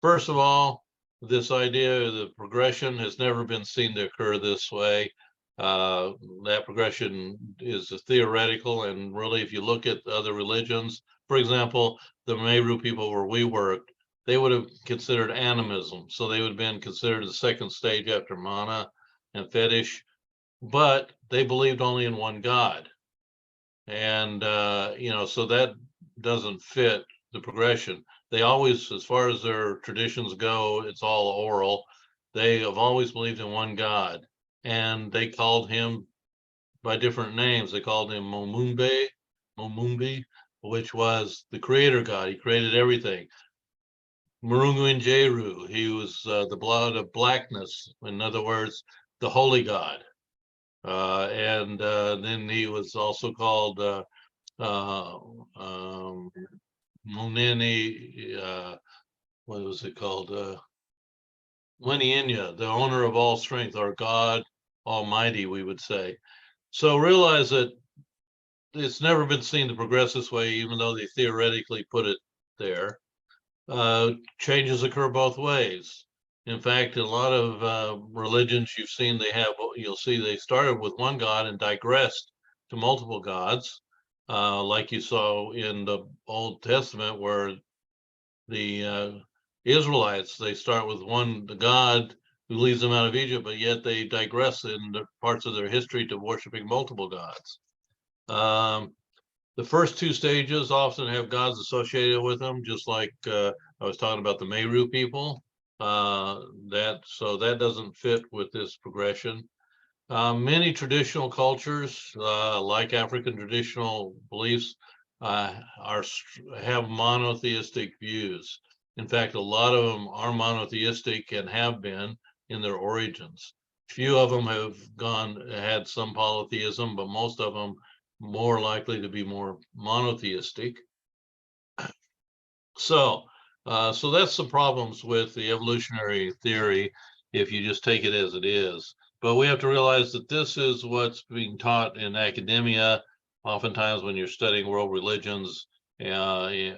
Speaker 1: First of all, this idea of the progression has never been seen to occur this way. That progression is theoretical, and really, if you look at other religions, for example, the Meru people where we worked, they would have considered animism. So they would have been considered the second stage after mana and fetish, but they believed only in one God. And, you know, so that doesn't fit the progression. They always, as far as their traditions go, it's all oral. They have always believed in one God, and they called him by different names. They called him Momumbi, which was the creator god. He created everything. Murungu he was the blood of blackness. In other words, the holy god. And then he was also called Muneni, what was it called? Winienya, the owner of all strength, or God Almighty, we would say. So realize that it's never been seen to progress this way, even though they theoretically put it there. Changes occur both ways. In fact, a lot of religions you've seen, you'll see they started with one God and digressed to multiple gods, like you saw in the Old Testament, where the Israelites, they start with the God who leads them out of Egypt, but yet they digress in the parts of their history to worshiping multiple gods. The first two stages often have gods associated with them, just like I was talking about the Meru people. So that doesn't fit with this progression. Many traditional cultures, like African traditional beliefs, have monotheistic views. In fact, a lot of them are monotheistic and have been in their origins. Few of them have had some polytheism, but most of them more likely to be more monotheistic. So that's the problems with the evolutionary theory if you just take it as it is. But we have to realize that this is what's being taught in academia. Oftentimes when you're studying world religions, and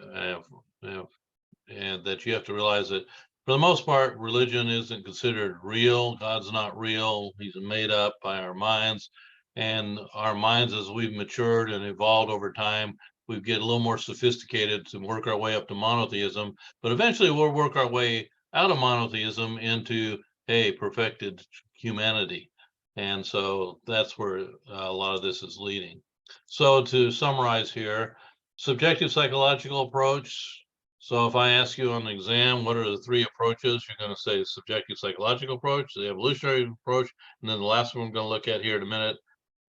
Speaker 1: that you have to realize that for the most part, religion isn't considered real. God's not real. He's made up by our minds. And our minds, as we've matured and evolved over time, we get a little more sophisticated to work our way up to monotheism. But eventually we'll work our way out of monotheism into perfected humanity. And so that's where a lot of this is leading. So to summarize here, subjective psychological approach. So if I ask you on the exam, what are the three approaches? You're going to say subjective psychological approach, the evolutionary approach, and then the last one I'm going to look at here in a minute,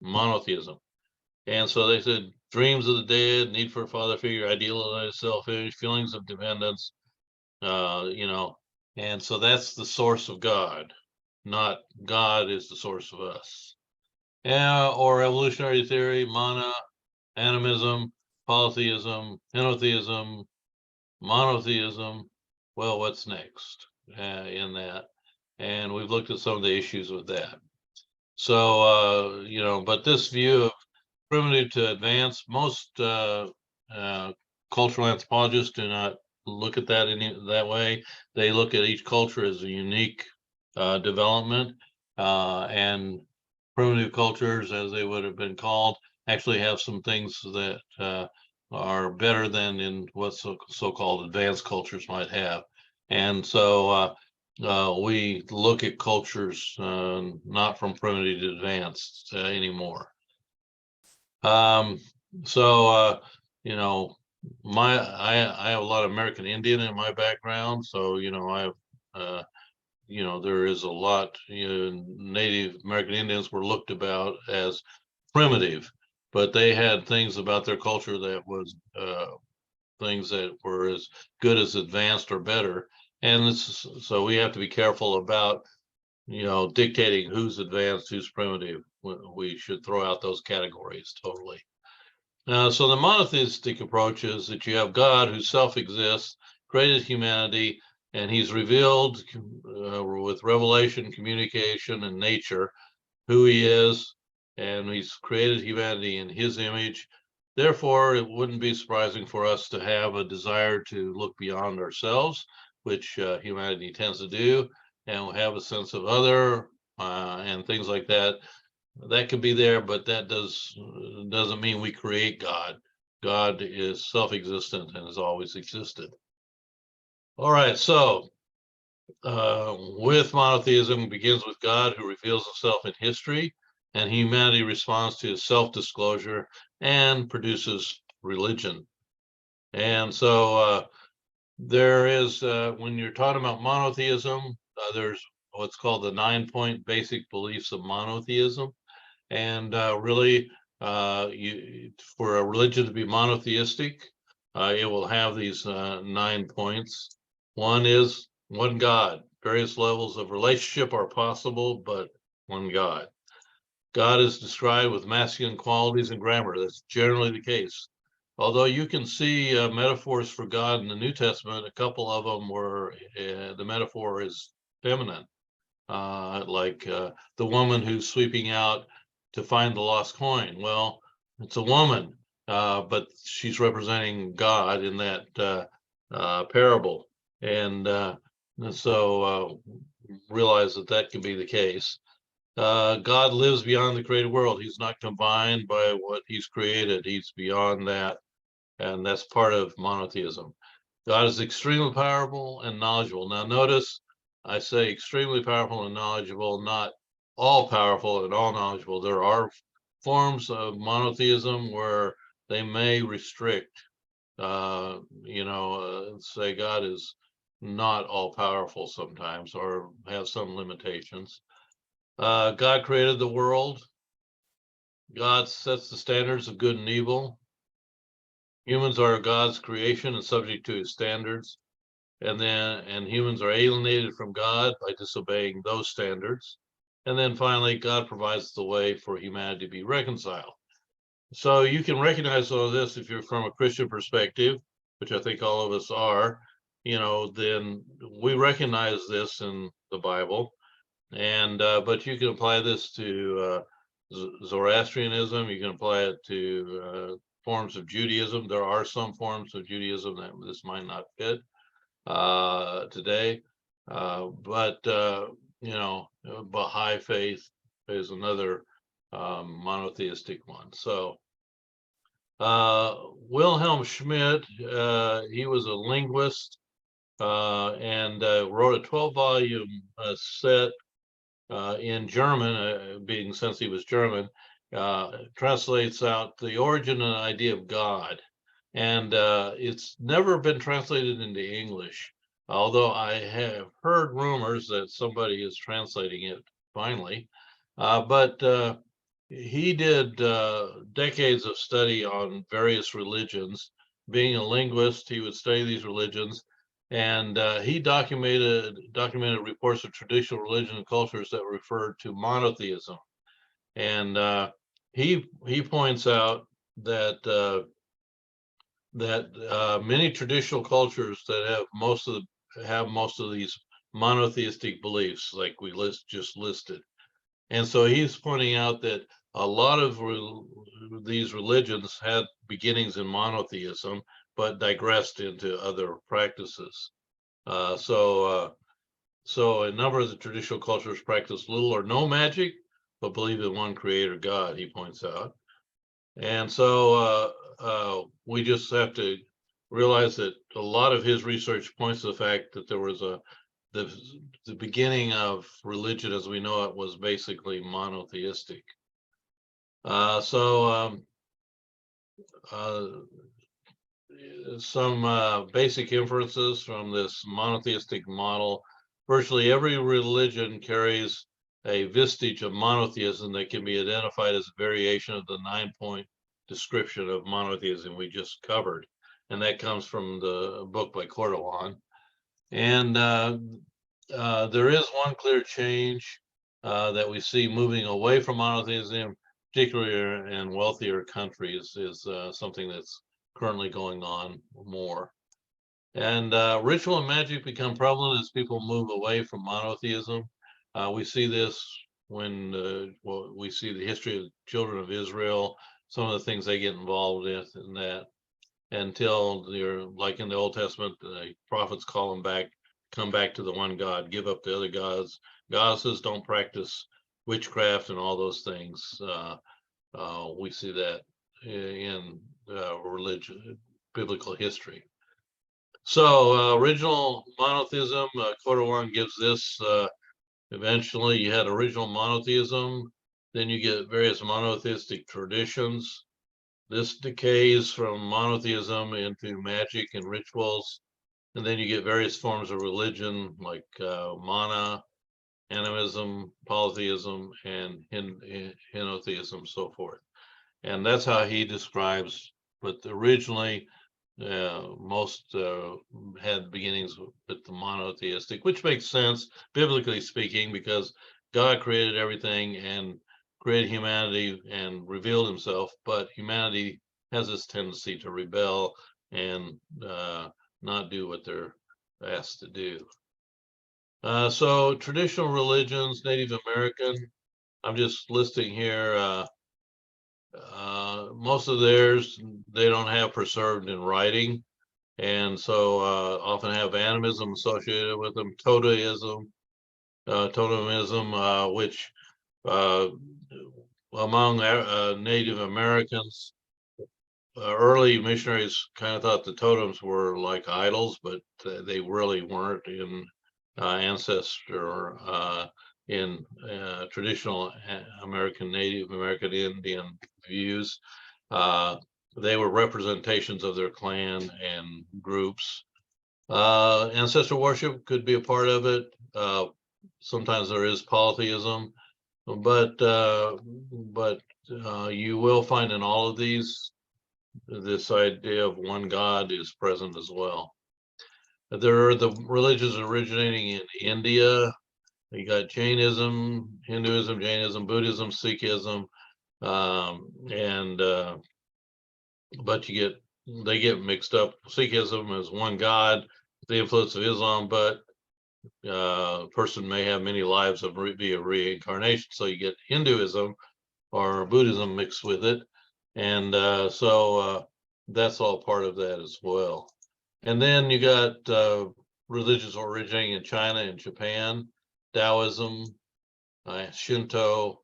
Speaker 1: monotheism. And so they said dreams of the dead, need for a father figure, idealized self-image, feelings of dependence, and so that's the source of God, not God is the source of us. Or evolutionary theory, mana, animism, polytheism, henotheism, monotheism. Well, what's next in that? And we've looked at some of the issues with that. So, but this view of primitive to advanced, most cultural anthropologists do not look at that that way. They look at each culture as a unique development, and primitive cultures, as they would have been called, actually have some things that are better than in what so-called advanced cultures might have. And so we look at cultures not from primitive to advanced anymore. I have a lot of American Indian in my background, so there is a lot. Native American Indians were looked about as primitive, but they had things about their culture that was things that were as good as advanced or better. And so we have to be careful about dictating who's advanced, who's primitive. We should throw out those categories totally. So the monotheistic approach is that you have God who self-exists, created humanity, and he's revealed with revelation, communication, and nature who he is, and he's created humanity in his image. Therefore, it wouldn't be surprising for us to have a desire to look beyond ourselves, which humanity tends to do, and have a sense of other and things like that. That could be there, but that doesn't mean we create God. God is self-existent and has always existed. All right, so with monotheism, it begins with God who reveals himself in history, and humanity responds to his self-disclosure and produces religion. And so there is, when you're talking about monotheism, there's what's called the 9-point basic beliefs of monotheism. And really, for a religion to be monotheistic, it will have these 9 points. One is one God. Various levels of relationship are possible, but one God. God is described with masculine qualities and grammar. That's generally the case. Although you can see metaphors for God in the New Testament, a couple of them where the metaphor is feminine, like the woman who's sweeping out to find the lost coin. Well, it's a woman, but she's representing God in that parable. And so realize that that can be the case. God lives beyond the created world. He's not confined by what he's created. He's beyond that. And that's part of monotheism. God is extremely powerful and knowledgeable. Now, notice I say extremely powerful and knowledgeable, not all powerful and all knowledgeable. There are forms of monotheism where they may restrict, say God is not all powerful sometimes or has some limitations. God created the world. God sets the standards of good and evil. Humans are God's creation and subject to his standards. And humans are alienated from God by disobeying those standards. And then finally, God provides the way for humanity to be reconciled. So you can recognize all of this if you're from a Christian perspective, which I think all of us are, then we recognize this in the Bible. And but you can apply this to Zoroastrianism. You can apply it to forms of Judaism. There are some forms of Judaism that this might not fit today, but Baha'i faith is another monotheistic one. So Wilhelm Schmidt, he was a linguist and wrote a 12-volume set in German, being since he was German, translates out the origin and idea of God. And it's never been translated into English, although I have heard rumors that somebody is translating it finally. But he did decades of study on various religions. Being a linguist, he would study these religions, and he documented reports of traditional religion and cultures that referred to monotheism. And he points out that many traditional cultures that have most of these monotheistic beliefs, like we just listed. And so he's pointing out that a lot of these religions had beginnings in monotheism, but digressed into other practices. So a number of the traditional cultures practice little or no magic, but believe in one creator God, he points out. And so we just have to realize that a lot of his research points to the fact that there was the beginning of religion as we know it was basically monotheistic. Some basic inferences from this monotheistic model. Virtually every religion carries a vestige of monotheism that can be identified as a variation of the 9-point description of monotheism we just covered. And that comes from the book by Cordovan. And there is one clear change that we see moving away from monotheism, particularly in wealthier countries, is something that's currently going on more. And ritual and magic become prevalent as people move away from monotheism. We see this when we see the history of the children of Israel, some of the things they get involved with in that, until they're like in the Old Testament, the prophets call them back, come back to the one God, give up the other gods. Goddesses don't practice witchcraft and all those things. We see that in religion, biblical history. So original monotheism, Cordovan gives this. Eventually, you had original monotheism, then you get various monotheistic traditions. This decays from monotheism into magic and rituals, and then you get various forms of religion like mana, animism, polytheism, and henotheism, so forth. And that's how he describes, but originally most had beginnings with the monotheistic, which makes sense biblically speaking, because God created everything and created humanity and revealed himself, but humanity has this tendency to rebel and not do what they're asked to do. So traditional religions, Native American, I'm just listing here, most of theirs, they don't have preserved in writing. And so often have animism associated with them, totemism, which among Native Americans, early missionaries kind of thought the totems were like idols, but they really weren't in ancestor in traditional American, Native American Indian views. They were representations of their clan and groups. Ancestor worship could be a part of it. Sometimes there is polytheism, but you will find in all of these, this idea of one God is present as well. There are the religions originating in India. You got Jainism, Hinduism, Jainism, Buddhism, Sikhism, but they get mixed up. Sikhism is one God, the influence of Islam, but a person may have many lives of via reincarnation. So you get Hinduism or Buddhism mixed with it. And so that's all part of that as well. And then you got religions originating in China and Japan, Taoism, Shinto.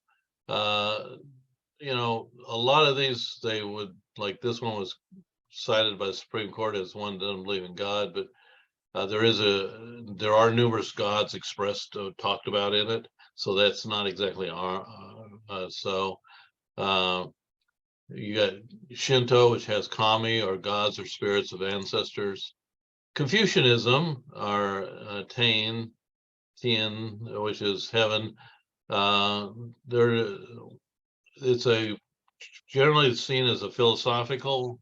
Speaker 1: You know, a lot of these, they would, like this one was cited by the Supreme Court as one that doesn't believe in God, but there are numerous gods expressed, talked about in it. So that's not exactly our, you got Shinto, which has kami, or gods or spirits of ancestors. Confucianism, or Tien, which is heaven. It's generally seen as a philosophical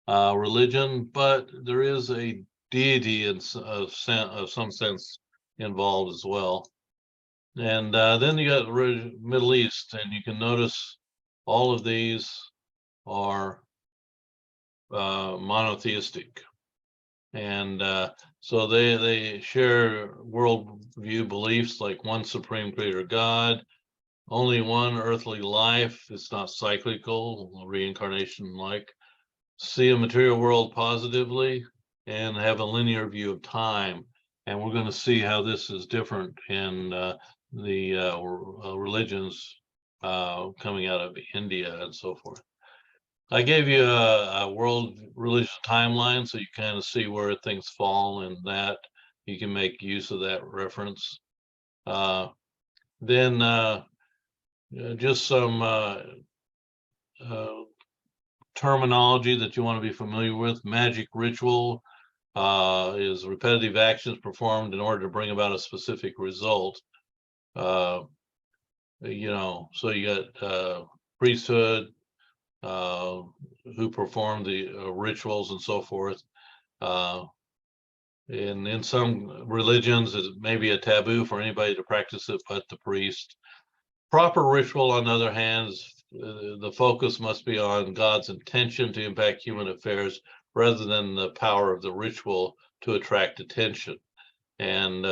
Speaker 1: religion, but there is a deity of some sense involved as well. And then you got Middle East, and you can notice all of these are monotheistic. And so they share worldview beliefs like one supreme creator God, only one earthly life, it's not cyclical, reincarnation like, see a material world positively, and have a linear view of time. And we're going to see how this is different in the religions coming out of India and so forth. I gave you a world religious timeline, so you kind of see where things fall in that. You can make use of that reference. Then just some terminology that you want to be familiar with. Magic ritual is repetitive actions performed in order to bring about a specific result. You know, so you got priesthood, who perform the rituals and so forth. And in some religions, it may be a taboo for anybody to practice it but the priest. Proper ritual, on the other hand, the focus must be on God's intention to impact human affairs rather than the power of the ritual to attract attention. And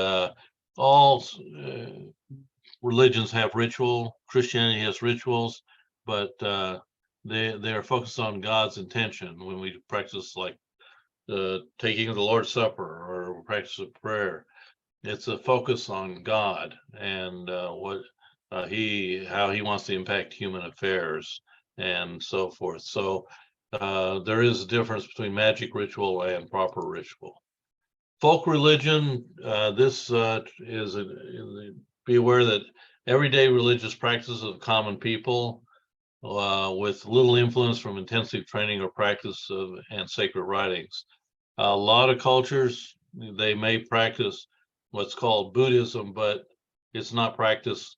Speaker 1: all religions have ritual. Christianity has rituals, but they are focused on God's intention. When we practice like the taking of the Lord's Supper or practice of prayer, it's a focus on God and how he wants to impact human affairs and so forth. So there is a difference between magic ritual and proper ritual. Folk religion, this is be aware that everyday religious practices of common people with little influence from intensive training or practice and sacred writings. A lot of cultures, they may practice what's called Buddhism, but it's not practiced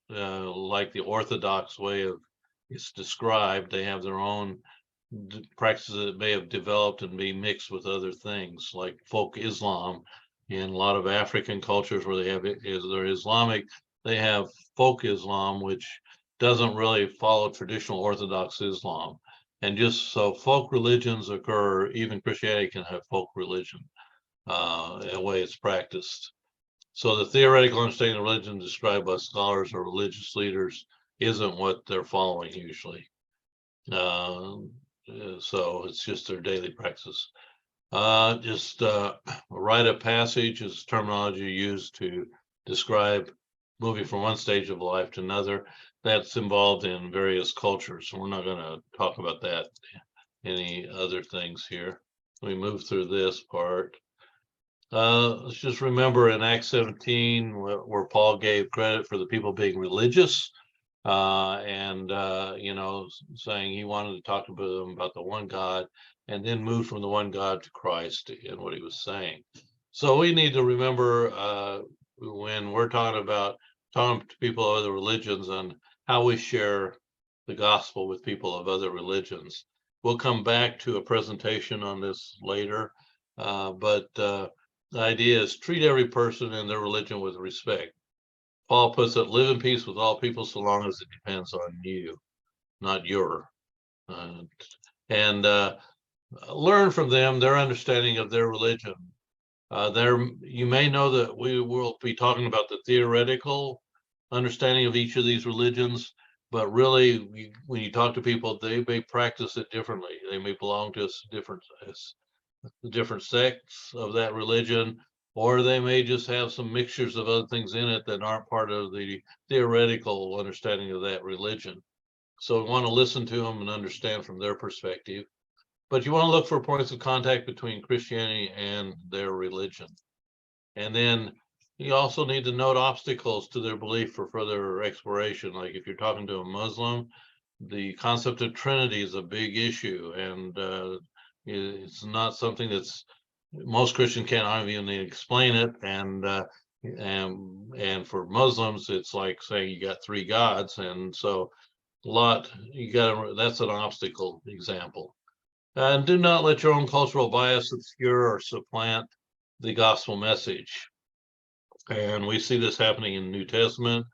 Speaker 1: like the Orthodox way of it's described. They have their own practices that may have developed and be mixed with other things, like folk Islam. In a lot of African cultures where they have they're Islamic, they have folk Islam, which doesn't really follow traditional Orthodox Islam. And just so folk religions occur, even Christianity can have folk religion, the way it's practiced. So the theoretical understanding of religion described by scholars or religious leaders isn't what they're following usually. So it's just their daily practice. Just a rite of passage is terminology used to describe moving from one stage of life to another. That's involved in various cultures. So we're not going to talk about that. Any other things here? We move through this part. Let's just remember in Acts 17, where Paul gave credit for the people being religious, and saying he wanted to talk to them about the one God, and then move from the one God to Christ in what he was saying. So we need to remember when we're talking to people of other religions and how we share the gospel with people of other religions. We'll come back to a presentation on this later, but the idea is treat every person and their religion with respect. Paul puts it, live in peace with all people so long as it depends on you, not your. And learn from them their understanding of their religion. You may know that we will be talking about the theoretical understanding of each of these religions, but really, when you talk to people, they may practice it differently. They may belong to different sects of that religion, or they may just have some mixtures of other things in it that aren't part of the theoretical understanding of that religion. So we want to listen to them and understand from their perspective. But you want to look for points of contact between Christianity and their religion. And then you also need to note obstacles to their belief for further exploration. Like if you're talking to a Muslim, the concept of Trinity is a big issue, and it's not something that's most Christians can't even explain it. And for Muslims, it's like saying you got three gods, and so that's an obstacle example. And do not let your own cultural bias obscure or supplant the gospel message. And we see this happening in the New Testament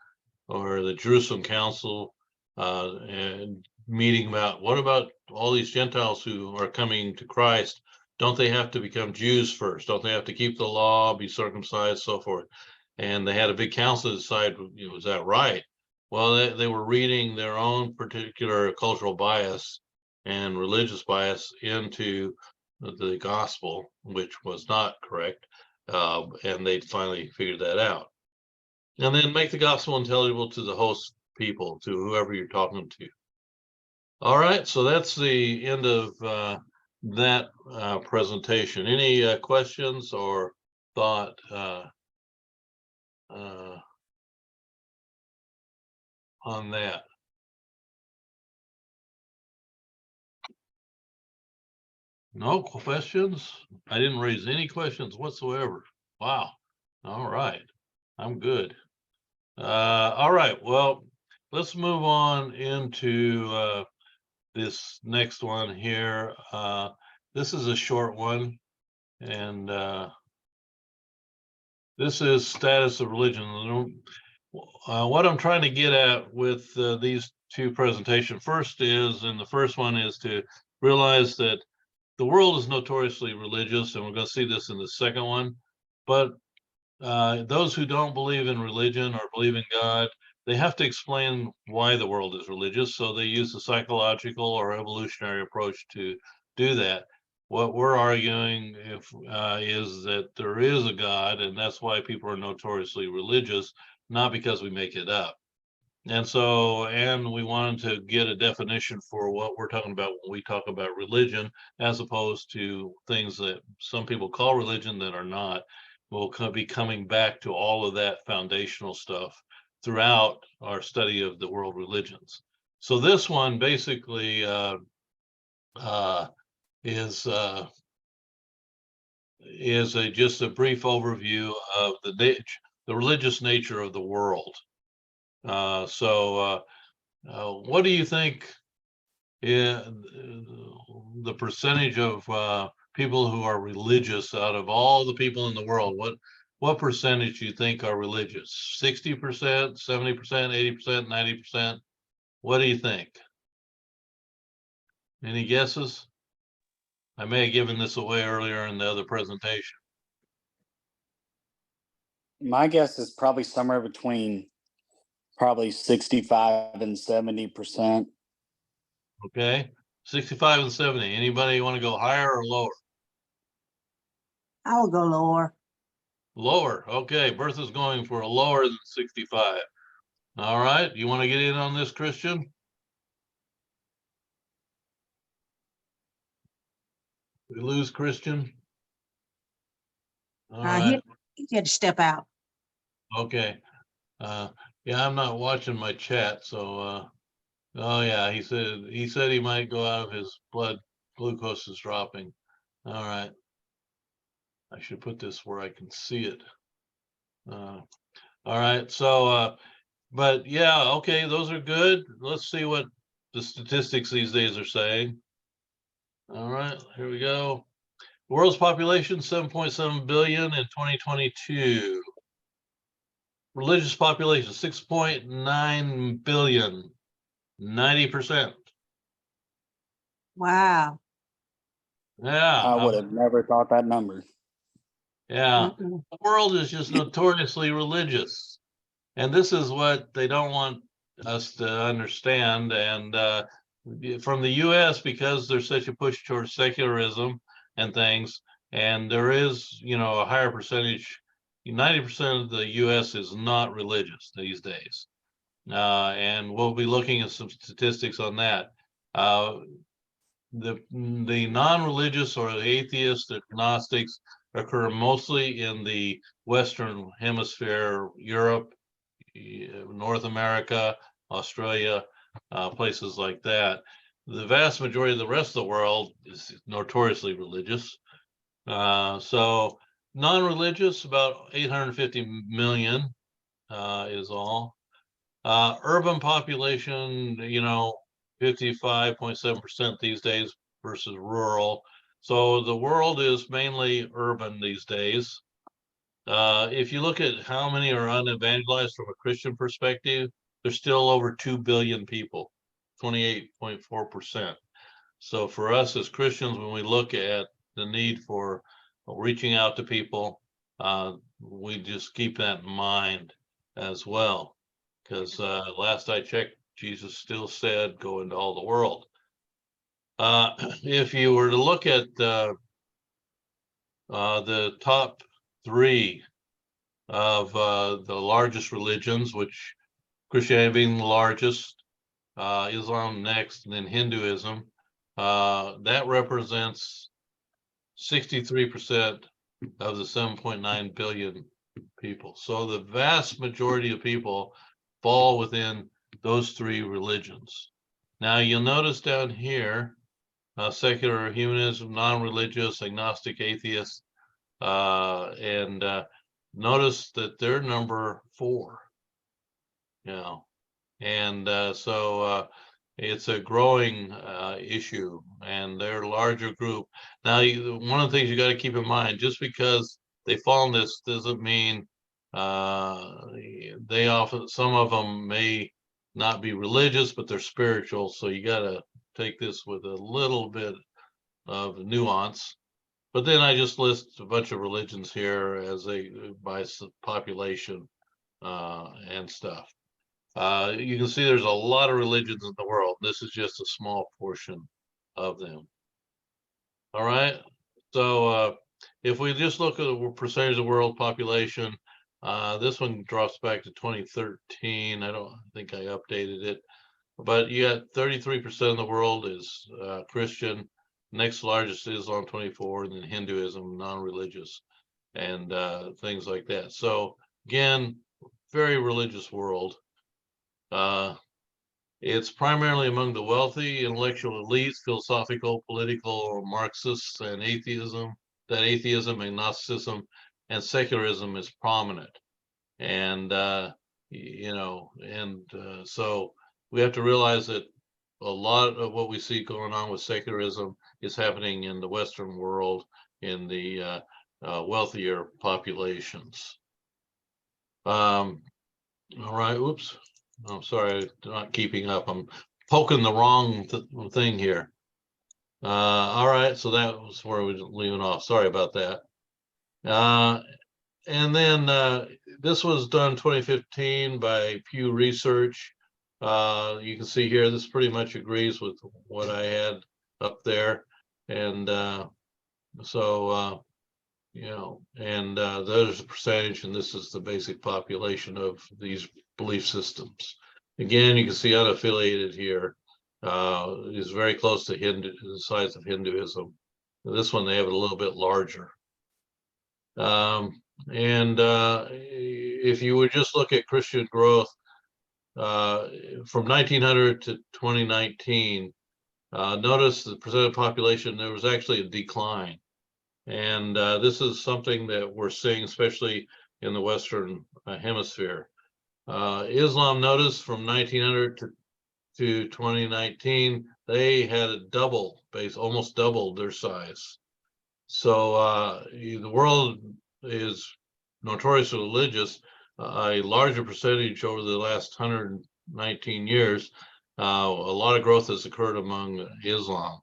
Speaker 1: or the Jerusalem Council, and meeting about what about all these Gentiles who are coming to Christ? Don't they have to become Jews first? Don't they have to keep the law, be circumcised, so forth? And they had a big council to decide, was that right? Well, they were reading their own particular cultural bias and religious bias into the gospel, which was not correct. And they finally figured that out. And then make the gospel intelligible to the host people, to whoever you're talking to. All right, so that's the end of that presentation. Any questions or thought on that? No questions? I didn't raise any questions whatsoever. Wow. All right. I'm good. All right. Well, let's move on into this next one here. This is a short one, and this is status of religion. What I'm trying to get at with these two presentations, the first one is to realize that the world is notoriously religious, and we're going to see this in the second one. But those who don't believe in religion or believe in God, they have to explain why the world is religious. So they use a psychological or evolutionary approach to do that. What we're arguing is that there is a God, and that's why people are notoriously religious, not because we make it up. And we wanted to get a definition for what we're talking about when we talk about religion, as opposed to things that some people call religion that are not. We'll be coming back to all of that foundational stuff throughout our study of the world religions. So this one basically is just a brief overview of the the religious nature of the world. So what do you think the percentage of people who are religious out of all the people in the world? What percentage do you think are religious? 60%, 70%, 80%, 90%? What do you think? Any guesses? I may have given this away earlier in the other presentation.
Speaker 3: My guess is probably somewhere between probably 65 and 70%.
Speaker 1: Okay, 65 and 70. Anybody want to go higher or lower?
Speaker 4: I will go lower.
Speaker 1: Lower. Okay, Bertha's going for a lower than 65. All right, you want to get in on this, Christian? We lose Christian? All right,
Speaker 4: He had to step out.
Speaker 1: okay. Yeah, I'm not watching my chat, so oh yeah, he said he might go out of his blood glucose is dropping. All right. I should put this where I can see it. All right, so but yeah, okay, those are good. Let's see what the statistics these days are saying. All right, here we go. World's population, 7.7 billion in 2022. Religious population, 6.9 billion, 90%.
Speaker 4: Wow.
Speaker 1: Yeah,
Speaker 3: I would have never thought that number.
Speaker 1: yeah.
Speaker 4: Mm-mm.
Speaker 1: The world is just notoriously religious. And this is what they don't want us to understand. And from the US, because there's such a push towards secularism and things, and there is, a higher percentage, 90% of the US is not religious these days. And we'll be looking at some statistics on that. The non-religious or the atheist agnostics occur mostly in the Western Hemisphere, Europe, North America, Australia, places like that. The vast majority of the rest of the world is notoriously religious. So non-religious, about 850 million is all. Urban population, 55.7% these days versus rural. So the world is mainly urban these days. If you look at how many are unevangelized from a Christian perspective, there's still over 2 billion people, 28.4%. So for us as Christians, when we look at the need for reaching out to people, we just keep that in mind as well. Because last I checked, Jesus still said, go into all the world. If you were to look at the top 3 of the largest religions, which Christianity being the largest, Islam next, and then Hinduism, that represents 63% of the 7.9 billion people. So the vast majority of people fall within those 3 religions. Now you'll notice down here, secular humanism, non-religious, agnostic, atheist, and notice that they're number 4. And so it's a growing issue, and they're a larger group. Now, one of the things you got to keep in mind, just because they fall in this doesn't mean some of them may not be religious, but they're spiritual. So you got to take this with a little bit of nuance. But then I just list a bunch of religions here as by population and stuff. You can see there's a lot of religions in the world. This is just a small portion of them. All right. So if we just look at the percentage of world population, this one drops back to 2013. I don't think I updated it, but you got 33% of the world is Christian. Next largest is Islam, 24, and then Hinduism, non-religious, and things like that. So again, very religious world. It's primarily among the wealthy, intellectual elites, philosophical, political, or Marxists, and atheism, agnosticism, and secularism is prominent. And, so we have to realize that a lot of what we see going on with secularism is happening in the Western world in the wealthier populations. All right, oops. I'm sorry, not keeping up. I'm poking the wrong thing here. All right, so that was where we were leaving off. Sorry about that. And then this was done 2015 by Pew Research. You can see here, this pretty much agrees with what I had up there. And there's a percentage, and this is the basic population of these belief systems. Again, you can see unaffiliated here is very close to the size of Hinduism. This one, they have it a little bit larger. If you would just look at Christian growth from 1900 to 2019, notice the percent of population, there was actually a decline. And this is something that we're seeing, especially in the Western hemisphere. Islam, notice from 1900 to 2019, they had almost doubled their size. So the world is notoriously religious, a larger percentage over the last 119 years. A lot of growth has occurred among Islam.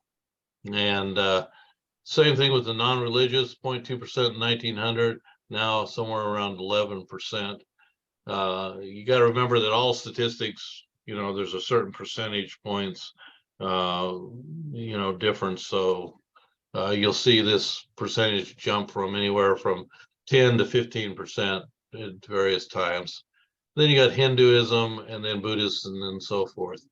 Speaker 1: And same thing with the non-religious, 0.2% in 1900, now somewhere around 11%. You got to remember that all statistics, there's a certain percentage points, difference. So you'll see this percentage jump from anywhere from 10 to 15% at various times. Then you got Hinduism, and then Buddhism, and so forth.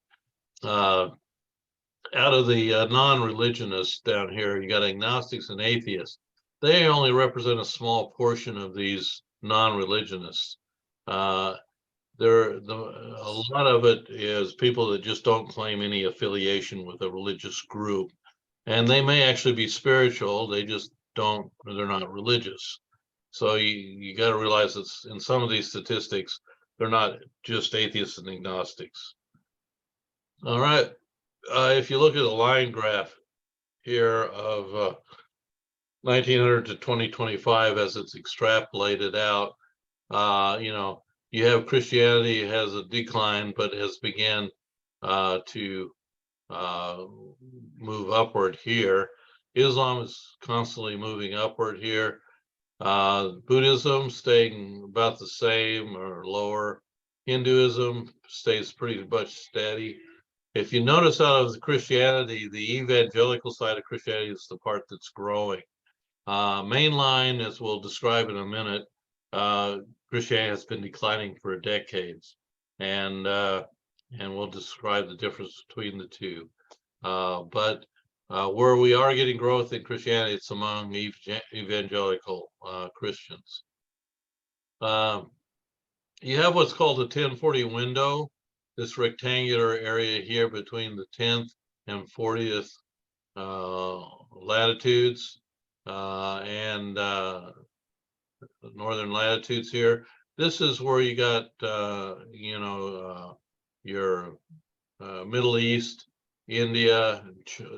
Speaker 1: Out of the non-religionists down here, you got agnostics and atheists. They only represent a small portion of these non-religionists. A lot of it is people that just don't claim any affiliation with a religious group. And they may actually be spiritual, they're not religious. So you got to realize that in some of these statistics, they're not just atheists and agnostics. All right, if you look at the line graph here of 1900 to 2025 as it's extrapolated out, you have Christianity has a decline, but has began to move upward here. Islam is constantly moving upward here. Buddhism staying about the same or lower. Hinduism stays pretty much steady. If you notice out of the Christianity, the evangelical side of Christianity is the part that's growing. Mainline, as we'll describe in a minute, Christianity has been declining for decades. And we'll describe the difference between the two. But where we are getting growth in Christianity, it's among evangelical Christians. You have what's called the 1040 window, this rectangular area here between the 10th and 40th latitudes and northern latitudes here. This is where you got, your Middle East, India,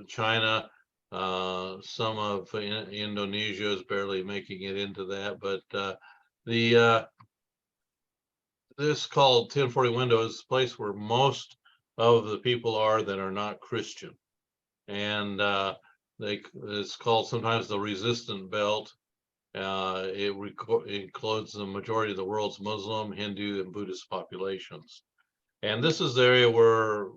Speaker 1: China, some of Indonesia is barely making it into that, but this called 1040 window is the place where most of the people are that are not Christian. And it's called sometimes the resistant belt. It includes the majority of the world's Muslim, Hindu, and Buddhist populations. And this is the area where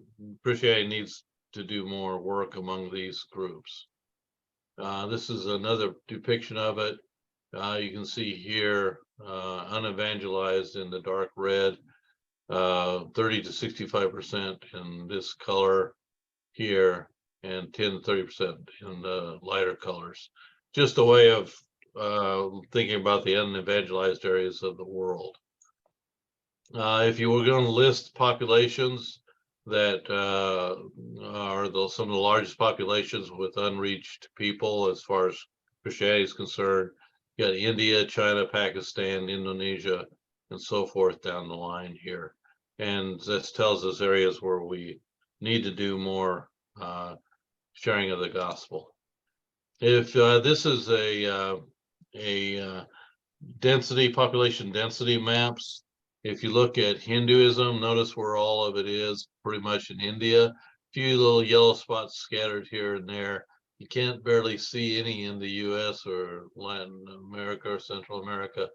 Speaker 1: Christianity needs to do more work among these groups. This is another depiction of it. You can see here, unevangelized in the dark red, 30 to 65% in this color here, and 10 to 30% in the lighter colors. Just a way of thinking about the unevangelized areas of the world. If you were going to list populations that are some of the largest populations with unreached people as far as Christianity is concerned, you got India, China, Pakistan, Indonesia, and so forth down the line here. And this tells us areas where we need to do more sharing of the gospel. If this is a population density maps, if you look at Hinduism, notice where all of it is, pretty much in India. A few little yellow spots scattered here and there. You can't barely see any in the US or Latin America or Central America.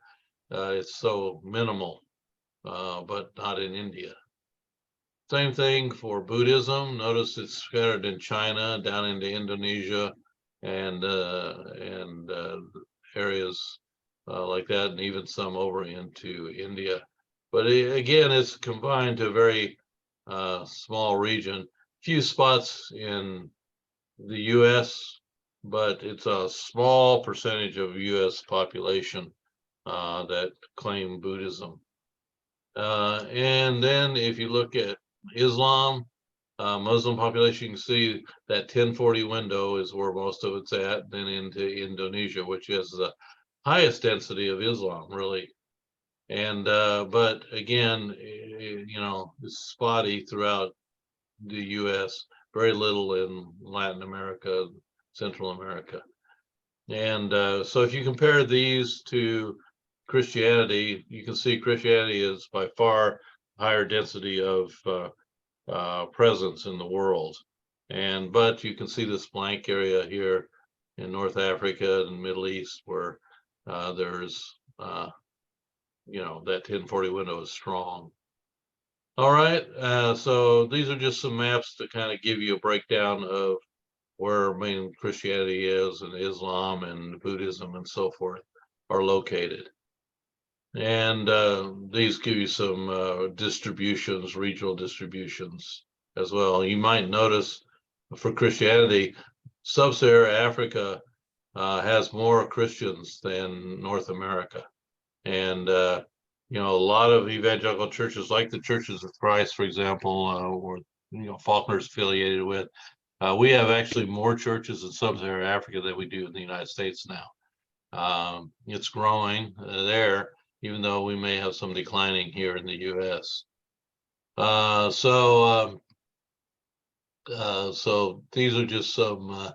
Speaker 1: It's so minimal, but not in India. Same thing for Buddhism. Notice it's scattered in China, down into Indonesia, and areas like that, and even some over into India. But again, it's combined to a very small region. Few spots in the U.S., but it's a small percentage of U.S. population that claim Buddhism. And then if you look at Islam, Muslim population, you can see that 1040 window is where most of it's at, then into Indonesia, which is the highest density of Islam, really. And but again, you know, it's spotty throughout the US, very little in Latin America, Central America. And so if you compare these to Christianity, you can see Christianity is by far higher density of presence in the world. And but you can see this blank area here in North Africa and Middle East where there's you know, that 1040 window is strong. All right, so these are just some maps to kind of give you a breakdown of where main Christianity is, and Islam and Buddhism and so forth are located. And these give you some distributions, regional distributions as well. You might notice for Christianity, Sub-Saharan Africa has more Christians than North America. And you know, a lot of evangelical churches, like the Churches of Christ, for example, or you know, Faulkner's affiliated with, we have actually more churches in Sub-Saharan Africa than we do in the United States now. It's growing there, even though we may have some declining here in the U.S. So these are just some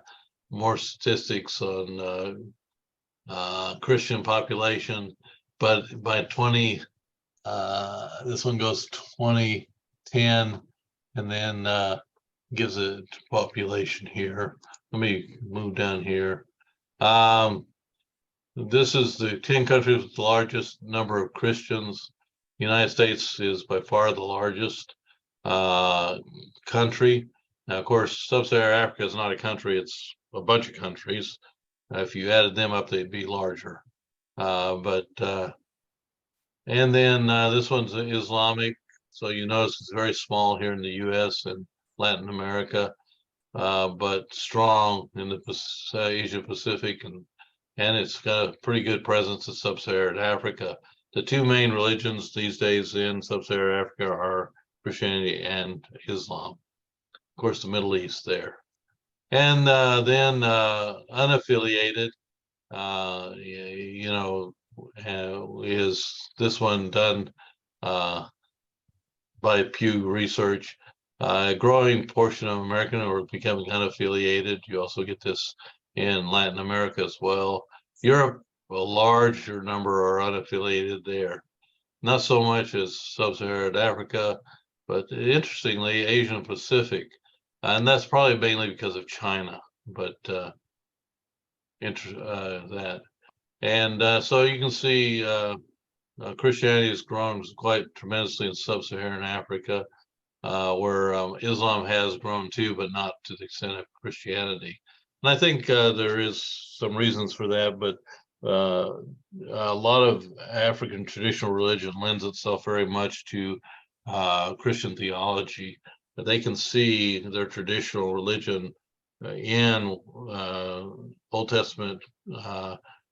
Speaker 1: more statistics on Christian population. But by this one goes 2010, and then gives a population here. Let me move down here. This is the 10 countries with the largest number of Christians. The United States is by far the largest country. Now, of course, Sub-Saharan Africa is not a country, it's a bunch of countries. If you added them up, they'd be larger. And then this one's Islamic. So you notice it's very small here in the US and Latin America, but strong in the Asia Pacific, and it's got a pretty good presence in Sub-Saharan Africa. The two main religions these days in Sub-Saharan Africa are Christianity and Islam. Of course, the Middle East there. And then unaffiliated, you know, is this one done by Pew Research. A growing portion of American are becoming unaffiliated. You also get this in Latin America as well. Europe, a larger number are unaffiliated there. Not so much as Sub-Saharan Africa, but interestingly, Asian Pacific. And that's probably mainly because of China, but that. And so you can see Christianity has grown quite tremendously in Sub-Saharan Africa, where Islam has grown too, but not to the extent of Christianity. And I think there is some reasons for that, but a lot of African traditional religion lends itself very much to Christian theology. They can see their traditional religion in Old Testament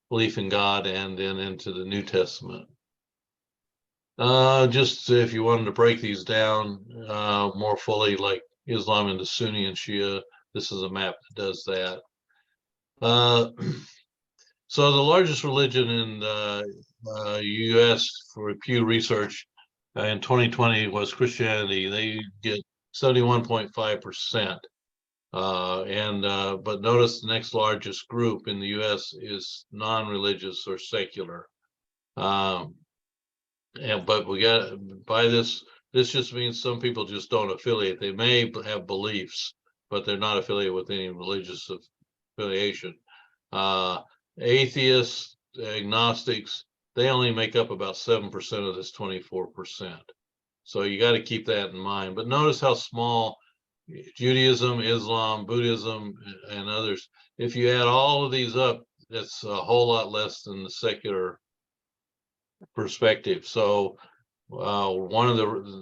Speaker 1: belief in God, and then into the New Testament. Just if you wanted to break these down more fully, like Islam into Sunni and Shia, this is a map that does that. So the largest religion in U.S. for Pew Research in 2020 was Christianity. They get 71.5%. But notice the next largest group in the U.S. is non-religious or secular. But we got by this. This just means some people just don't affiliate. They may have beliefs, but they're not affiliated with any religious affiliation. Atheists, agnostics, they only make up about 7% of this 24%. So you got to keep that in mind. But notice how small Judaism, Islam, Buddhism, and others. If you add all of these up, that's a whole lot less than the secular perspective. So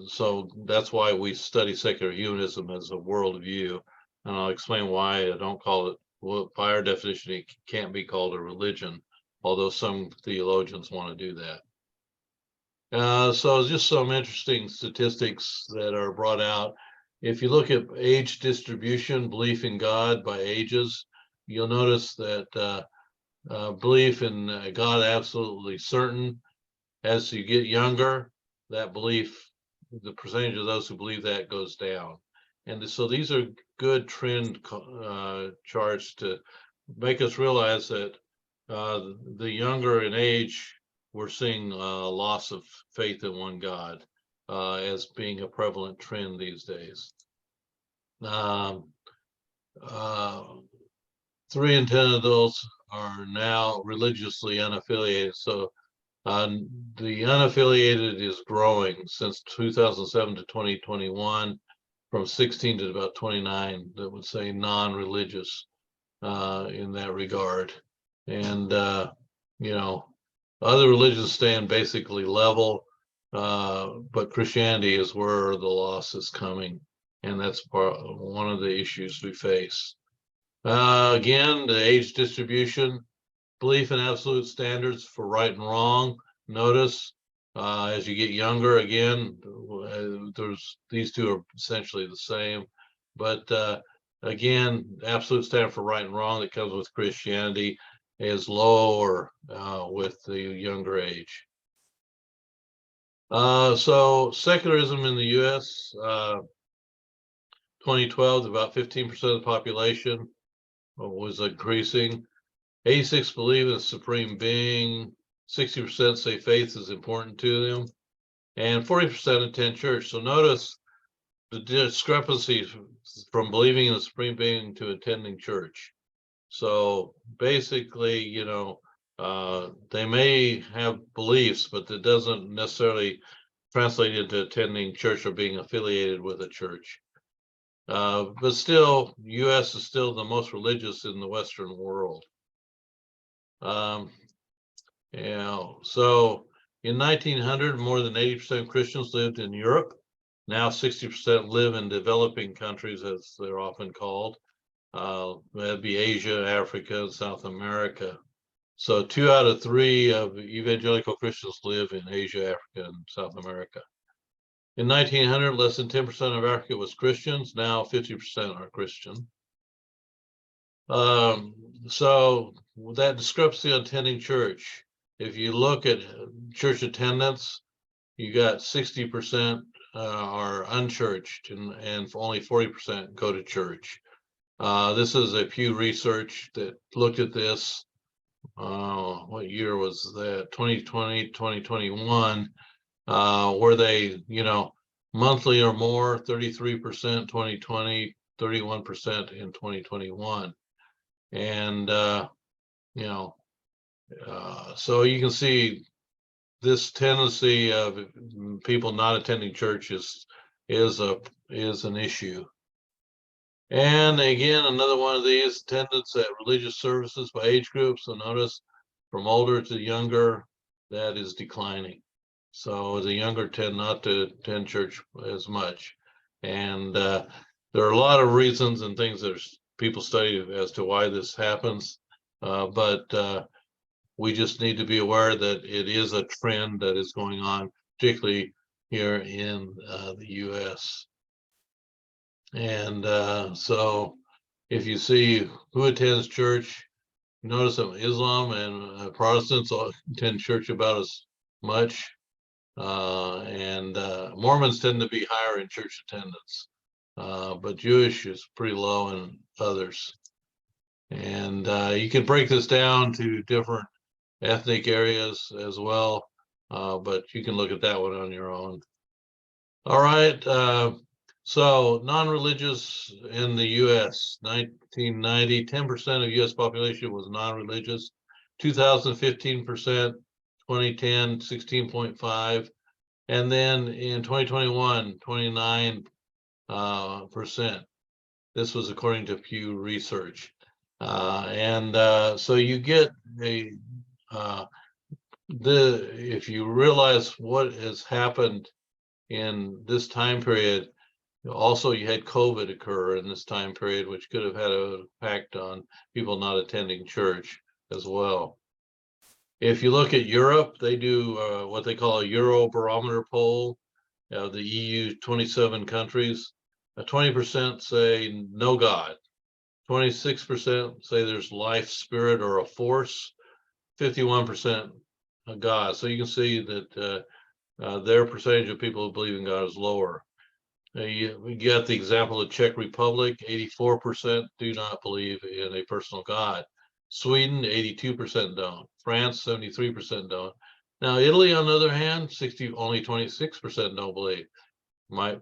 Speaker 1: so that's why we study secular humanism as a worldview, and I'll explain why I don't call it. Well, by our definition, it can't be called a religion, although some theologians want to do that. So just some interesting statistics that are brought out. If you look at age distribution, belief in God by ages, you'll notice that belief in God absolutely certain. As you get younger, that belief, the percentage of those who believe that goes down. And so these are good trend charts to make us realize that the younger in age, we're seeing loss of faith in one God as being a prevalent trend these days. 3 in 10 adults are now religiously unaffiliated. So the unaffiliated is growing since 2007 to 2021, from 16 to about 29 that would say non-religious in that regard. And, other religions stand basically level, but Christianity is where the loss is coming. And that's one of the issues we face. Again, the age distribution, belief in absolute standards for right and wrong. Notice as you get younger, again, these two are essentially the same. But again, absolute standard for right and wrong that comes with Christianity is lower with the younger age. So secularism in the U.S., 2012, about 15% of the population was increasing. 86 believe in a supreme being, 60% say faith is important to them, and 40% attend church. So notice the discrepancy from believing in a supreme being to attending church. So basically, they may have beliefs, but that doesn't necessarily translate into attending church or being affiliated with a church. But still, U.S. is still the most religious in the Western world. So in 1900, more than 80% of Christians lived in Europe. Now 60% live in developing countries, as they're often called. That'd be Asia, Africa, and South America. So 2 out of 3 of evangelical Christians live in Asia, Africa, and South America. In 1900, less than 10% of Africa was Christians. Now 50% are Christian. So that discrepancy on attending church, if you look at church attendance, you got 60% are unchurched and only 40% go to church. This is a Pew Research that looked at this. What year was that? 2020, 2021, where they, monthly or more, 33% 2020, 31% in 2021. And, so you can see this tendency of people not attending church is an issue. And again, another one of these, attendance at religious services by age groups. So notice from older to younger, that is declining. So the younger tend not to attend church as much. And there are a lot of reasons and things that people study as to why this happens. But we just need to be aware that it is a trend that is going on, particularly here in the US. And so if you see who attends church, You notice that Islam and Protestants all attend church about as much, and Mormons tend to be higher in church attendance, but Jewish is pretty low in others. And you can break this down to different ethnic areas as well, but you can look at that one on your own. All right, so non-religious in the US, 1990, 10% of US population was non-religious, 2015%, 2010, 16.5, and then in 2021, 29%. This was according to Pew Research. So you get if you realize what has happened in this time period, also you had COVID occur in this time period, which could have had an impact on people not attending church as well. If you look at Europe, they do what they call a Eurobarometer poll of the EU 27 countries. 20% say no God. 26% say there's life, spirit, or a force. 51% God. So you can see that their percentage of people who believe in God is lower. We get the example of Czech Republic, 84% do not believe in a personal God. Sweden, 82% don't. France, 73% don't. Now, Italy, on the other hand, only 26% don't believe. Might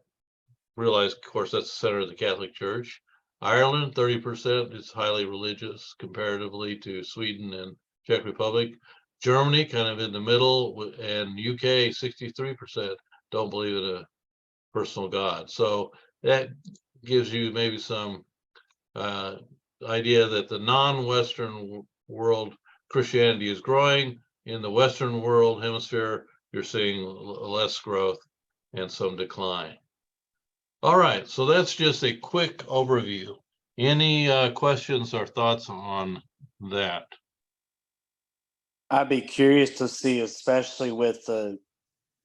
Speaker 1: realize, of course, that's the center of the Catholic Church. Ireland, 30% is highly religious comparatively to Sweden and Czech Republic. Germany, kind of in the middle, and UK, 63% don't believe in a personal God. So that gives you maybe some idea that the non-Western world Christianity is growing. In the Western world hemisphere, you're seeing less growth and some decline. All right, so that's just a quick overview. Any questions or thoughts on that?
Speaker 3: I'd be curious to see, especially with the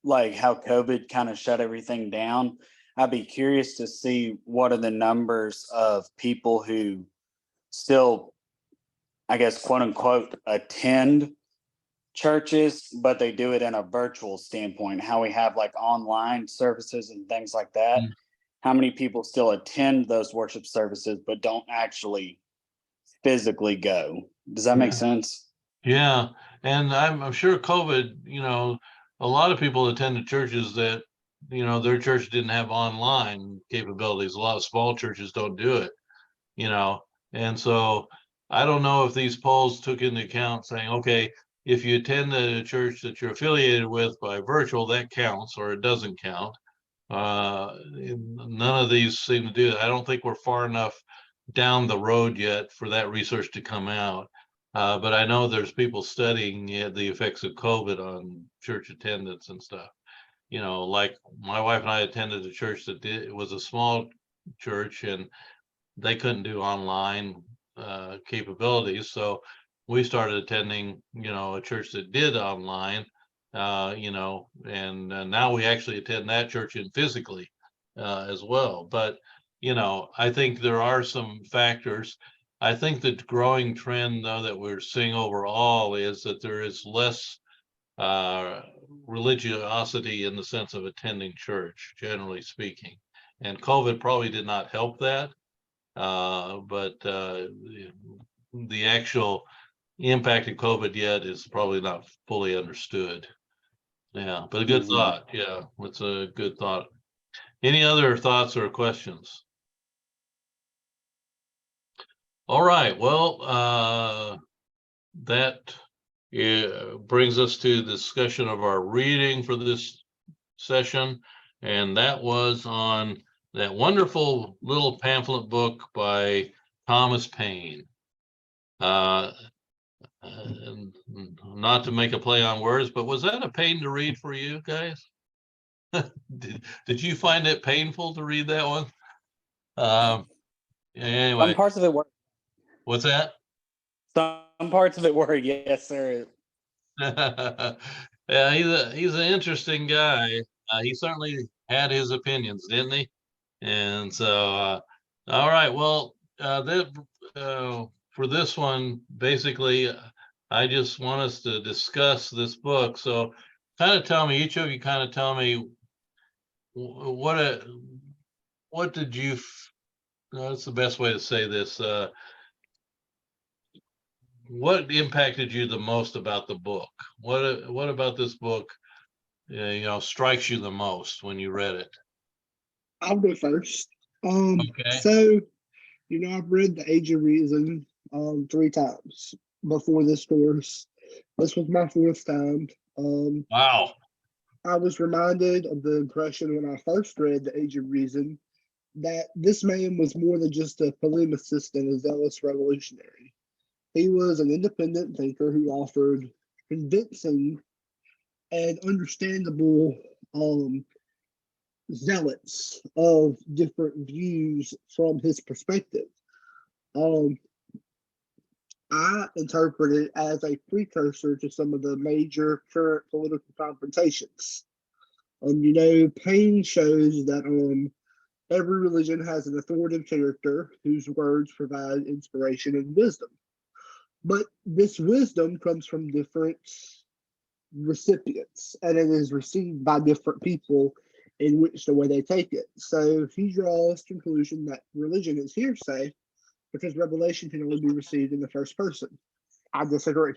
Speaker 3: like how COVID kind of shut everything down. I'd be curious to see what are the numbers of people who still, I guess, quote unquote, attend churches, but they do it in a virtual standpoint, how we have like online services and things like that. How many people still attend those worship services, but don't actually physically go? Does that make sense?
Speaker 1: Yeah, and I'm sure COVID, a lot of people attended churches that, their church didn't have online capabilities. A lot of small churches don't do it, and so I don't know if these polls took into account saying, okay, if you attend a church that you're affiliated with by virtual, that counts, or it doesn't count. None of these seem to do that. I don't think we're far enough down the road yet for that research to come out. But I know there's people studying the effects of COVID on church attendance and stuff. Like my wife and I attended a church that it was a small church and they couldn't do online capabilities. So we started attending, a church that did online, and now we actually attend that church physically as well. But, I think there are some factors. I think the growing trend, though, that we're seeing overall is that there is less religiosity in the sense of attending church, generally speaking. And COVID probably did not help that. But the actual impact of COVID yet is probably not fully understood. Yeah, but a good thought. Yeah, it's a good thought. Any other thoughts or questions? All right, well, that brings us to the discussion of our reading for this session, and that was on that wonderful little pamphlet book by Thomas Paine. And not to make a play on words, but was that a pain to read for you guys? Did you find it painful to read that one? Anyway,
Speaker 3: Some parts of it were.
Speaker 1: What's that?
Speaker 3: Some parts of it were, yes, sir.
Speaker 1: Yeah, he's an interesting guy. He certainly had his opinions, didn't he? And so, all right. Well, for for this one, basically, I just want us to discuss this book. So kind of tell me, each of you kind of tell me what did you, that's the best way to say this. What impacted you the most about the book? What about this book, strikes you the most when you read it?
Speaker 2: I'll go first.
Speaker 1: Okay.
Speaker 2: So, I've read The Age of Reason 3 times before this course. This was my 4th time.
Speaker 1: Wow.
Speaker 2: I was reminded of the impression when I first read The Age of Reason that this man was more than just a polemicist and a zealous revolutionary. He was an independent thinker who offered convincing and understandable zealots of different views from his perspective. Um, I interpret it as a precursor to some of the major current political confrontations. Paine shows that every religion has an authoritative character whose words provide inspiration and wisdom. But this wisdom comes from different recipients, and it is received by different people in which the way they take it. So he draws conclusion that religion is hearsay because revelation can only be received in the first person. I disagree.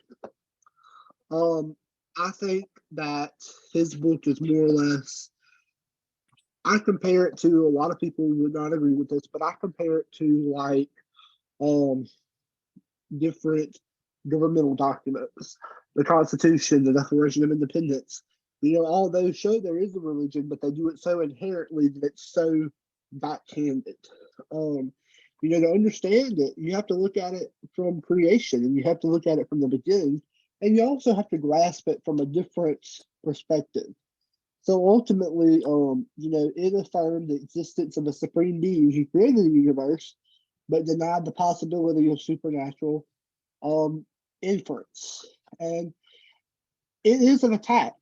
Speaker 2: I think that his book is more or less, I compare it to, a lot of people would not agree with this, but I compare it to like different governmental documents, the Constitution, the Declaration of Independence. All those show there is a religion, but they do it so inherently that it's so backhanded. To understand it, you have to look at it from creation, and you have to look at it from the beginning, and you also have to grasp it from a different perspective. So ultimately, it affirmed the existence of a supreme being who created the universe, but denied the possibility of supernatural inference. And it is an attack.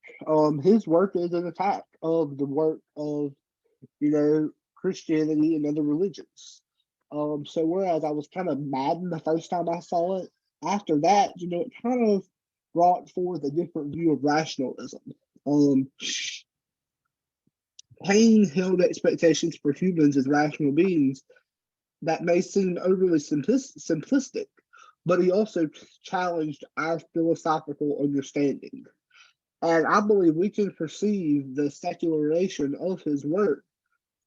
Speaker 2: His work is an attack of the work of, Christianity and other religions. So whereas I was kind of maddened the first time I saw it, after that, it kind of brought forth a different view of rationalism. Paine held expectations for humans as rational beings that may seem overly simplistic, but he also challenged our philosophical understanding. And I believe we can perceive the secularization of his work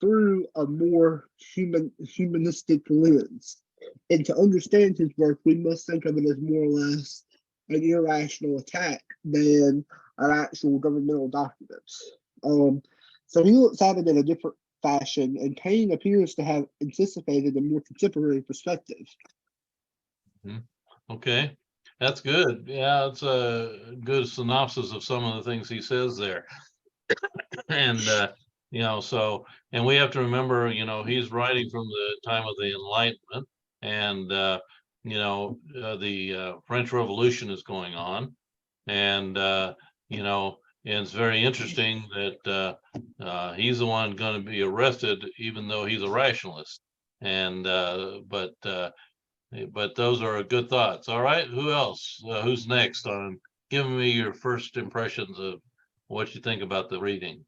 Speaker 2: through a more humanistic lens. And to understand his work, we must think of it as more or less an irrational attack than an actual governmental documents. So he looks at it in a different fashion, and Paine appears to have anticipated a more contemporary perspective.
Speaker 1: Okay, that's good. Yeah, it's a good synopsis of some of the things he says there. And and we have to remember, he's writing from the time of the Enlightenment, and the French Revolution is going on, and and it's very interesting that he's the one going to be arrested, even though he's a rationalist. And but those are good thoughts. All right, who else? Who's next on giving me your first impressions of what you think about the reading?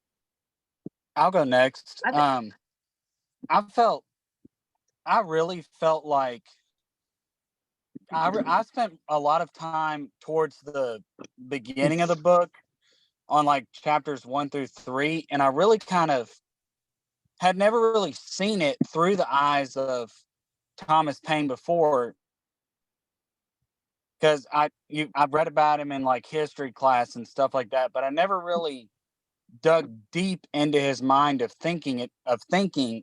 Speaker 3: I'll go next.
Speaker 4: I thi-
Speaker 3: I really felt like I spent a lot of time towards the beginning of the book on like chapters 1 through 3, and I really kind of had never really seen it through the eyes of Thomas Paine before, because I've read about him in like history class and stuff like that, but I never really dug deep into his mind of thinking,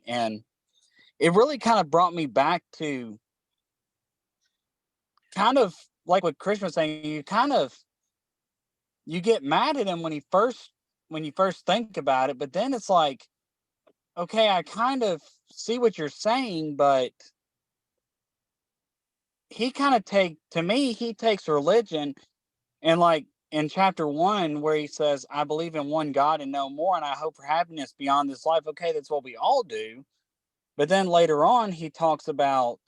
Speaker 3: and it really kind of brought me back to kind of like what Christian was saying. You get mad at him when you first think about it, but then it's like, okay, I kind of see what you're saying, but he takes religion, and like in chapter 1 where he says, I believe in one God and no more, and I hope for happiness beyond this life. Okay, that's what we all do. But then later on, he talks about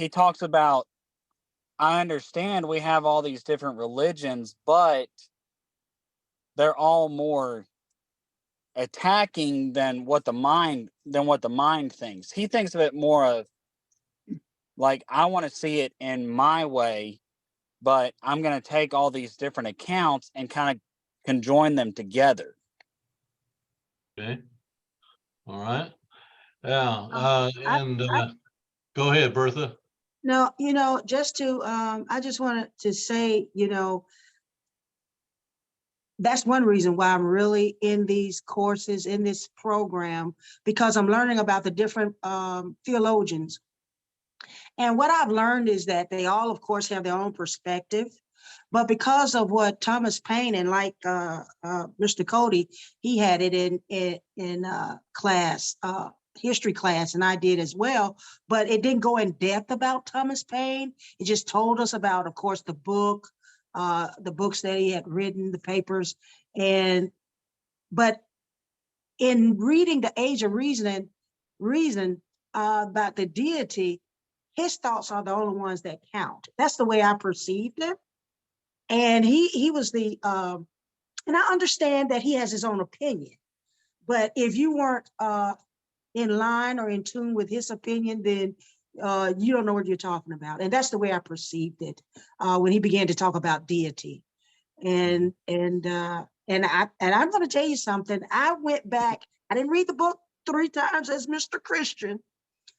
Speaker 3: he talks about, I understand we have all these different religions, but they're all more attacking than what the mind thinks. He thinks of it more of like, I want to see it in my way, but I'm going to take all these different accounts and kind of conjoin them together.
Speaker 1: Okay. All right. Yeah.
Speaker 4: I-
Speaker 1: Go ahead, Bertha.
Speaker 4: No, just to, I just wanted to say, that's one reason why I'm really in these courses, in this program, because I'm learning about the different theologians. And what I've learned is that they all, of course, have their own perspective. But because of what Thomas Paine and like Mr. Cody, he had it in class, history class, and I did as well. But it didn't go in depth about Thomas Paine. It just told us about, of course, the books that he had written, the papers, but in reading The Age of Reason about the deity, his thoughts are the only ones that count. That's the way I perceived him. And he was and I understand that he has his own opinion, but if you weren't in line or in tune with his opinion, then you don't know what you're talking about. And that's the way I perceived it when he began to talk about deity. And I'm going to tell you something. I went back. I didn't read the book 3 times as Mr. Christian,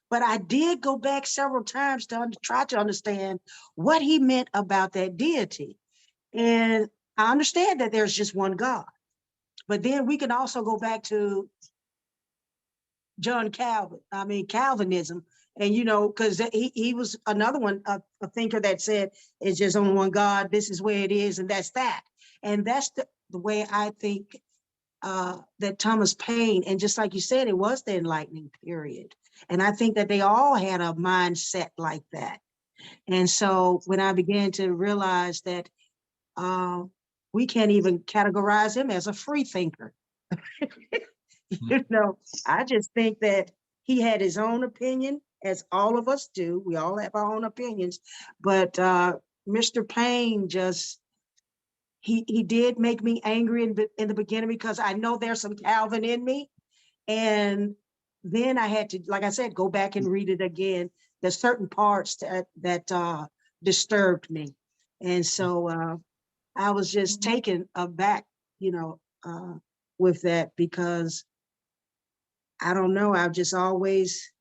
Speaker 4: but I did go back several times to try to understand what he meant about that deity. And I understand that there's just one God, but then we can also go back to Calvinism, and because he was another one, a thinker that said it's just only one God, this is where it is, and that's that. And that's the way I think that Thomas Paine, and just like you said, it was the enlightening period. And I think that they all had a mindset like that. And so when I began to realize that we can't even categorize him as a free thinker. I just think that he had his own opinion, as all of us do. We all have our own opinions. But Mr. Paine he did make me angry in the beginning, because I know there's some Calvin in me. And then I had to, like I said, go back and read it again. There's certain parts that disturbed me. And so I was just taken aback, with that, because I don't know, I've just always,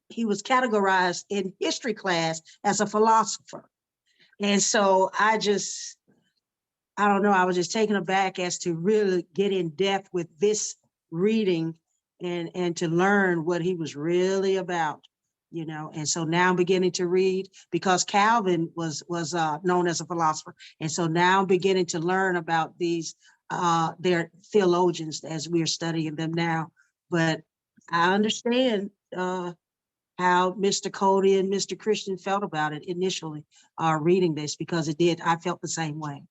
Speaker 4: he was categorized in history class as a philosopher. And so I don't know, I was just taken aback as to really get in depth with this reading and to learn what he was really about. And so now I'm beginning to read, because Calvin was known as a philosopher. And so now I'm beginning to learn about these, their theologians as we're studying them now. But I understand how Mr. Cody and Mr. Christian felt about it initially, reading this, because I felt the same way.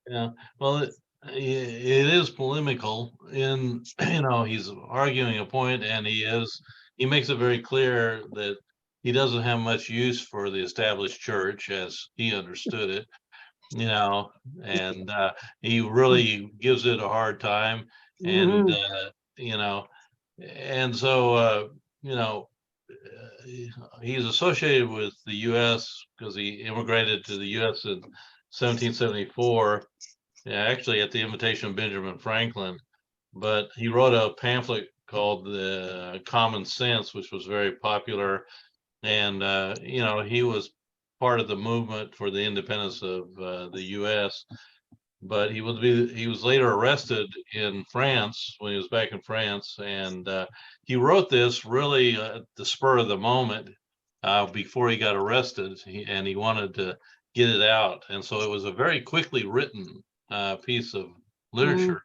Speaker 1: Yeah, well, it is polemical in, he's arguing a point, and he makes it very clear that he doesn't have much use for the established church as he understood it, and he really gives it a hard time. And, and so, he's associated with the U.S. because he immigrated to the U.S. in 1774, actually at the invitation of Benjamin Franklin. But he wrote a pamphlet called The Common Sense, which was very popular. And, he was part of the movement for the independence of the U.S. But he was later arrested in France when he was back in France. And he wrote this really at the spur of the moment before he got arrested, and he wanted to get it out. And so it was a very quickly written piece of literature.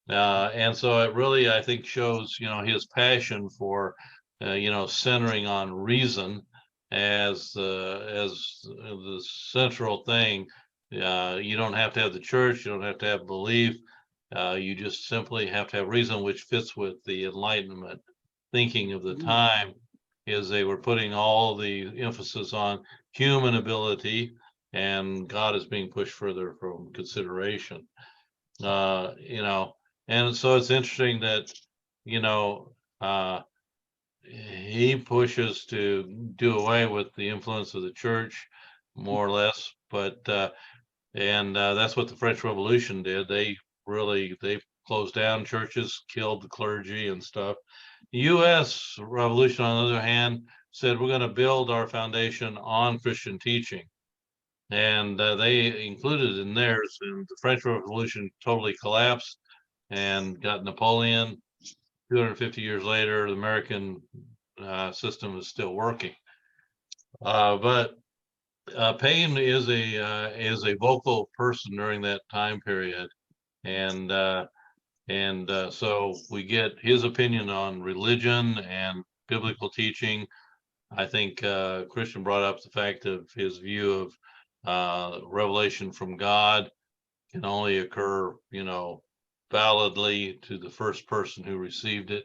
Speaker 1: And so it really, I think, shows, his passion for, centering on reason as the central thing. You don't have to have the church, you don't have to have belief. You just simply have to have reason, which fits with the Enlightenment thinking of the time. is they were putting all the emphasis on human ability, and God is being pushed further from consideration. You know, and so it's interesting that, you know, he pushes to do away with the influence of the church, more or less, but that's what the French Revolution did. They closed down churches, killed the clergy and stuff. The U.S. Revolution, on the other hand, said we're going to build our foundation on Christian teaching, and they included in theirs. And the French Revolution totally collapsed and got Napoleon. 250 years later, the American system is still working. But Paine is a vocal person during that time period, and so we get his opinion on religion and biblical teaching. I think Christian brought up the fact of his view of revelation from God can only occur, you know, validly to the first person who received it.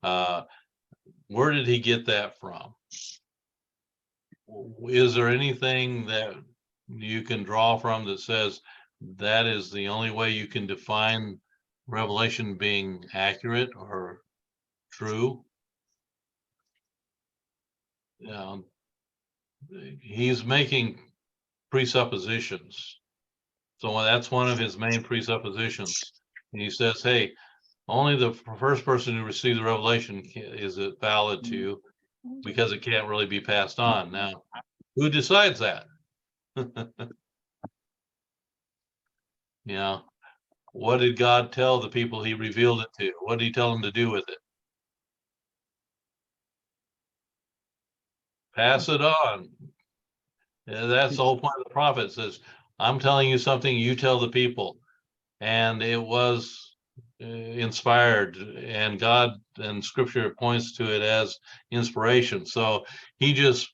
Speaker 1: Where did he get that from? Is there anything that you can draw from that says that is the only way you can define revelation being accurate or true? He's making presuppositions. So that's one of his main presuppositions. And he says, hey, only the first person who received the revelation is it valid to, because it can't really be passed on. Now, who decides that? You know, what did God tell the people he revealed it to? What did he tell them to do with it? Pass it on. That's the whole point of the prophet. Says, I'm telling you something, you tell the people. And it was inspired, and God and scripture points to it as inspiration. So he just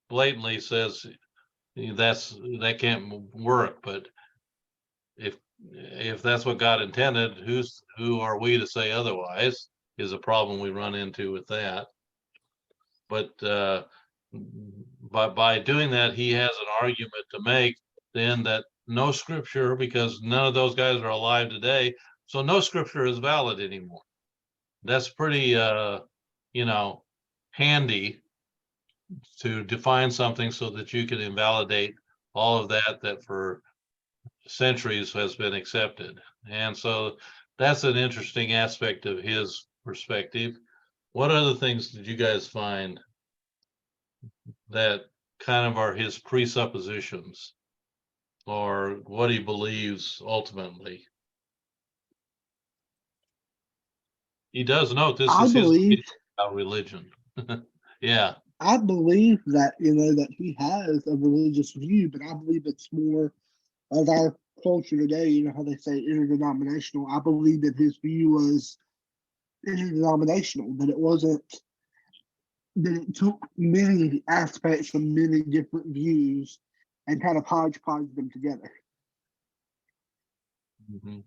Speaker 1: blatantly says that can't work. But if that's what God intended, who are we to say otherwise, is a problem we run into with that. But by doing that, he has an argument to make then that no scripture, because none of those guys are alive today, so no scripture is valid anymore. That's pretty you know, handy to define something so that you can invalidate all of that for centuries has been accepted. And so that's an interesting aspect of his perspective. What other things did you guys find that kind of are his presuppositions, or what he believes ultimately? He does note this
Speaker 2: I
Speaker 1: is his
Speaker 2: believe
Speaker 1: opinion about religion. Yeah.
Speaker 2: I believe that, you know, that he has a religious view, but I believe it's more of our culture today. You know how they say interdenominational. I believe that his view was interdenominational, that it wasn't, that it took many aspects from many different views and kind of hodgepodge them together.
Speaker 1: Mhm.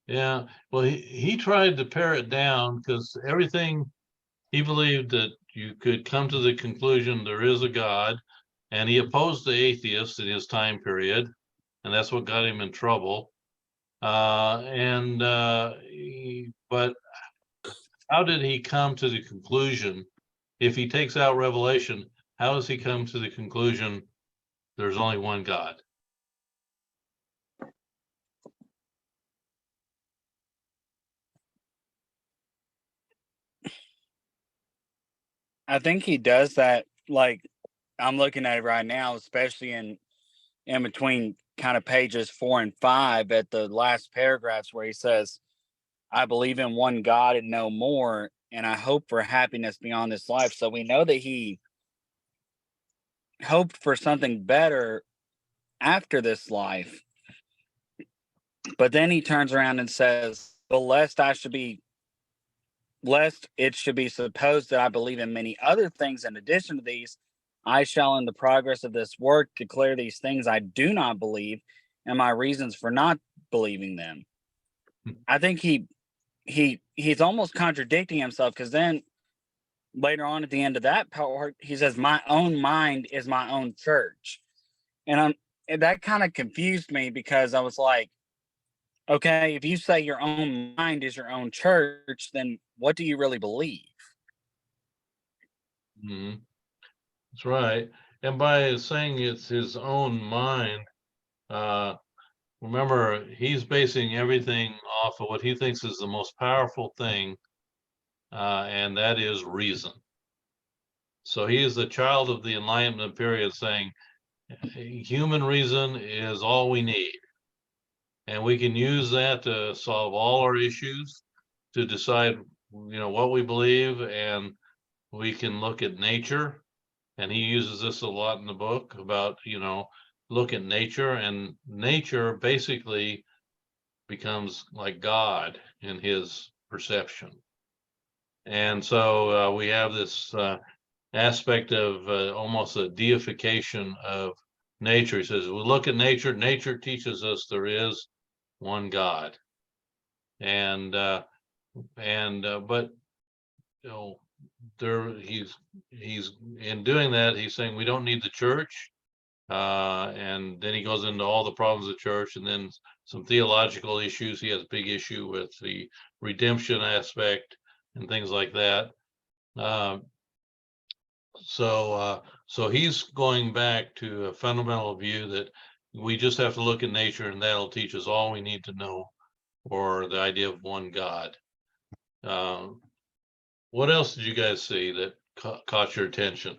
Speaker 1: Yeah. Well, he tried to pare it down, because everything he believed that you could come to the conclusion there is a God, and he opposed the atheists in his time period, and that's what got him in trouble. But how did he come to the conclusion? If he takes out Revelation, how does he come to the conclusion there's only one God?
Speaker 3: I think he does that. Like, I'm looking at it right now, especially in between kind of pages 4 and 5 at the last paragraphs where he says, I believe in one God and no more, and I hope for happiness beyond this life. So we know that he hoped for something better after this life. But then he turns around and says, well, lest it should be supposed that I believe in many other things in addition to these, I shall in the progress of this work declare these things I do not believe and my reasons for not believing them. I think he's almost contradicting himself, because then later on at the end of that part, he says, my own mind is my own church. And that kind of confused me, because I was like, okay, if you say your own mind is your own church, then what do you really believe?
Speaker 1: Mhm. That's right. And by saying it's his own mind, remember, he's basing everything off of what he thinks is the most powerful thing, and that is reason. So he is the child of the Enlightenment period, saying human reason is all we need. And we can use that to solve all our issues, to decide, what we believe, and we can look at nature. And he uses this a lot in the book about, look at nature, and nature basically becomes like God in his perception. And so we have this aspect of almost a deification of nature. He says, we look at nature, nature teaches us there is one God. And but he's in doing that, he's saying we don't need the church. And then he goes into all the problems of the church, and then some theological issues. He has a big issue with the redemption aspect and things like that. So he's going back to a fundamental view that we just have to look at nature, and that'll teach us all we need to know, or the idea of one God. What else did you guys see that caught your attention?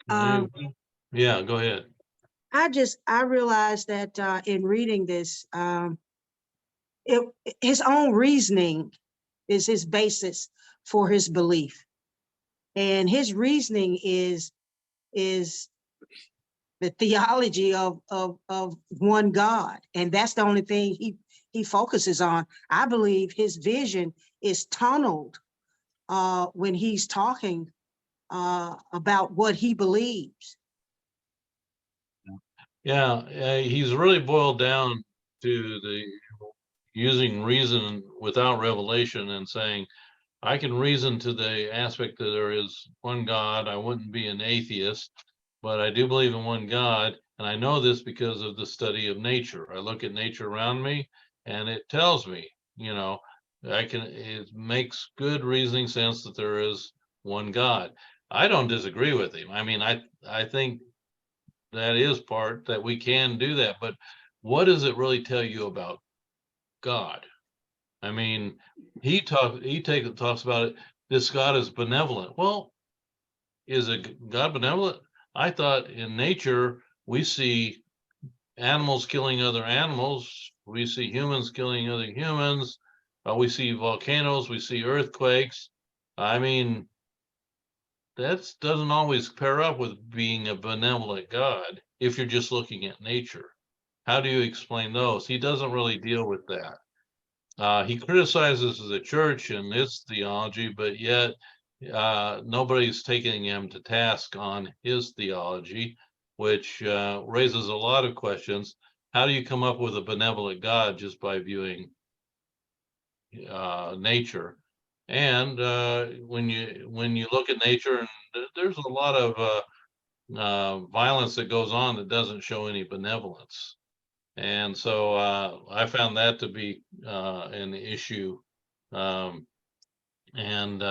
Speaker 4: Um,
Speaker 1: Yeah, go ahead.
Speaker 4: I realized that in reading this, his own reasoning is his basis for his belief. And his reasoning is the theology of one God. And that's the only thing he focuses on. I believe his vision is tunneled when he's talking about what he believes.
Speaker 1: Yeah, he's really boiled down to the using reason without revelation, and saying, I can reason to the aspect that there is one God. I wouldn't be an atheist, but I do believe in one God. And I know this because of the study of nature. I look at nature around me, and it tells me, it makes good reasoning sense that there is one God. I don't disagree with him. I mean, I think that is part that we can do that, but what does it really tell you about God? I mean, he talks about it. This God is benevolent. Well, is a God benevolent? I thought in nature we see animals killing other animals. We see humans killing other humans. We see volcanoes. We see earthquakes. I mean, that doesn't always pair up with being a benevolent God if you're just looking at nature. How do you explain those? He doesn't really deal with that. He criticizes the church and its theology, but yet nobody's taking him to task on his theology, which raises a lot of questions. How do you come up with a benevolent God just by viewing nature? And when you look at nature, and there's a lot of violence that goes on that doesn't show any benevolence. And so I found that to be an issue. Um, and,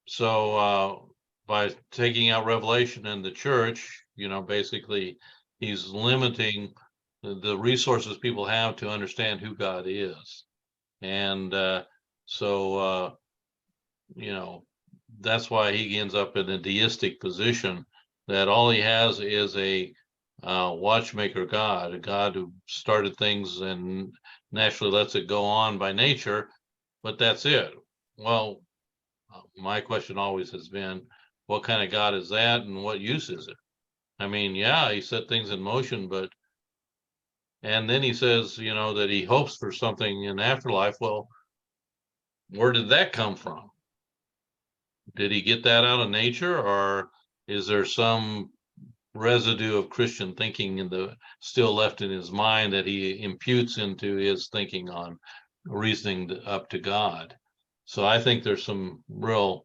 Speaker 1: so by taking out revelation in the church, basically he's limiting the resources people have to understand who God is. And so, that's why he ends up in a deistic position, that all he has is a watchmaker God, a God who started things and naturally lets it go on by nature, but that's it. Well, my question always has been, what kind of God is that, and what use is it? I mean, yeah, he set things in motion, but, and then he says, that he hopes for something in afterlife. Well, where did that come from? Did he get that out of nature, or is there some residue of Christian thinking still left in his mind that he imputes into his thinking on reasoning up to God? So I think there's some real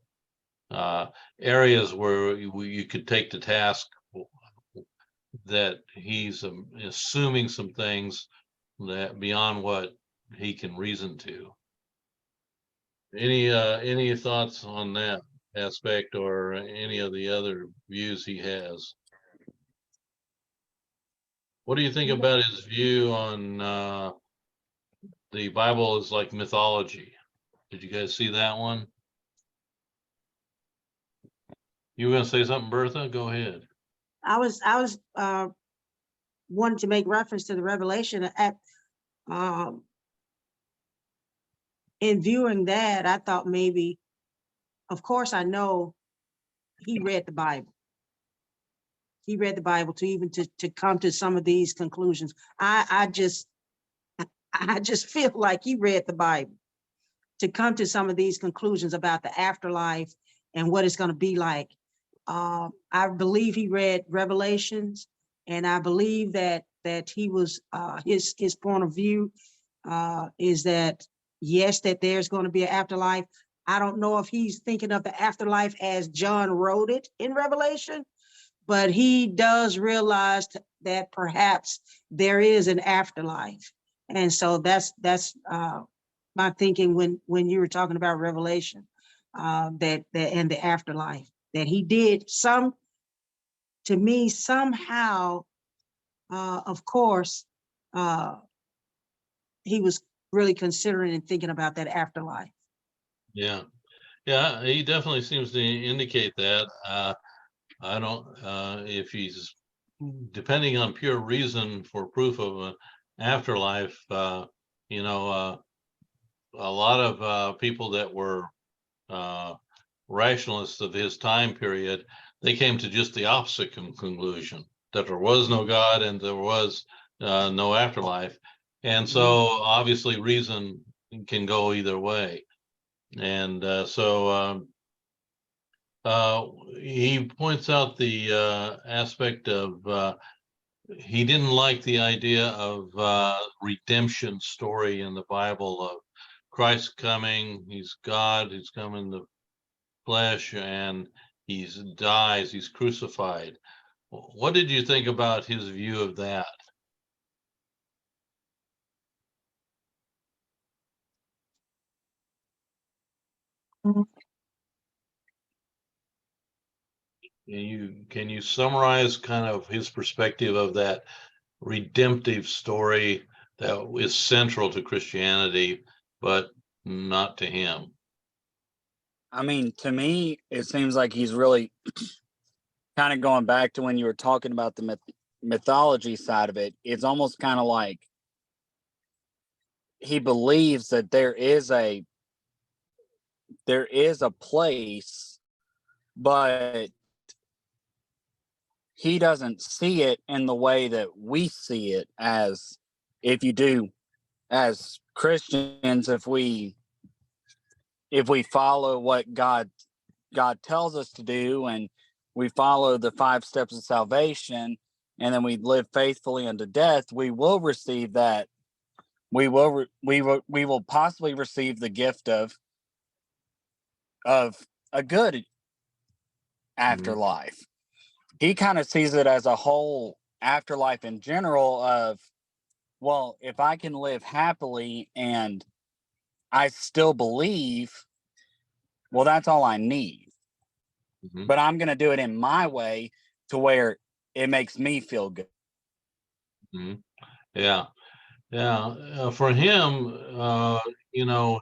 Speaker 1: areas where you could take to task that he's assuming some things that beyond what he can reason to. Any thoughts on that aspect or any of the other views he has? What do you think about his view on the Bible is like mythology? Did you guys see that one? You were gonna say something, Bertha? Go ahead.
Speaker 4: I was wanting to make reference to the Revelation at in viewing that. I thought maybe, of course, I know he read the Bible. He read the Bible to even to come to some of these conclusions. I just feel like he read the Bible to come to some of these conclusions about the afterlife and what it's going to be like. I believe he read Revelations, and I believe that he was his point of view is that yes, that there's going to be an afterlife. I don't know if he's thinking of the afterlife as John wrote it in Revelation, but he does realize that perhaps there is an afterlife. And so that's my thinking when you were talking about Revelation, that and the afterlife, that he did to me somehow, of course, he was really considering and thinking about that afterlife.
Speaker 1: Yeah, he definitely seems to indicate that. I don't, if he's depending on pure reason for proof of an afterlife, you know, a lot of people that were rationalists of his time period, they came to just the opposite conclusion, that there was no God and there was no afterlife. And so obviously reason can go either way. And he points out the aspect of he didn't like the idea of redemption story in the Bible of Christ coming, he's God, he's come in the flesh, and he dies, he's crucified. What did you think about his view of that? Can you summarize kind of his perspective of that redemptive story that is central to Christianity, but not to him?
Speaker 3: I mean, to me, it seems like he's really kind of going back to when you were talking about the mythology side of it. It's almost kind of like he believes that there is a place, but he doesn't see it in the way that we see it as, if you do, as Christians, if we follow what God tells us to do, and we follow the 5 steps of salvation, and then we live faithfully unto death, we will receive that. We will possibly receive the gift of a good afterlife. He kind of sees it as a whole afterlife in general of, well, if I can live happily and I still believe, well, that's all I need. But I'm going to do it in my way to where it makes me feel good.
Speaker 1: Yeah. For him, you know,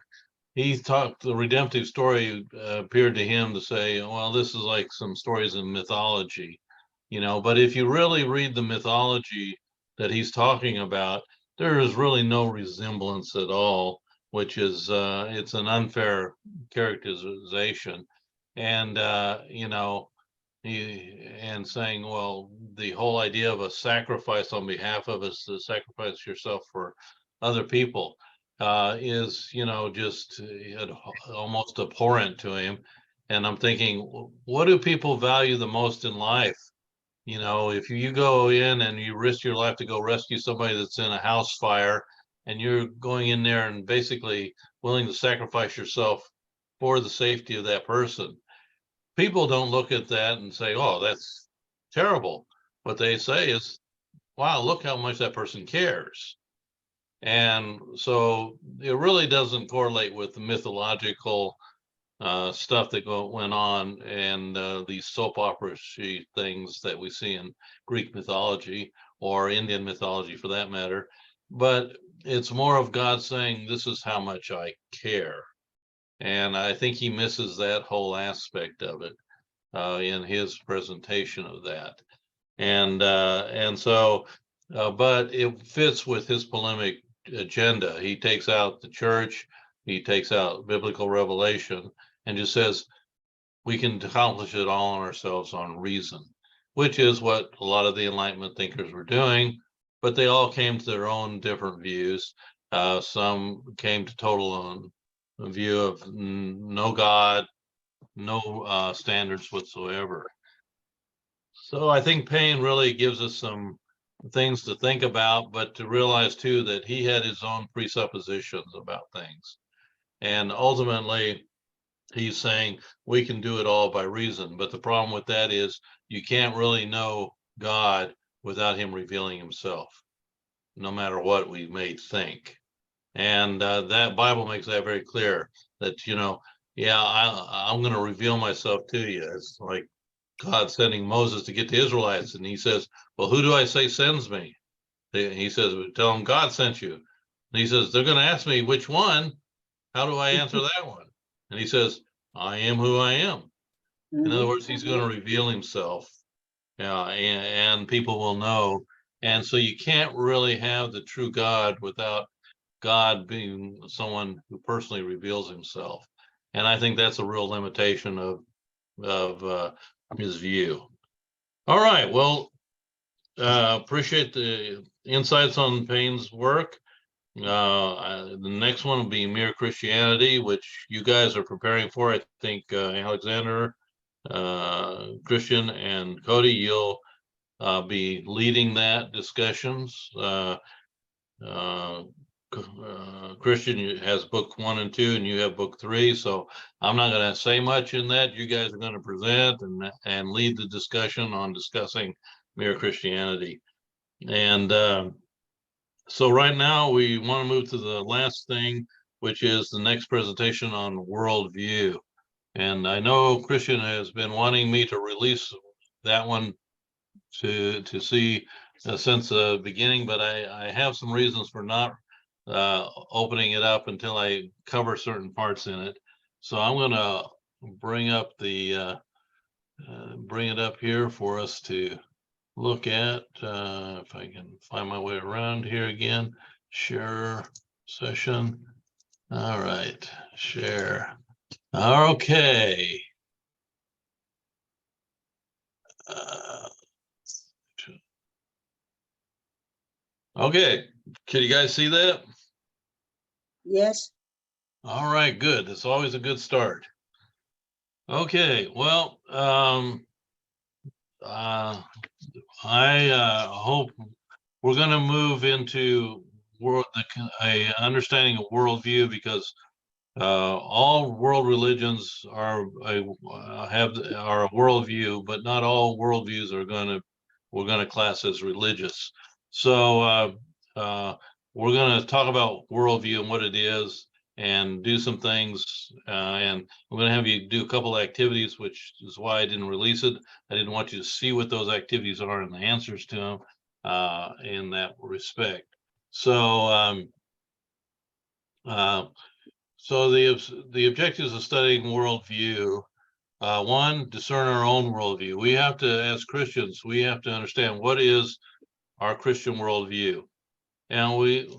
Speaker 1: he talked, the redemptive story appeared to him to say, well, this is like some stories in mythology, you know, but if you really read the mythology that he's talking about, there is really no resemblance at all, which is, it's an unfair characterization. And, you know, and saying, well, the whole idea of a sacrifice on behalf of us to sacrifice yourself for other people. is, just almost abhorrent to him. And I'm thinking, what do people value the most in life? If you go in and you risk your life to go rescue somebody that's in a house fire, and you're going in there and basically willing to sacrifice yourself for the safety of that person, people don't look at that and say, oh, that's terrible. What they say is, wow, look how much that person cares. And so it really doesn't correlate with the mythological stuff that went on, and these soap opera things that we see in Greek mythology or Indian mythology for that matter. But it's more of God saying, this is how much I care. And I think he misses that whole aspect of it in his presentation of that. And so, but it fits with his polemic agenda. He takes out the church, he takes out biblical revelation, and just says we can accomplish it all on ourselves on reason, which is what a lot of the Enlightenment thinkers were doing, but they all came to their own different views. Some came to total view of no God, no standards whatsoever. So I think Payne really gives us some things to think about, but to realize too that he had his own presuppositions about things. And ultimately, he's saying we can do it all by reason. But the problem with that is you can't really know God without him revealing himself, no matter what we may think. And that Bible makes that very clear that, I'm going to reveal myself to you. It's like God sending Moses to get the Israelites. And he says, well, who do I say sends me? He says, tell them God sent you. And he says, they're going to ask me which one. How do I answer that one? And he says, I am who I am. In other words, he's going to reveal himself, and people will know. And so you can't really have the true God without God being someone who personally reveals himself. And I think that's a real limitation of his view. All right. Well, appreciate the insights on Payne's work. The next one will be Mere Christianity, which you guys are preparing for. I think Alexander, Christian, and Cody, you'll be leading that discussions. Christian has book 1 and 2, and you have book 3. So I'm not going to say much in that. You guys are going to present and lead the discussion on discussing Mere Christianity. And so right now we want to move to the last thing, which is the next presentation on worldview. And I know Christian has been wanting me to release that one to see since the beginning, but I have some reasons for not opening it up until I cover certain parts in it. So I'm going to bring up bring it up here for us to look at, if I can find my way around here again. Share session. All right, share. Okay. Okay, can you guys see that?
Speaker 4: Yes.
Speaker 1: All right, good. It's always a good start. Okay, well, I hope we're going to move into a understanding of worldview, because all world religions are a worldview, but not all worldviews we're going to class as religious. So we're going to talk about worldview and what it is, and do some things. And I'm going to have you do a couple of activities, which is why I didn't release it. I didn't want you to see what those activities are and the answers to them in that respect. So so the objectives of studying worldview: one, discern our own worldview. We have to, as Christians, we have to understand what is our Christian worldview. And we,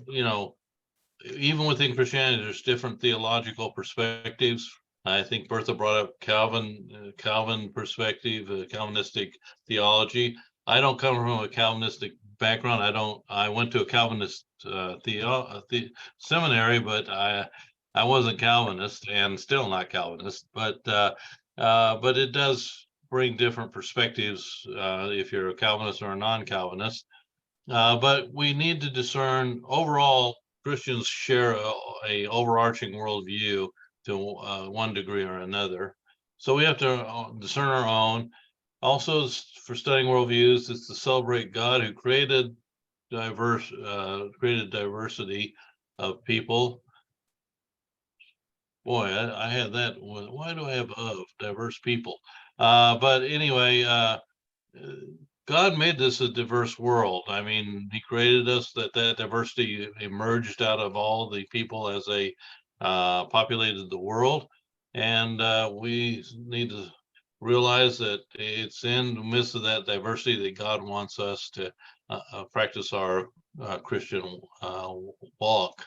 Speaker 1: even within Christianity, there's different theological perspectives. I think Bertha brought up Calvin perspective, Calvinistic theology. I don't come from a Calvinistic background. I went to a Calvinist seminary, but I wasn't Calvinist and still not Calvinist, but it does bring different perspectives if you're a Calvinist or a non-Calvinist. But we need to discern overall. Christians share a overarching worldview to one degree or another. So we have to discern our own. Also, for studying worldviews, it's to celebrate God who created diversity of people. Boy, I had that. Why do I have diverse people? But anyway, God made this a diverse world. I mean, he created us that diversity emerged out of all the people as they populated the world. And we need to realize that it's in the midst of that diversity that God wants us to practice our Christian walk.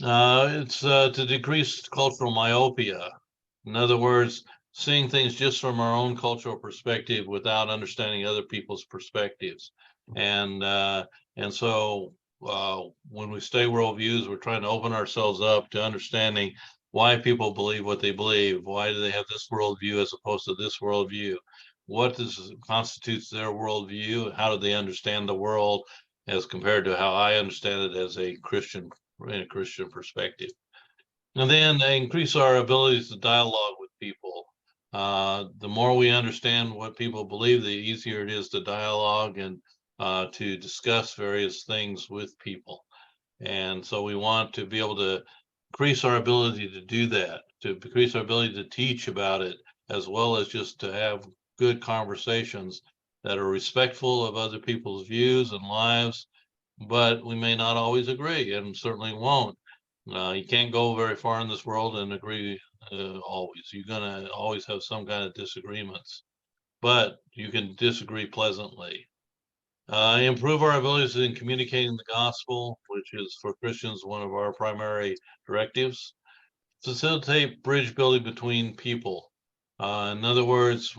Speaker 1: It's to decrease cultural myopia. In other words, seeing things just from our own cultural perspective without understanding other people's perspectives. And so when we study worldviews, we're trying to open ourselves up to understanding why people believe what they believe. Why do they have this worldview as opposed to this worldview? What constitutes their worldview? How do they understand the world as compared to how I understand it as a Christian, in a Christian perspective? And then they increase our abilities to dialogue with people. The more we understand what people believe, the easier it is to dialogue and to discuss various things with people. And so we want to be able to increase our ability to do that, to increase our ability to teach about it, as well as just to have good conversations that are respectful of other people's views and lives. But we may not always agree, and certainly won't. You can't go very far in this world and agree always. You're going to always have some kind of disagreements, but you can disagree pleasantly. Improve our abilities in communicating the gospel, which is for Christians one of our primary directives. Facilitate bridge building between people. In other words,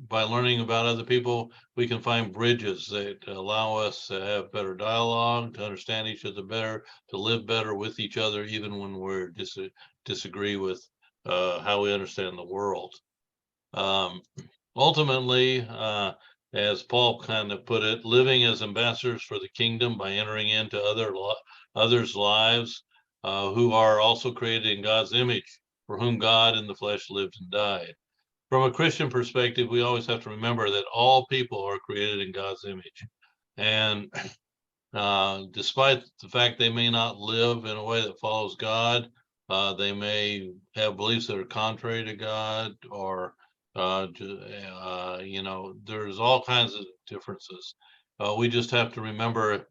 Speaker 1: by learning about other people, we can find bridges that allow us to have better dialogue, to understand each other better, to live better with each other, even when we're disagree with how we understand the world. Ultimately, as Paul kind of put it, living as ambassadors for the kingdom by entering into others' lives who are also created in God's image, for whom God in the flesh lived and died. From a Christian perspective, we always have to remember that all people are created in God's image. And despite the fact they may not live in a way that follows God, they may have beliefs that are contrary to God, or there's all kinds of differences. We just have to remember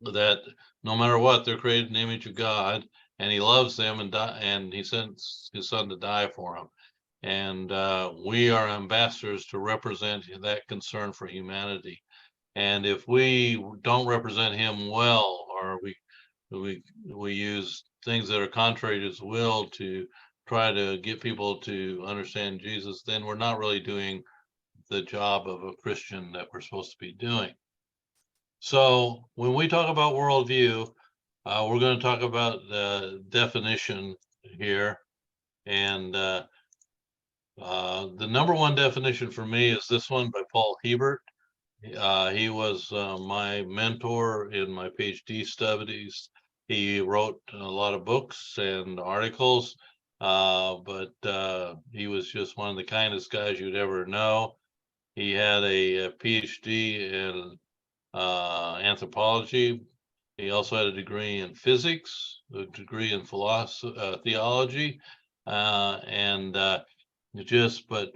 Speaker 1: that no matter what, they're created in the image of God, and he loves them, and he sent his son to die for them. And we are ambassadors to represent that concern for humanity. And if we don't represent him well, or we use things that are contrary to his will to try to get people to understand Jesus, then we're not really doing the job of a Christian that we're supposed to be doing. So when we talk about worldview, we're going to talk about the definition here. And the number one definition for me is this one by Paul Hebert. He was my mentor in my PhD studies. He wrote a lot of books and articles, but he was just one of the kindest guys you'd ever know. He had a PhD in anthropology. He also had a degree in physics, a degree in theology, but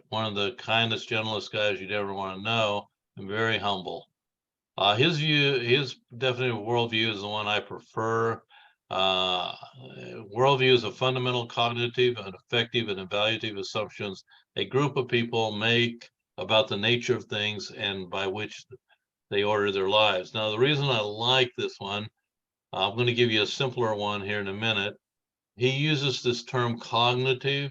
Speaker 1: one of the kindest, gentlest guys you'd ever want to know, and very humble. His definition of worldview is the one I prefer. Worldview is a fundamental cognitive and affective and evaluative assumptions a group of people make about the nature of things and by which they order their lives. Now, the reason I like this one, I'm going to give you a simpler one here in a minute. He uses this term cognitive,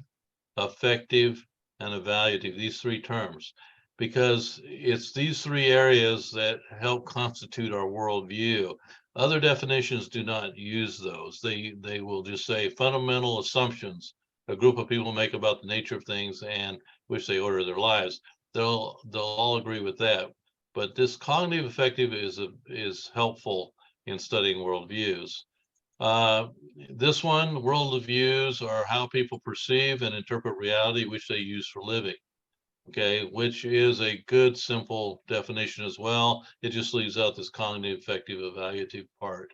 Speaker 1: affective, and evaluative, these three terms, because it's these three areas that help constitute our worldview. Other definitions do not use those. They will just say fundamental assumptions a group of people make about the nature of things and which they order their lives. They'll all agree with that. But this cognitive affective is helpful in studying worldviews. This one, worldviews are how people perceive and interpret reality, which they use for living. Okay, which is a good, simple definition as well. It just leaves out this cognitive affective evaluative part.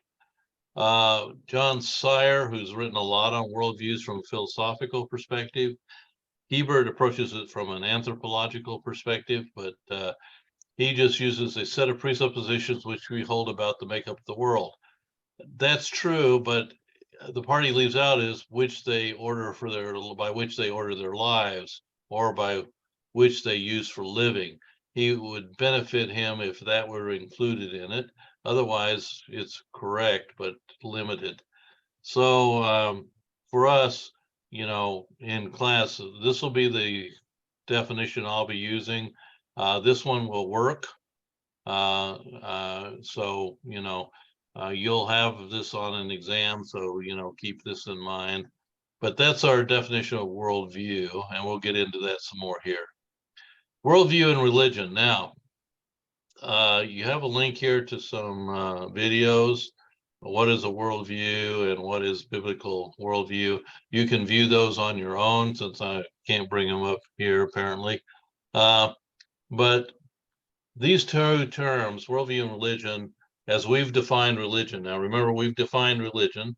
Speaker 1: John Sire, who's written a lot on worldviews from a philosophical perspective. Hebert approaches it from an anthropological perspective, but he just uses a set of presuppositions which we hold about the makeup of the world. That's true, but the part he leaves out is which they order for their, by which they order their lives, or by which they use for living. He would benefit him if that were included in it. Otherwise, it's correct, but limited. So for us, in class, this will be the definition I'll be using. This one will work. So, you'll have this on an exam, so, keep this in mind. But that's our definition of worldview, and we'll get into that some more here. Worldview and religion. Now, you have a link here to some videos. What is a worldview and what is biblical worldview? You can view those on your own, since I can't bring them up here apparently. But these two terms, worldview and religion, as we've defined religion. Now, remember, we've defined religion.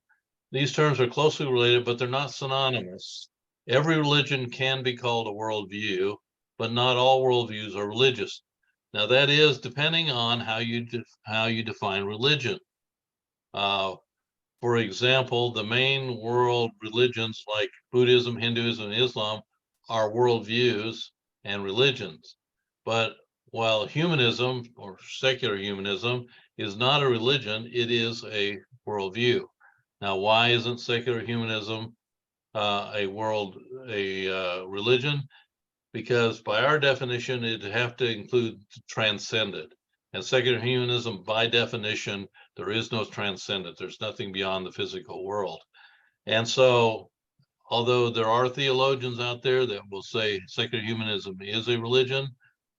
Speaker 1: These terms are closely related, but they're not synonymous. Every religion can be called a worldview, but not all worldviews are religious. Now, that is depending on how you define religion. For example, the main world religions like Buddhism, Hinduism, and Islam are worldviews and religions. But while humanism or secular humanism is not a religion, it is a worldview. Now, why isn't secular humanism a religion? Because by our definition, it'd have to include transcendent. And secular humanism, by definition, there is no transcendent. There's nothing beyond the physical world. And so, although there are theologians out there that will say secular humanism is a religion,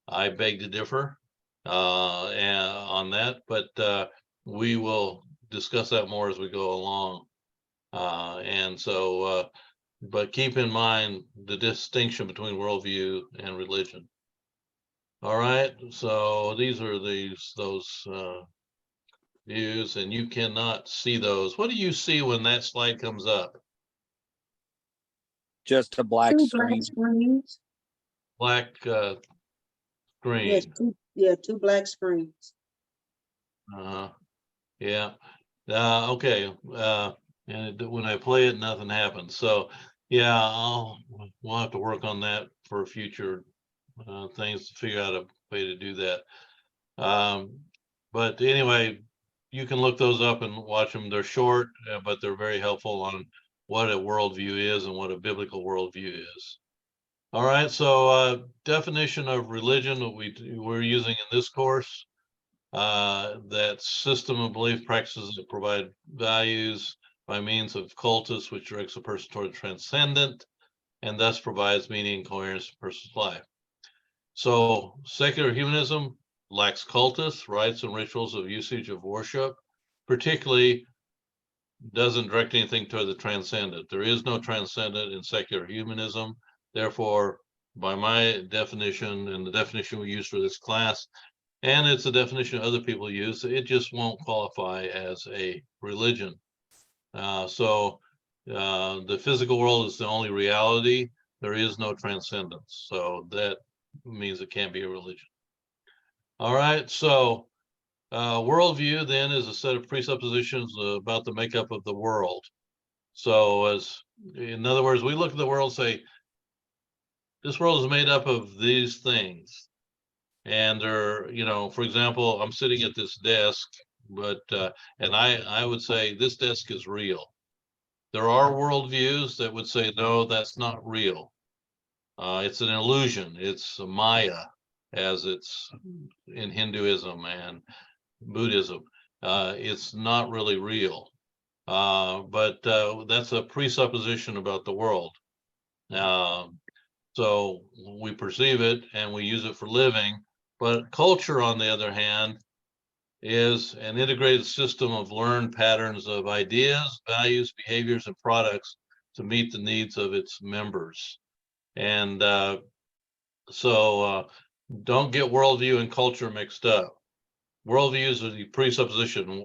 Speaker 1: I beg to differ on that, but we will discuss that more as we go along. But keep in mind the distinction between worldview and religion. All right, so these are those views, and you cannot see those. What do you see when that slide comes up?
Speaker 3: Just a black
Speaker 4: Two
Speaker 3: screen.
Speaker 4: black screens.
Speaker 1: Black screen.
Speaker 4: Yes, two black screens.
Speaker 1: Yeah. Okay. And when I play it, nothing happens. So yeah, we'll have to work on that for future things to figure out a way to do that. But anyway, you can look those up and watch them. They're short, but they're very helpful on what a worldview is and what a biblical worldview is. All right, so definition of religion that we're using in this course, that system of belief practices that provide values by means of cultus, which directs a person toward the transcendent, and thus provides meaning and coherence to a person's life. So secular humanism lacks cultus, rites and rituals of usage of worship, particularly doesn't direct anything toward the transcendent. There is no transcendent in secular humanism. Therefore, by my definition and the definition we use for this class, and it's a definition other people use, it just won't qualify as a religion. So the physical world is the only reality. There is no transcendence. So that means it can't be a religion. All right, so worldview then is a set of presuppositions about the makeup of the world. So in other words, we look at the world and say, this world is made up of these things. And they're, for example, I'm sitting at this desk, but, and I would say this desk is real. There are worldviews that would say, no, that's not real. It's an illusion. It's a Maya. as it's in Hinduism and Buddhism. It's not really real. But that's a presupposition about the world. So we perceive it and we use it for living. But culture, on the other hand, is an integrated system of learned patterns of ideas, values, behaviors, and products to meet the needs of its members. And so don't get worldview and culture mixed up. Worldviews are the presupposition,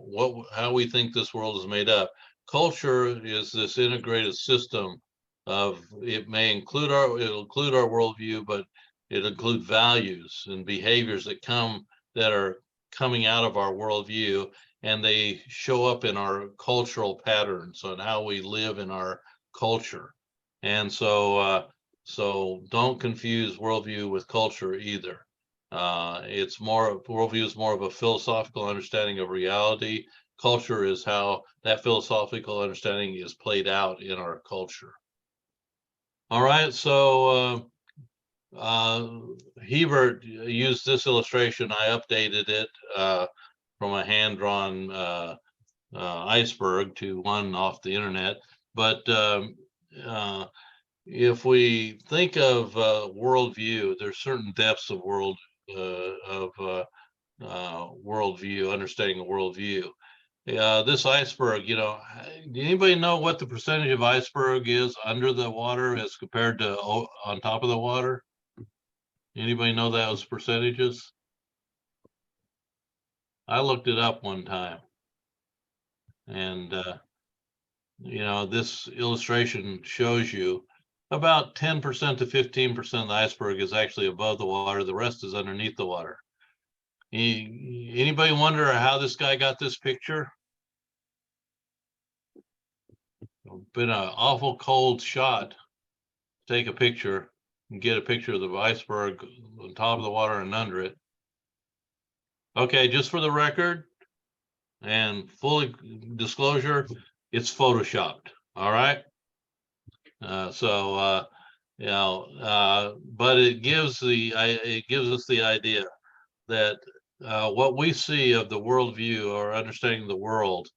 Speaker 1: how we think this world is made up. Culture is this integrated system of, it'll include our worldview, but it'll include values and behaviors that are coming out of our worldview, and they show up in our cultural patterns on how we live in our culture. And so don't confuse worldview with culture either. Worldview is more of a philosophical understanding of reality. Culture is how that philosophical understanding is played out in our culture. All right, so Hebert used this illustration. I updated it from a hand-drawn iceberg to one off the internet. But if we think of worldview, there's certain depths of worldview, understanding of worldview. This iceberg, anybody know what the percentage of iceberg is under the water as compared to on top of the water? Anybody know those percentages? I looked it up one time, and this illustration shows you about 10% to 15% of the iceberg is actually above the water. The rest is underneath the water. Anybody wonder how this guy got this picture? Been an awful cold shot. Take a picture and get a picture of the iceberg on top of the water and under it. Okay, just for the record and full disclosure, it's photoshopped. All right. But it gives us the idea that what we see of the worldview or understanding the world,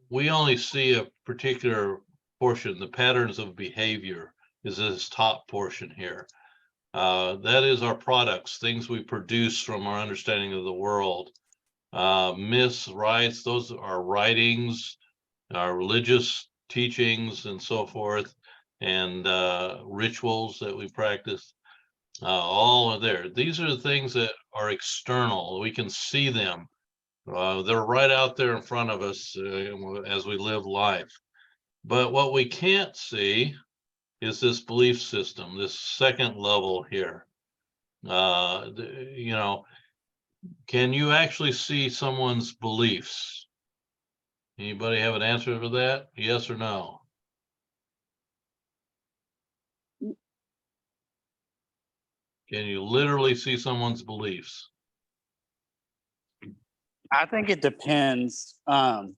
Speaker 1: we only see a particular portion. The patterns of behavior is this top portion here. That is our products, things we produce from our understanding of the world. Myths, rites, those are writings, our religious teachings and so forth, and rituals that we practice. All are there. These are the things that are external. We can see them. They're right out there in front of us as we live life. But what we can't see is this belief system, this second level here. Can you actually see someone's beliefs? Anybody have an answer for that? Yes or no? Can you literally see someone's beliefs?
Speaker 3: I think it depends. It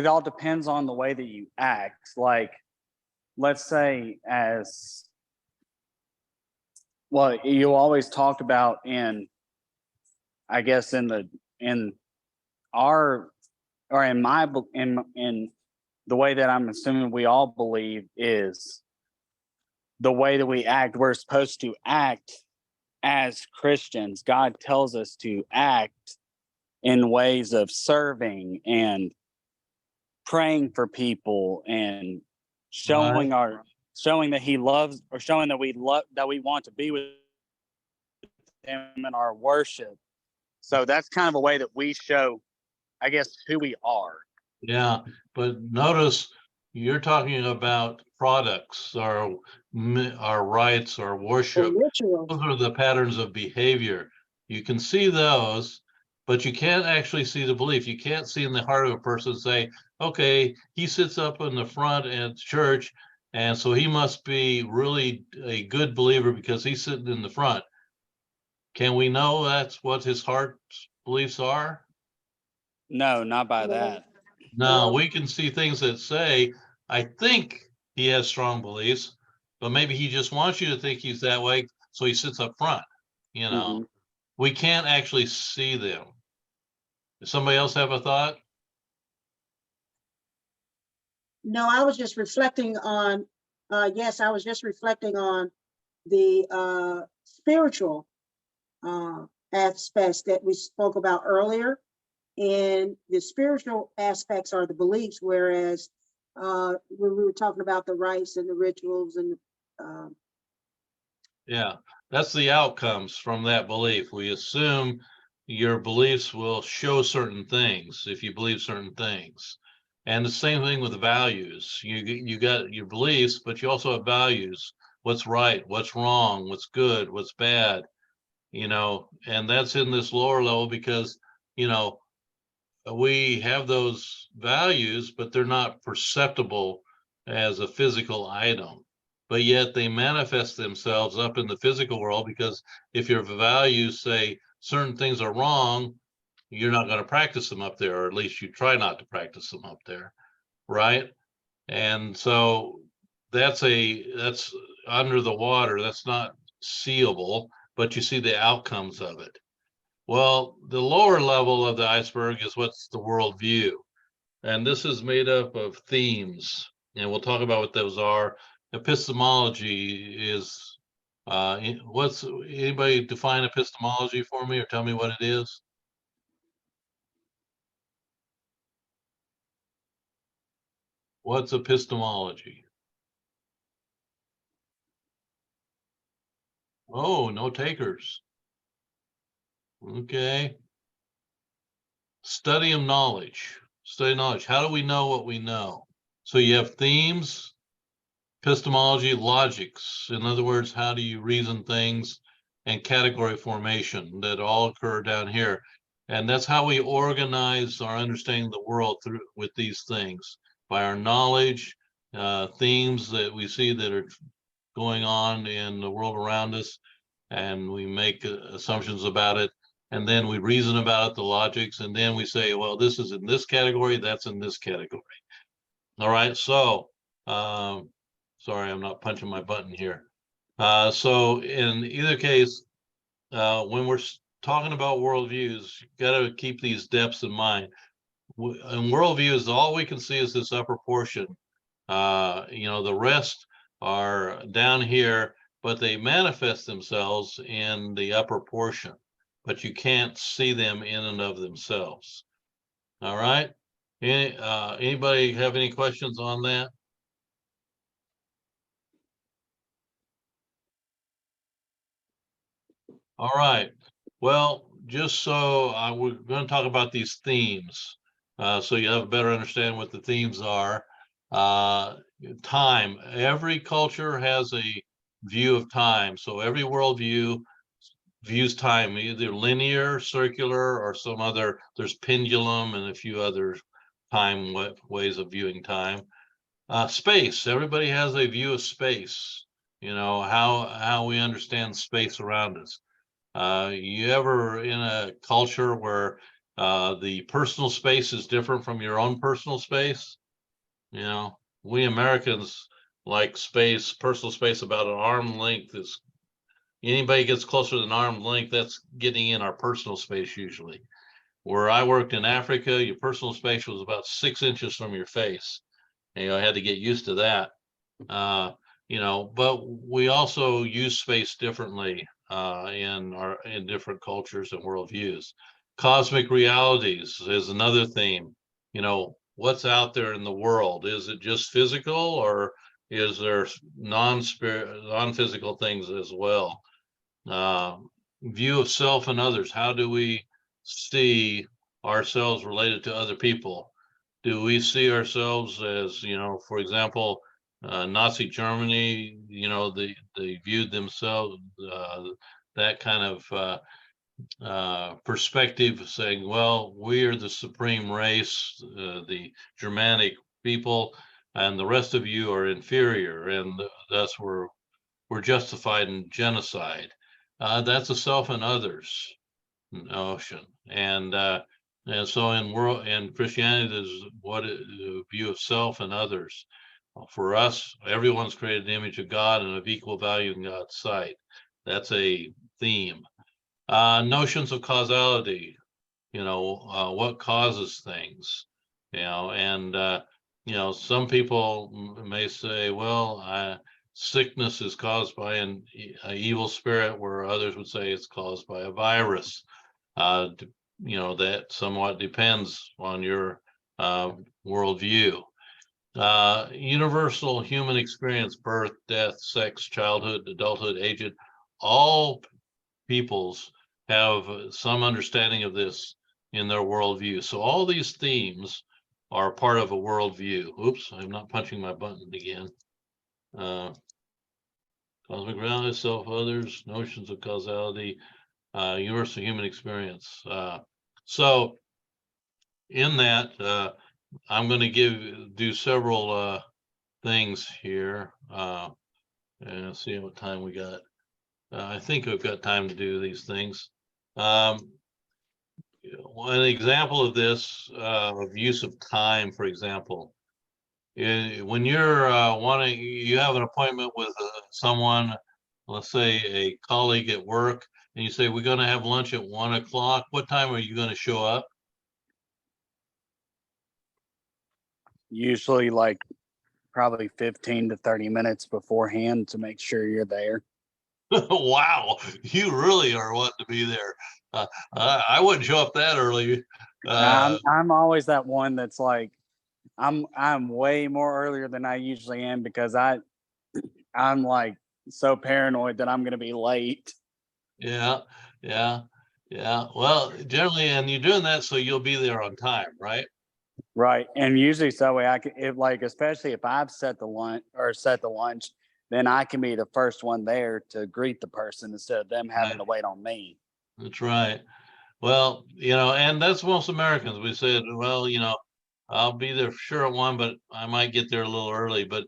Speaker 3: all depends on the way that you act. Like, let's say you always talked about in the way that I'm assuming we all believe is the way that we act. We're supposed to act as Christians. God tells us to act in ways of serving and praying for people and showing that he loves, or showing that we want to be with him in our worship. So that's kind of a way that we show, I guess, who we are.
Speaker 1: Yeah, but notice you're talking about products, our rites, our worship. Those are the patterns of behavior. You can see those, but you can't actually see the belief. You can't see in the heart of a person, say, okay, he sits up in the front at church, and so he must be really a good believer because he's sitting in the front. Can we know that's what his heart's beliefs are?
Speaker 3: No, not by that.
Speaker 1: No, we can see things that say, I think he has strong beliefs, but maybe he just wants you to think he's that way, so he sits up front. You know,
Speaker 3: Mhm.
Speaker 1: we can't actually see them. Does somebody else have a thought?
Speaker 4: No, I was just reflecting on, yes, I was just reflecting on the spiritual aspects that we spoke about earlier. And the spiritual aspects are the beliefs, whereas when we were talking about the rites and the rituals and
Speaker 1: Yeah, that's the outcomes from that belief. We assume your beliefs will show certain things if you believe certain things. And the same thing with the values. You got your beliefs, but you also have values. What's right, what's wrong, what's good, what's bad, and that's in this lower level because, you know, we have those values, but they're not perceptible as a physical item. But yet they manifest themselves up in the physical world because if your values say certain things are wrong, you're not going to practice them up there, or at least you try not to practice them up there, right? And so that's under the water. That's not seeable, but you see the outcomes of it. Well, the lower level of the iceberg is what's the worldview. And this is made up of themes. And we'll talk about what those are. Epistemology is what's anybody define epistemology for me or tell me what it is? What's epistemology? Oh, no takers. Okay. Study of knowledge. Study knowledge. How do we know what we know? So you have themes, epistemology, logics. In other words, how do you reason things, and category formation that all occur down here. And that's how we organize our understanding of the world through with these things by our knowledge, themes that we see that are going on in the world around us, and we make assumptions about it. And then we reason about it, the logics, and then we say, well, this is in this category, that's in this category. All right, so sorry, I'm not punching my button here. So in either case, when we're talking about worldviews, you got to keep these depths in mind. In worldviews, all we can see is this upper portion. The rest are down here, but they manifest themselves in the upper portion, but you can't see them in and of themselves. All right. Anybody have any questions on that? All right. Well, just so we're going to talk about these themes, so you have a better understanding what the themes are. Time. Every culture has a view of time. So every worldview views time either linear, circular, or some other. There's pendulum and a few other time ways of viewing time. Space. Everybody has a view of space. How we understand space around us. You ever in a culture where the personal space is different from your own personal space? We Americans like space, personal space about an arm length. Is anybody gets closer than arm length, that's getting in our personal space usually. Where I worked in Africa, your personal space was about 6 inches from your face. And, I had to get used to that. But we also use space differently in different cultures and worldviews. Cosmic realities is another theme. What's out there in the world? Is it just physical, or is there non-physical things as well? Uh, View of self and others. How do we see ourselves related to other people? Do we see ourselves as, for example, Nazi Germany, they viewed themselves, that kind of perspective, saying, well, we are the supreme race, the Germanic people, and the rest of you are inferior, and thus we're justified in genocide. That's a self and others notion, and so in Christianity, there's what view of self and others. For us, everyone's created in the image of God and of equal value in God's sight. That's a theme. Notions of causality, what causes things, and some people may say, well, sickness is caused by an evil spirit, where others would say it's caused by a virus. That somewhat depends on your worldview. Universal human experience: birth, death, sex, childhood, adulthood, aged. All peoples have some understanding of this in their worldview. So all these themes are part of a worldview. Oops, I'm not punching my button again. Cosmic reality, self, others, notions of causality, universal human experience. So in that, I'm going to do several things here, and see what time we got. I think we've got time to do these things. One example of this, of use of time, for example, when you're you have an appointment with someone, let's say a colleague at work, and you say, we're going to have lunch at 1 o'clock. What time are you going to show up?
Speaker 3: Usually like probably 15 to 30 minutes beforehand to make sure you're there.
Speaker 1: Wow, you really are wanting to be there. I wouldn't show up that early.
Speaker 3: I'm always that one that's like, I'm way more earlier than I usually am, because I'm like so paranoid that I'm going to be late.
Speaker 1: Yeah, yeah, yeah. Well, generally, and you're doing that so you'll be there on time, right?
Speaker 3: Right. And usually so that way I can, if like, especially if I've set the lunch, then I can be the first one there to greet the person instead of them having to wait on me.
Speaker 1: That's right. Well, and that's most Americans. We said, well, I'll be there for sure at 1, but I might get there a little early. But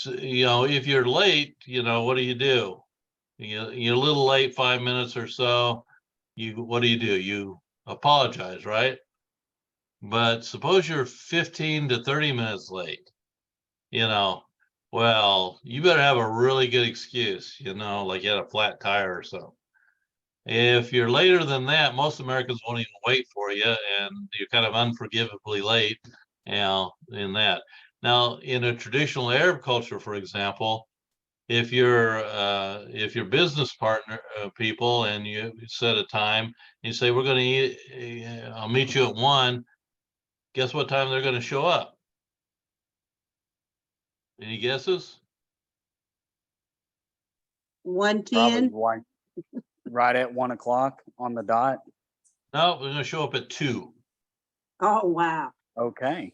Speaker 1: if you're late, what do? You're a little late, 5 minutes or so. What do? You apologize, right? But suppose you're 15 to 30 minutes late, well, you better have a really good excuse, like you had a flat tire or something. If you're later than that, most Americans won't even wait for you, and you're kind of unforgivably late, in that. Now, in a traditional Arab culture, for example, if you're business partner people, and you set a time, and you say, we're going to eat, I'll meet you at 1, guess what time they're going to show up? Any guesses?
Speaker 4: 1:10.
Speaker 3: Probably right at 1 o'clock on the dot.
Speaker 1: No, we're going to show up at 2.
Speaker 4: Oh, wow.
Speaker 3: Okay.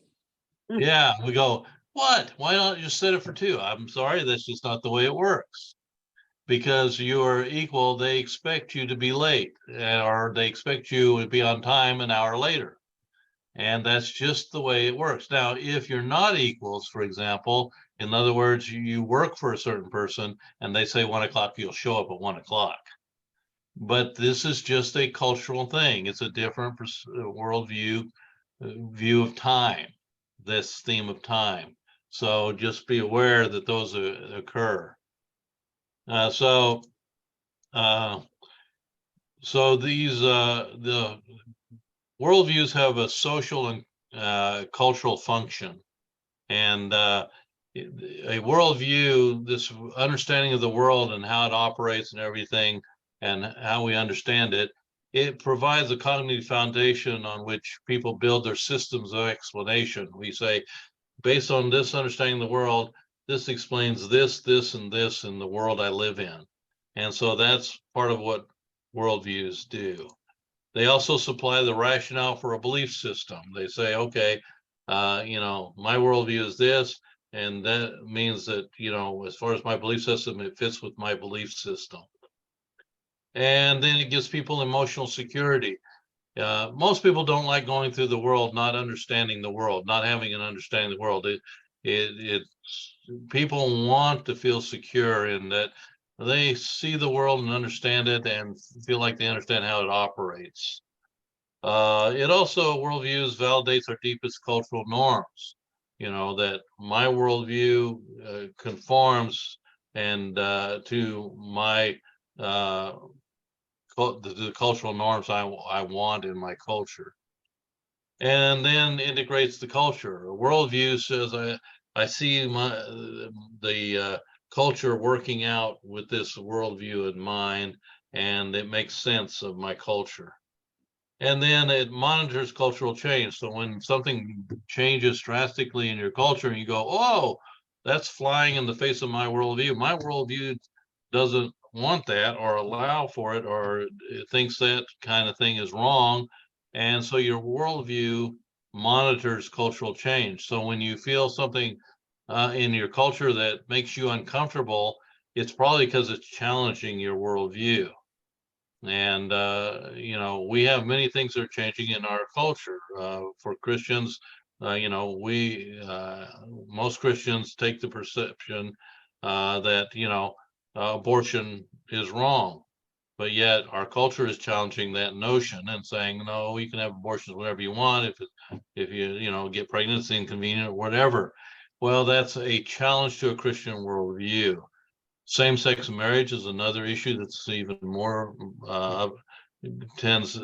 Speaker 1: Yeah, we go, what? Why not just set it for 2? I'm sorry, that's just not the way it works. Because you are equal, they expect you to be late, or they expect you to be on time an hour later. And that's just the way it works. Now, if you're not equals, for example, in other words, you work for a certain person and they say 1 o'clock, you'll show up at 1 o'clock. But this is just a cultural thing. It's a different worldview, view of time, this theme of time. So just be aware that those occur. So these the worldviews have a social and cultural function, and a worldview, this understanding of the world and how it operates and everything, and how we understand it, it provides a cognitive foundation on which people build their systems of explanation. We say, based on this understanding of the world, this explains this, this, and this in the world I live in. And so that's part of what worldviews do. They also supply the rationale for a belief system. They say, okay, my worldview is this, and that means that, as far as my belief system, it fits with my belief system. And then it gives people emotional security. Most people don't like going through the world not understanding the world, not having an understanding of the world. People want to feel secure in that they see the world and understand it and feel like they understand how it operates. It also, worldviews, validates our deepest cultural norms. that my worldview conforms and to my the cultural norms I want in my culture, and then integrates the culture. A worldview says I see the culture working out with this worldview in mind, and it makes sense of my culture. And then it monitors cultural change. So when something changes drastically in your culture and you go, oh, that's flying in the face of my worldview doesn't want that or allow for it, or it thinks that kind of thing is wrong. And so your worldview monitors cultural change. So when you feel something in your culture that makes you uncomfortable, it's probably because it's challenging your worldview. And we have many things that are changing in our culture. For Christians, we most Christians take the perception that abortion is wrong, but yet our culture is challenging that notion and saying, no, you can have abortions whenever you want if you get pregnant, it's inconvenient or whatever. Well, that's a challenge to a Christian worldview. Same-sex marriage is another issue that's even more tends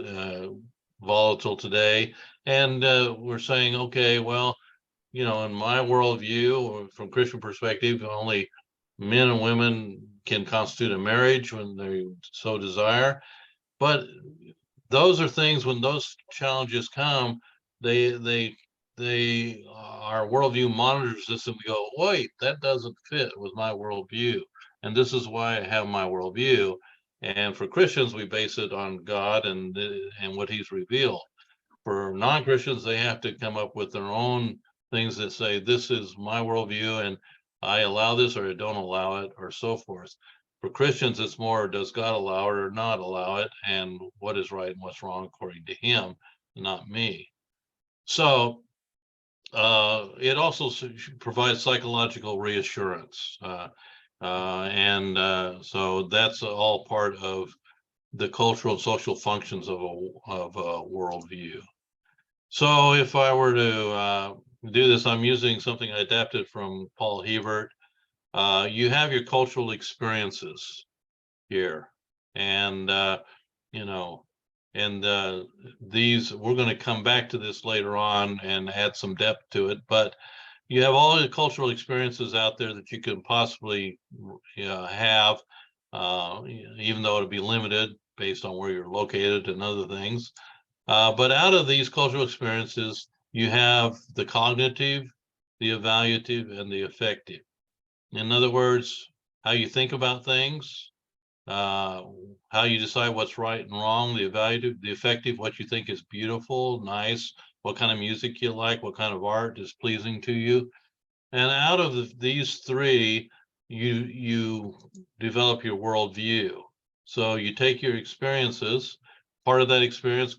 Speaker 1: volatile today. And we're saying, okay, well, in my worldview, or from Christian perspective, only men and women can constitute a marriage when they so desire. But those are things, when those challenges come, our worldview monitors this and we go, wait, that doesn't fit with my worldview. And this is why I have my worldview. And for Christians, we base it on God and what he's revealed. For non-Christians, they have to come up with their own things that say, this is my worldview and I allow this or I don't allow it, or so forth. For Christians, it's more, does God allow it or not allow it, and what is right and what's wrong according to him, not me. So it also provides psychological reassurance. So that's all part of the cultural and social functions of a worldview. So if I were to do this, I'm using something I adapted from Paul Hebert. You have your cultural experiences here, and these, we're going to come back to this later on and add some depth to it, but you have all the cultural experiences out there that you can possibly have, even though it'll be limited based on where you're located and other things. But out of these cultural experiences, you have the cognitive, the evaluative, and the affective. In other words, how you think about things, how you decide what's right and wrong, the evaluative, the affective, what you think is beautiful, nice, what kind of music you like, what kind of art is pleasing to you. And out of these three, you develop your worldview. So you take your experiences, part of that experience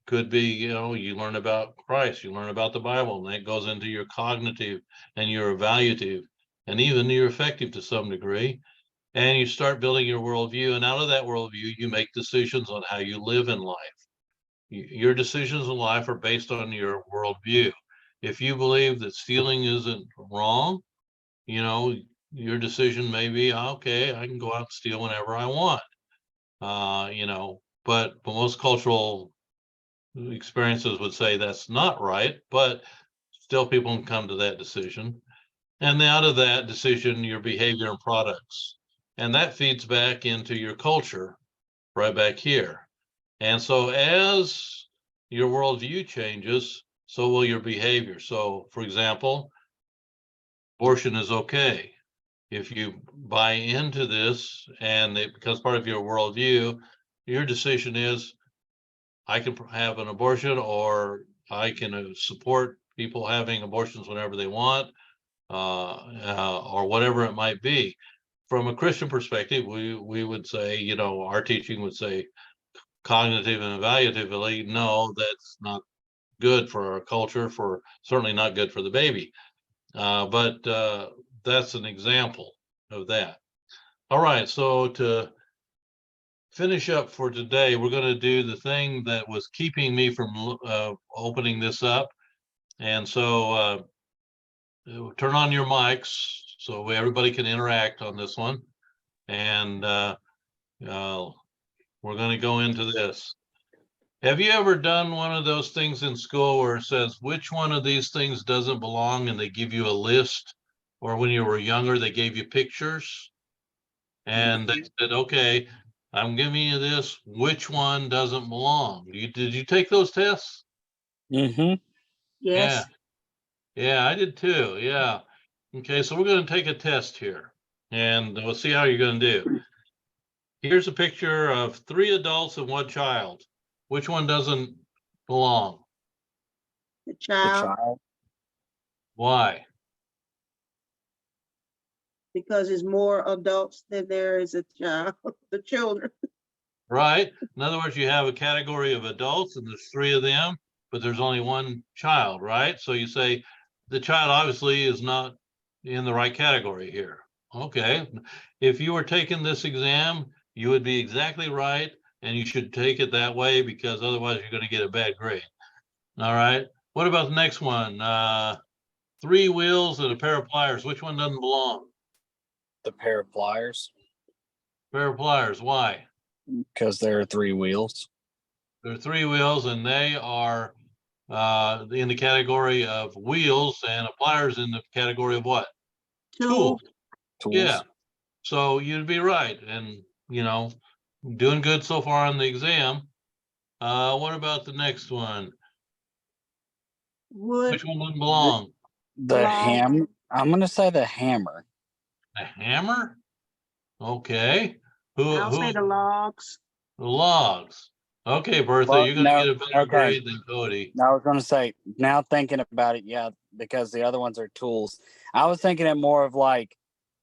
Speaker 1: could be, you learn about Christ, you learn about the Bible, and that goes into your cognitive and your evaluative, and even your affective to some degree. And you start building your worldview, and out of that worldview, you make decisions on how you live in life. Your decisions in life are based on your worldview. If you believe that stealing isn't wrong, your decision may be, okay, I can go out and steal whenever I want. But most cultural experiences would say that's not right, but still people can come to that decision. And out of that decision, your behavior and products. And that feeds back into your culture right back here. And so as your worldview changes, so will your behavior. So for example, abortion is okay. If you buy into this and it becomes part of your worldview, your decision is, I can have an abortion, or I can support people having abortions whenever they want, or whatever it might be. From a Christian perspective, we would say, our teaching would say cognitive and evaluatively, no, that's not good for our culture, for certainly not good for the baby. But that's an example of that. All right, so to finish up for today, we're going to do the thing that was keeping me from opening this up. And so turn on your mics so everybody can interact on this one. And we're going to go into this. Have you ever done one of those things in school where it says which one of these things doesn't belong and they give you a list? Or when you were younger, they gave you pictures and they said, okay, I'm giving you this, which one doesn't belong? Did you take those tests?
Speaker 3: Mm-hmm.
Speaker 4: Yes.
Speaker 1: Yeah, I did too. Yeah. Okay, so we're going to take a test here and we'll see how you're going to do. Here's a picture of 3 adults and 1 child. Which one doesn't belong?
Speaker 4: The
Speaker 3: The
Speaker 4: child,
Speaker 3: child.
Speaker 1: Why?
Speaker 4: because there's more adults than there is a child, the children.
Speaker 1: Right? In other words, you have a category of adults and there's 3 of them, but there's only 1 child, right? So you say the child obviously is not in the right category here. Okay. If you were taking this exam, you would be exactly right, and you should take it that way because otherwise you're going to get a bad grade. All right. What about the next one? 3 wheels and a pair of pliers. Which one doesn't belong?
Speaker 3: The pair of pliers,
Speaker 1: Pair of pliers. Why?
Speaker 3: because there are 3 wheels.
Speaker 1: There are 3 wheels, and they are in the category of wheels, and a pliers in the category of what? Tool.
Speaker 4: Tools.
Speaker 1: Yeah. So you'd be right, and doing good so far on the exam. What about the next one?
Speaker 4: Wood,
Speaker 1: Which one doesn't belong?
Speaker 3: The
Speaker 4: Log.
Speaker 3: ham. I'm gonna say the hammer.
Speaker 1: A hammer? Okay.
Speaker 4: I'll say
Speaker 1: Who?
Speaker 4: the logs.
Speaker 1: The logs. Okay, Bertha,
Speaker 3: Well,
Speaker 1: you're going to
Speaker 3: no,
Speaker 1: get a better
Speaker 3: okay.
Speaker 1: grade than Cody.
Speaker 3: I was gonna say, now thinking about it, yeah, because the other ones are tools. I was thinking it more of like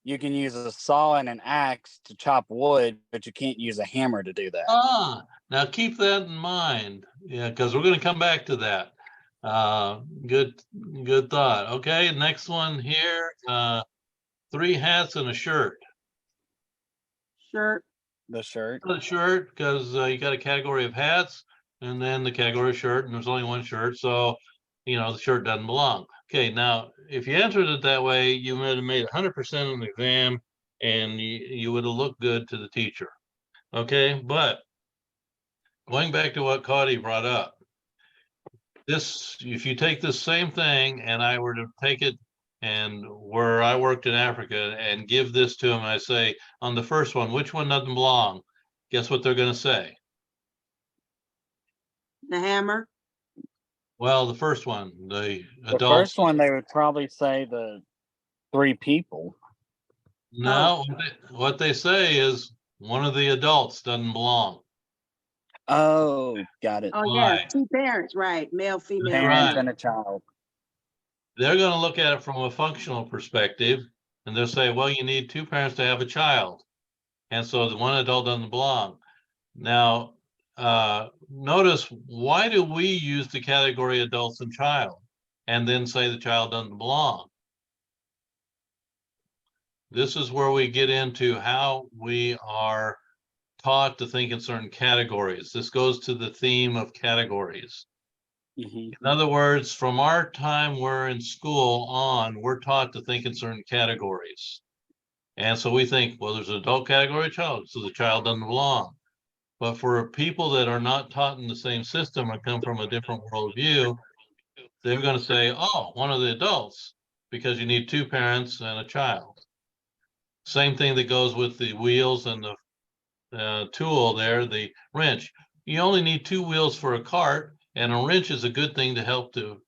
Speaker 3: you can use a saw and an axe to chop wood, but you can't use a hammer to do that.
Speaker 1: Now keep that in mind. Yeah, because we're going to come back to that. Good thought. Okay, next one here. 3 hats and a shirt.
Speaker 4: Shirt.
Speaker 3: The shirt.
Speaker 1: The shirt, because you got a category of hats and then the category of shirt, and there's only 1 shirt, so the shirt doesn't belong. Okay, now if you answered it that way, you would have made 100% on the exam, and you would have looked good to the teacher. Okay, but going back to what Cody brought up, if you take this same thing and I were to take it and where I worked in Africa and give this to them, I say, on the first one, which one doesn't belong? Guess what they're going to say?
Speaker 4: The hammer.
Speaker 1: Well, the first one, the
Speaker 3: The
Speaker 1: adults.
Speaker 3: first one, they would probably say the 3 people.
Speaker 1: No, what they say is one of the adults doesn't belong.
Speaker 3: Oh, got it.
Speaker 4: Oh
Speaker 1: Why?
Speaker 4: yeah, 2 parents, right? Male, female.
Speaker 3: Parents
Speaker 1: right.
Speaker 3: and a child.
Speaker 1: They're going to look at it from a functional perspective, and they'll say, well, you need 2 parents to have a child. And so the 1 adult doesn't belong. Now, notice, why do we use the category adults and child and then say the child doesn't belong? This is where we get into how we are taught to think in certain categories. This goes to the theme of categories.
Speaker 3: Mm-hmm.
Speaker 1: In other words, from our time we're in school on, we're taught to think in certain categories. And so we think, well, there's an adult category, child, so the child doesn't belong. But for people that are not taught in the same system or come from a different worldview, they're going to say, oh, one of the adults, because you need 2 parents and a child. Same thing that goes with the wheels and the tool there, the wrench. You only need 2 wheels for a cart, and a wrench is a good thing to help to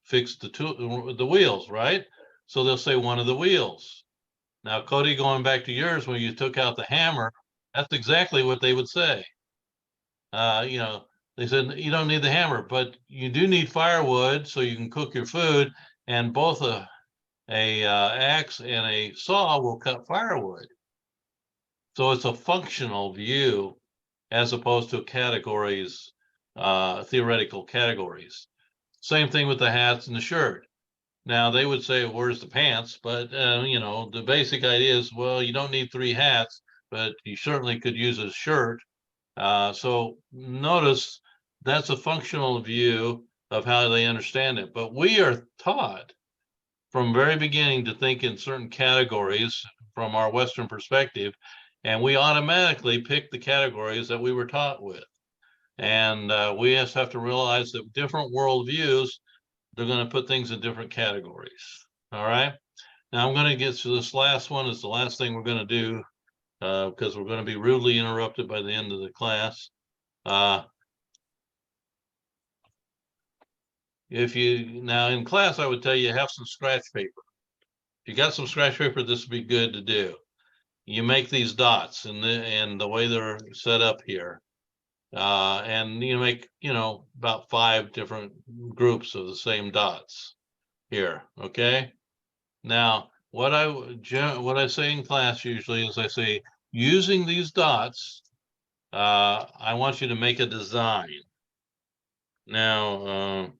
Speaker 1: fix the wheels, right? So they'll say one of the wheels. Now, Cody, going back to yours, when you took out the hammer, that's exactly what they would say. They said you don't need the hammer, but you do need firewood so you can cook your food, and both a axe and a saw will cut firewood. So it's a functional view as opposed to categories, theoretical categories. Same thing with the hats and the shirt. Now they would say, where's the pants? But, the basic idea is, well, you don't need 3 hats, but you certainly could use a shirt. So notice that's a functional view of how they understand it. But we are taught from very beginning to think in certain categories from our Western perspective, and we automatically pick the categories that we were taught with. And we just have to realize that different worldviews, they're going to put things in different categories. All right. Now I'm going to get to this last one. It's the last thing we're going to do because we're going to be rudely interrupted by the end of the class. If you now in class, I would tell you have some scratch paper. If you got some scratch paper, this would be good to do. You make these dots and the way they're set up here. And you make, about 5 different groups of the same dots here. Okay. Now, what I say in class usually is I say, using these dots, I want you to make a design. Now,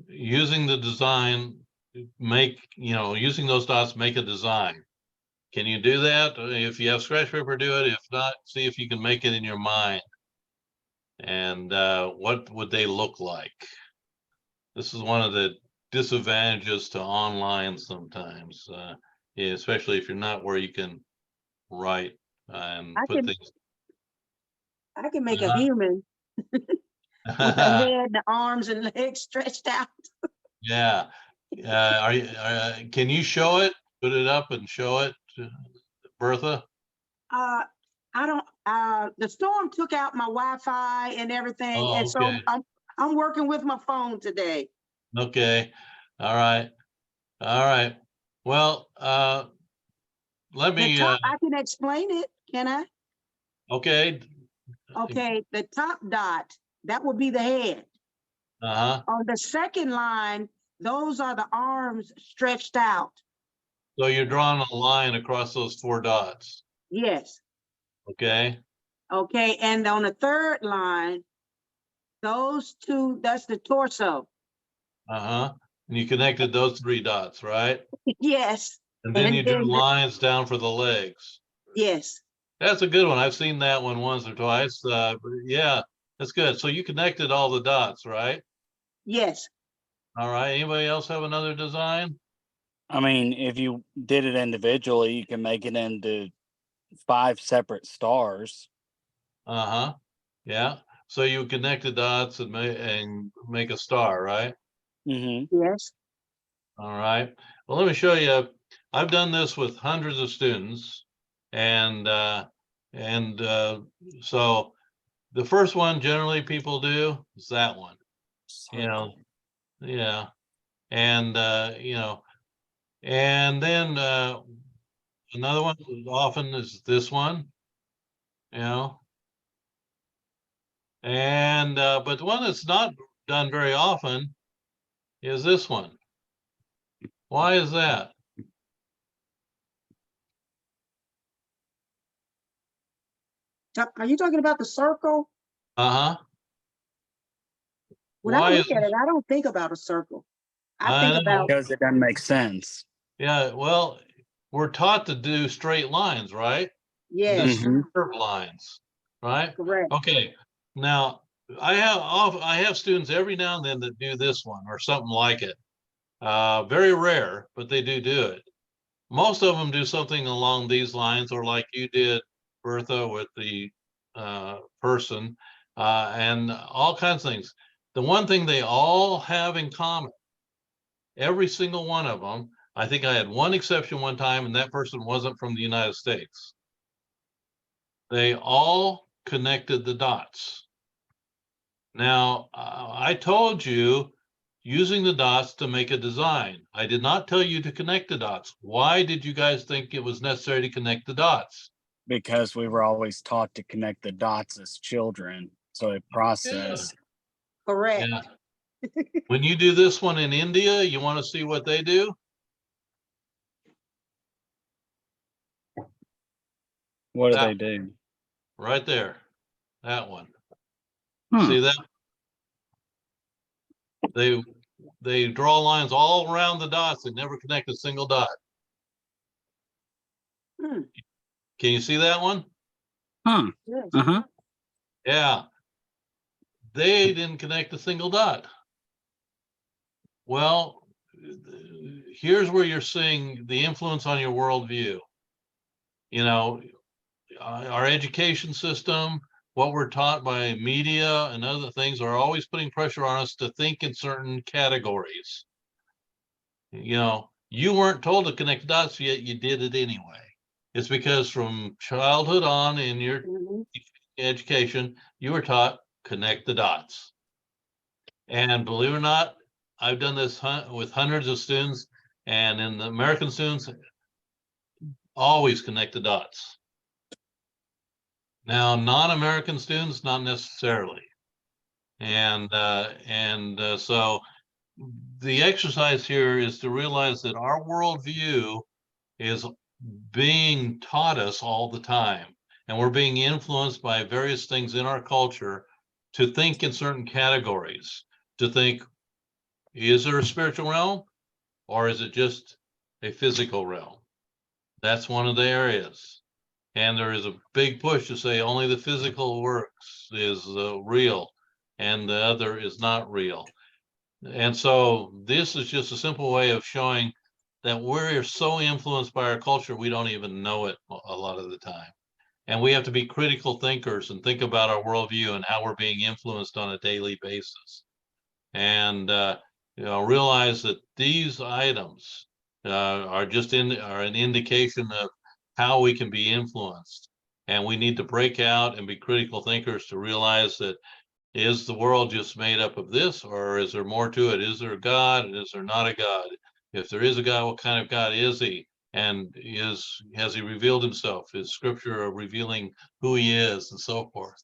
Speaker 1: using the design, using those dots, make a design. Can you do that? If you have scratch paper, do it. If not, see if you can make it in your mind. And what would they look like? This is one of the disadvantages to online sometimes, especially if you're not where you can write and put things.
Speaker 4: I can make a human with the head, the arms and legs stretched out.
Speaker 1: Yeah. Can you show it? Put it up and show it, Bertha?
Speaker 4: I don't, the storm took out my Wi-Fi and everything.
Speaker 1: Oh,
Speaker 4: And so
Speaker 1: okay.
Speaker 4: I'm working with my phone today.
Speaker 1: Okay. All right. All right. Well, let me,
Speaker 4: I can explain it, can I?
Speaker 1: okay.
Speaker 4: Okay, the top dot, that will be the head.
Speaker 1: Uh-huh.
Speaker 4: On the second line, those are the arms stretched out.
Speaker 1: So you're drawing a line across those 4 dots.
Speaker 4: Yes.
Speaker 1: Okay.
Speaker 4: Okay, and on the third line, those 2, that's the torso.
Speaker 1: Uh-huh. And you connected those 3 dots, right?
Speaker 4: Yes.
Speaker 1: And then you drew lines down for the legs.
Speaker 4: Yes.
Speaker 1: That's a good one. I've seen that one once or twice. But yeah, that's good. So you connected all the dots, right?
Speaker 4: Yes.
Speaker 1: All right. Anybody else have another design?
Speaker 3: I mean, if you did it individually, you can make it into 5 separate stars.
Speaker 1: Uh-huh. Yeah. So you connect the dots and make a star, right?
Speaker 3: Mm-hmm.
Speaker 4: Yes.
Speaker 1: All right. Well, let me show you. I've done this with hundreds of students, and so the first one generally people do is that one. Yeah, and and then another one often is this one, and but the one that's not done very often is this one. Why is that?
Speaker 4: Are you talking about the circle?
Speaker 1: Uh-huh.
Speaker 4: When
Speaker 1: Why
Speaker 4: I
Speaker 1: is
Speaker 4: look at
Speaker 1: this?
Speaker 4: it, I don't think about a circle. I
Speaker 1: I
Speaker 4: think
Speaker 1: know.
Speaker 4: about,
Speaker 3: Because it doesn't make sense.
Speaker 1: Yeah, well, we're taught to do straight lines, right?
Speaker 4: yes,
Speaker 1: This
Speaker 3: Mhm.
Speaker 1: curved lines, right?
Speaker 4: correct.
Speaker 1: Okay. Now I have students every now and then that do this one or something like it. Very rare, but they do it. Most of them do something along these lines, or like you did, Bertha, with the person, and all kinds of things. The one thing they all have in common, every single one of them, I think I had one exception one time, and that person wasn't from the United States. They all connected the dots. Now, I told you using the dots to make a design. I did not tell you to connect the dots. Why did you guys think it was necessary to connect the dots?
Speaker 3: Because we were always taught to connect the dots as children. So a process.
Speaker 4: Correct.
Speaker 1: Yeah. When you do this one in India, you want to see what they do?
Speaker 3: What do
Speaker 1: That
Speaker 3: they do?
Speaker 1: right there, that one.
Speaker 3: Hmm.
Speaker 1: See that? They draw lines all around the dots and never connect a single dot.
Speaker 4: Hmm.
Speaker 1: Can you see that one?
Speaker 3: Huh.
Speaker 4: Yes.
Speaker 3: Uh-huh.
Speaker 1: Yeah. They didn't connect a single dot. Well, here's where you're seeing the influence on your worldview. You know, our education system, what we're taught by media and other things are always putting pressure on us to think in certain categories. You know, you weren't told to connect dots, yet you did it anyway. It's because from childhood on in your
Speaker 4: Mhm.
Speaker 1: education, you were taught connect the dots. And believe it or not, I've done this with hundreds of students, and in the American students, always connect the dots. Now, non-American students, not necessarily. And so the exercise here is to realize that our worldview is being taught us all the time, and we're being influenced by various things in our culture to think in certain categories, to think, is there a spiritual realm or is it just a physical realm? That's one of the areas. And there is a big push to say only the physical works is real and the other is not real. And so this is just a simple way of showing that we're so influenced by our culture, we don't even know it a lot of the time. And we have to be critical thinkers and think about our worldview and how we're being influenced on a daily basis. And realize that these items are an indication of how we can be influenced. And we need to break out and be critical thinkers to realize that is the world just made up of this, or is there more to it? Is there a God and is there not a God? If there is a God, what kind of God is he? And has he revealed himself? Is scripture revealing who he is and so forth?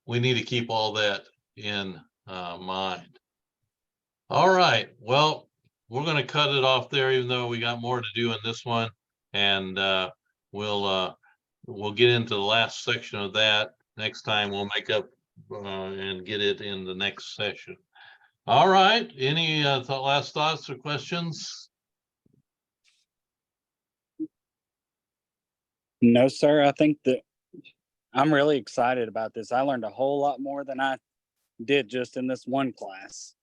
Speaker 1: We need to keep all that in mind. All right, well, we're going to cut it off there, even though we got more to do in this one, and we'll get into the last section of that next time. We'll make up and get it in the next session. All right, any last thoughts or questions?
Speaker 3: No, sir. I think that I'm really excited about this. I learned a whole lot more than I did just in this one class.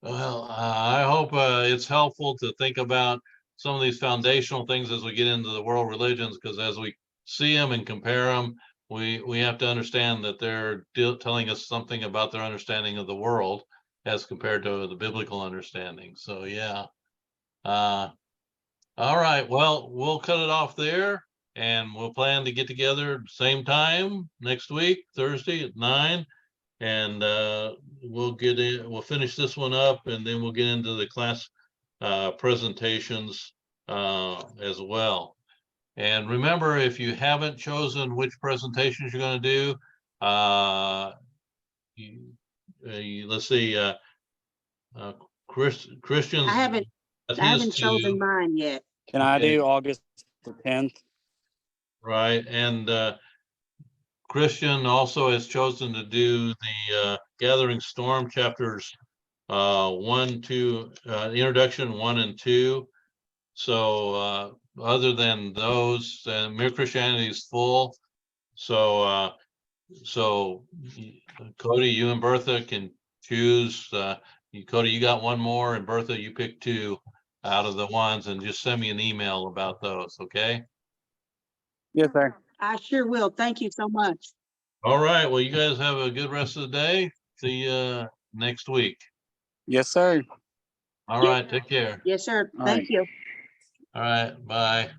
Speaker 1: Well, I hope it's helpful to think about some of these foundational things as we get into the world religions, because as we see them and compare them, we have to understand that they're telling us something about their understanding of the world as compared to the biblical understanding. So yeah. All right. Well, we'll cut it off there, and we'll plan to get together same time next week, Thursday at 9. And we'll finish this one up, and then we'll get into the class presentations as well. And remember, if you haven't chosen which presentations you're going to do, let's see, Christian's
Speaker 4: I haven't chosen mine yet.
Speaker 3: Can I do August the 10th?
Speaker 1: Right, and Christian also has chosen to do the Gathering Storm chapters 1, 2, introduction 1 and 2. So other than those, Mere Christianity is full. So Cody, you and Bertha can choose. Cody, you got one more, and Bertha, you pick 2 out of the ones, and just send me an email about those, okay?
Speaker 3: Yes, sir.
Speaker 4: I sure will. Thank you so much.
Speaker 1: All right, well, you guys have a good rest of the day. See you next week.
Speaker 3: Yes, sir.
Speaker 1: All right, take care.
Speaker 4: Yes, sir.
Speaker 3: All
Speaker 4: Thank
Speaker 3: right.
Speaker 4: you.
Speaker 1: All right, bye.